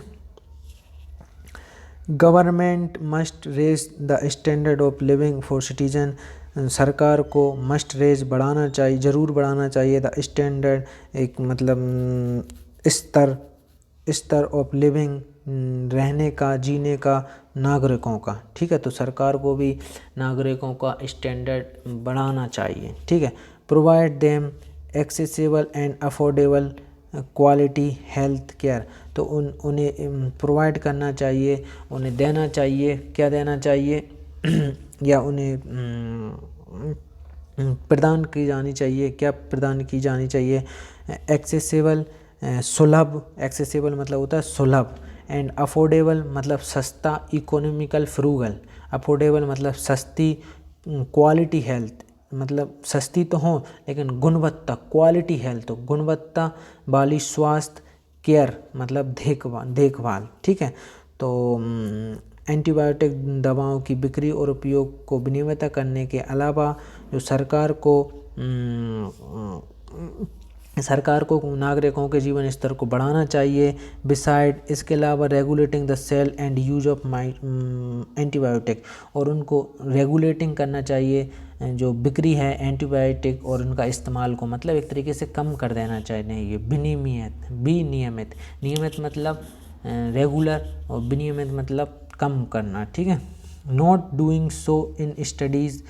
Government must raise the standard of living for citizen, सरकार को मस्ट रेज बढ़ाना चाहिए, ज़रूर बढ़ाना चाहिए द स्टैंडर्ड, एक मतलब स्तर ऑफ लिविंग, रहने का, जीने का नागरिकों का। ठीक है, तो सरकार को भी नागरिकों का स्टैंडर्ड बढ़ाना चाहिए। ठीक है, provide them accessible and affordable quality health care, तो उन्हें प्रोवाइड करना चाहिए, उन्हें देना चाहिए, क्या देना चाहिए या उन्हें प्रदान की जानी चाहिए, क्या प्रदान की जानी चाहिए, एक्सेसिबल, सुलभ, एक्सेसिबल मतलब होता है सुलभ, एंड अफोर्डेबल मतलब सस्ता, इकोनॉमिकल, फ्रूगल, अफोर्डेबल मतलब सस्ती, क्वालिटी हेल्थ मतलब सस्ती तो हो लेकिन गुणवत्ता, क्वालिटी हेल्थ, तो गुणवत्ता वाली स्वास्थ्य, केयर मतलब देखभाल। ठीक है, तो एंटीबायोटिक दवाओं की बिक्री और उपयोग को विनियमित करने के अलावा जो सरकार को नागरिकों के जीवन स्तर को बढ़ाना चाहिए। बिसाइड, इसके अलावा regulating the sale and use of antibiotic, और उनको रेगुलेटिंग करना चाहिए जो बिक्री है एंटीबायोटिक और उनका इस्तेमाल को, मतलब एक तरीके से कम कर देना चाहिए। विनियमित, नियमित मतलब रेगुलर और विनियमित मतलब कम करना। ठीक है, not doing so in studies,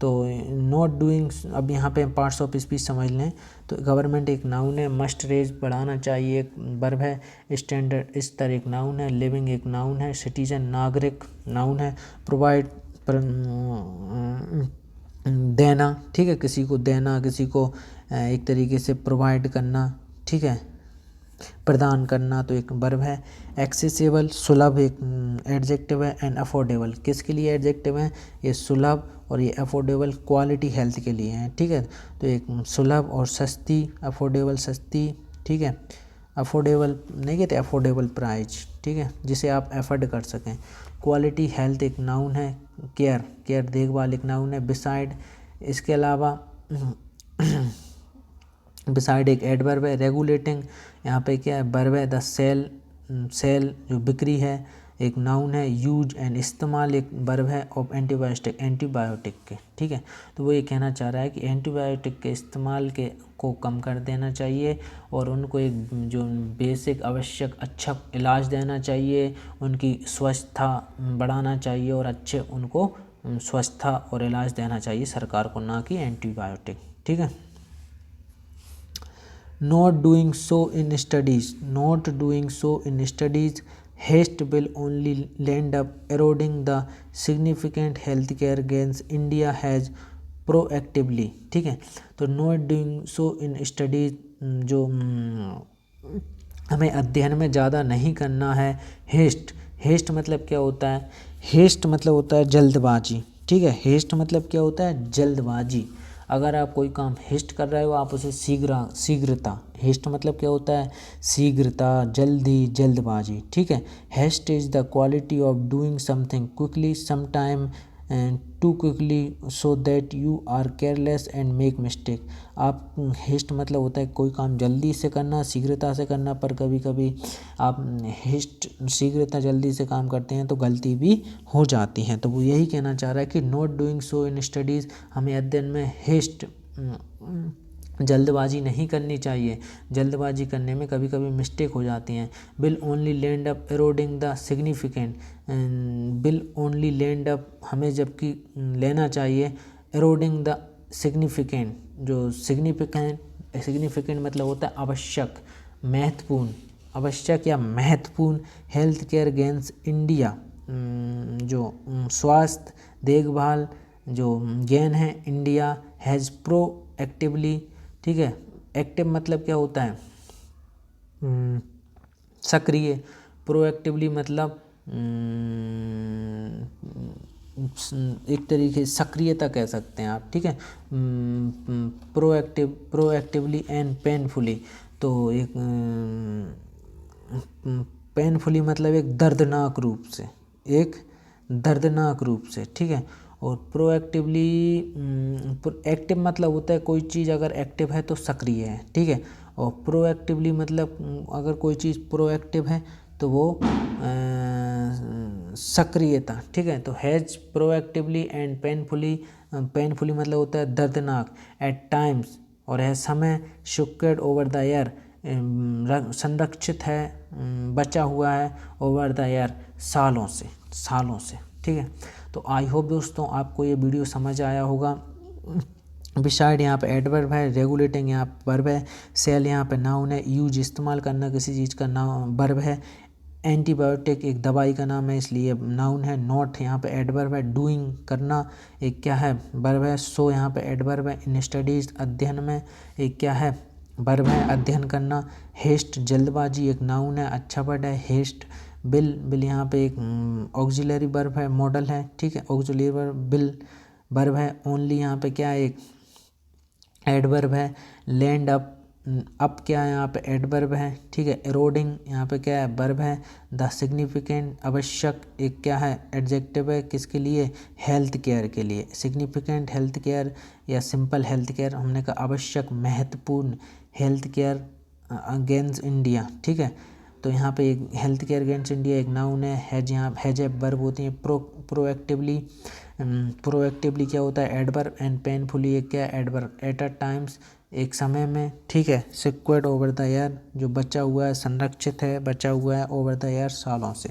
तो नॉट डूइंग, अब यहाँ पे पार्ट्स ऑफ स्पीच समझ लें। तो गवर्नमेंट एक नाउन है, मस्ट रेज बढ़ाना चाहिए एक वर्ब है, स्टैंडर्ड स्तर एक नाउन है, लिविंग एक नाउन है, सिटीजन नागरिक नाउन है, प्रोवाइड देना। ठीक है, किसी को देना, किसी को एक तरीके से प्रोवाइड करना। ठीक है, प्रदान करना तो एक वर्ब है। एक्सेसिबल, सुलभ एक एडजेक्टिव है, एंड अफोर्डेबल किसके लिए एडजेक्टिव है, ये सुलभ और ये अफोर्डेबल क्वालिटी हेल्थ के लिए हैं। ठीक है, तो एक सुलभ और सस्ती, अफोर्डेबल सस्ती। ठीक है, अफोर्डेबल नहीं कहते, अफोर्डेबल प्राइस। ठीक है, जिसे आप एफर्ड कर सकें। क्वालिटी हेल्थ एक नाउन है, केयर देखभाल एक नाउन है। बिसाइड, इसके अलावा बिसाइड एक एडवर्ब है। रेगुलेटिंग यहाँ पे क्या है, वर्ब है। द सेल जो बिक्री है एक नाउन है। यूज एंड इस्तेमाल एक वर्ब है। ऑफ एंटीबायोटिक के। ठीक है, तो वो ये कहना चाह रहा है कि एंटीबायोटिक के इस्तेमाल को कम कर देना चाहिए और उनको एक जो बेसिक आवश्यक अच्छा इलाज देना चाहिए, उनकी स्वच्छता बढ़ाना चाहिए और अच्छे उनको स्वच्छता और इलाज देना चाहिए सरकार को, ना कि एंटीबायोटिक। ठीक है, not doing so in studies, haste will only end up eroding the significant healthcare gains India has proactively। ठीक है, तो not doing so in studies जो हमें अध्ययन में ज़्यादा नहीं करना है। हेस्ट मतलब क्या होता है, हेस्ट मतलब होता है जल्दबाजी। ठीक है, हेस्ट मतलब क्या होता है, जल्दबाजी। अगर आप कोई काम हेस्ट कर रहे हो आप उसे शीघ्रता, हेस्ट मतलब क्या होता है, शीघ्रता, जल्दी, जल्दबाजी। ठीक है, haste is the quality of doing something quickly, sometime too quickly so that you are careless and make mistake. आप हेस्ट मतलब होता है कोई काम जल्दी से करना, शीघ्रता से करना, पर कभी कभी आप शीघ्रता जल्दी से काम करते हैं तो गलती भी हो जाती हैं। तो वो यही कहना चाह रहा है कि not doing so in studies, हमें अध्ययन में जल्दबाजी नहीं करनी चाहिए। जल्दबाजी करने में कभी कभी मिस्टेक हो जाती हैं। Will only land up eroding the significant, will only land up हमें जबकि लेना चाहिए, एरोडिंग द सिग्निफिकेंट, जो सिग्निफिकेंट मतलब होता है आवश्यक, महत्वपूर्ण, आवश्यक या महत्वपूर्ण हेल्थ केयर गेंस इंडिया, जो स्वास्थ्य देखभाल जो गेन है इंडिया हैज़ प्रोएक्टिवली। ठीक है, एक्टिव मतलब क्या होता है, सक्रिय, प्रोएक्टिवली मतलब एक तरीके सक्रियता कह सकते हैं आप। ठीक है, प्रोएक्टिवली एंड पेनफुली, तो एक पेनफुली मतलब एक दर्दनाक रूप से, ठीक है। और प्रोएक्टिवली, एक्टिव मतलब होता है कोई चीज़ अगर एक्टिव है तो सक्रिय है, ठीक है। और प्रोएक्टिवली मतलब अगर कोई चीज़ प्रोएक्टिव है तो वो सक्रियता, ठीक है। तो has proactively and painfully painfully मतलब होता है दर्दनाक, एट टाइम्स और है समय, सिक्योर्ड ओवर द एयर संरक्षित है, बचा हुआ है, ओवर द एयर सालों से। ठीक है, तो आई होप दोस्तों आपको ये वीडियो समझ आया होगा। बिसाइड यहाँ पे एडवर्ब है, रेगुलेटिंग यहाँ पे वर्ब है, सेल यहाँ पे नाउन है, यूज इस्तेमाल करना किसी चीज़ का नाउन वर्ब है, एंटीबायोटिक एक दवाई का नाम है इसलिए नाउन है, नॉट यहाँ पे एडवर्ब है, डूइंग करना एक क्या है वर्ब है, सो यहाँ पे एडवर्ब है, इन स्टडीज अध्ययन में एक क्या है वर्ब है अध्ययन करना, हेस्ट जल्दबाजी एक नाउन है, अच्छा वर्ड है, हेस्ट, बिल यहाँ पे एक ऑक्सिलरी वर्ब है, मॉडल है। ठीक है, ऑक्सिलरी वर्ब बिल वर्ब है, ओनली यहाँ पे क्या है एक एडवर्ब है, लैंड अप क्या है यहाँ पे एडवर्ब है। ठीक है, एरोडिंग यहाँ पे क्या है वर्ब है, द सिग्निफिकेंट आवश्यक एक क्या है एडजेक्टिव है, किसके लिए हेल्थ केयर के लिए, सिग्निफिकेंट हेल्थ केयर या सिंपल हेल्थ केयर, हमने कहा आवश्यक महत्वपूर्ण हेल्थ केयर अगेंस्ट इंडिया। ठीक है, तो यहाँ पे एक हेल्थ केयर अगेंस्ट इंडिया एक नाउन है, हैज यहाँ हैज ए वर्ब होती है, प्रोएक्टिवली क्या होता है एडवर्ब, एंड पेनफुली एक क्या है एडवर्ब, एट अ टाइम्स एक समय में। ठीक है, सिक्योर्ड ओवर द एयर जो बचा हुआ है, संरक्षित है, बचा हुआ है, ओवर द एयर सालों से।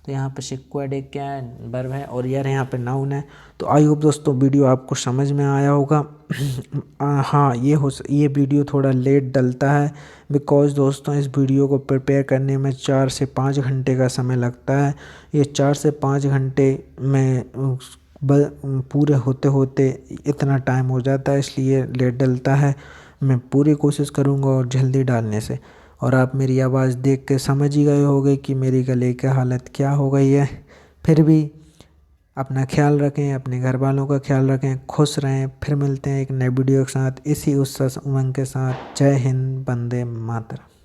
तो यहाँ पे सिक्योर्ड एक क्या है वर्ब है और ईयर यहाँ पे नाउन है। तो आई होप दोस्तों वीडियो आपको समझ में आया होगा। हाँ, ये वीडियो थोड़ा लेट डलता है बिकॉज़ दोस्तों इस वीडियो को प्रिपेयर करने में 4 से 5 घंटे का समय लगता है। ये 4 से 5 घंटे में पूरे होते होते इतना टाइम हो जाता है, इसलिए लेट डलता है। मैं पूरी कोशिश करूँगा और जल्दी डालने से। और आप मेरी आवाज़ देख के समझ ही गए होंगे कि मेरी गले की हालत क्या हो गई है। फिर भी अपना ख्याल रखें, अपने घर वालों का ख्याल रखें, खुश रहें। फिर मिलते हैं एक नए वीडियो के साथ इसी उत्साह उमंग के साथ। जय हिंद, वंदे मातरम।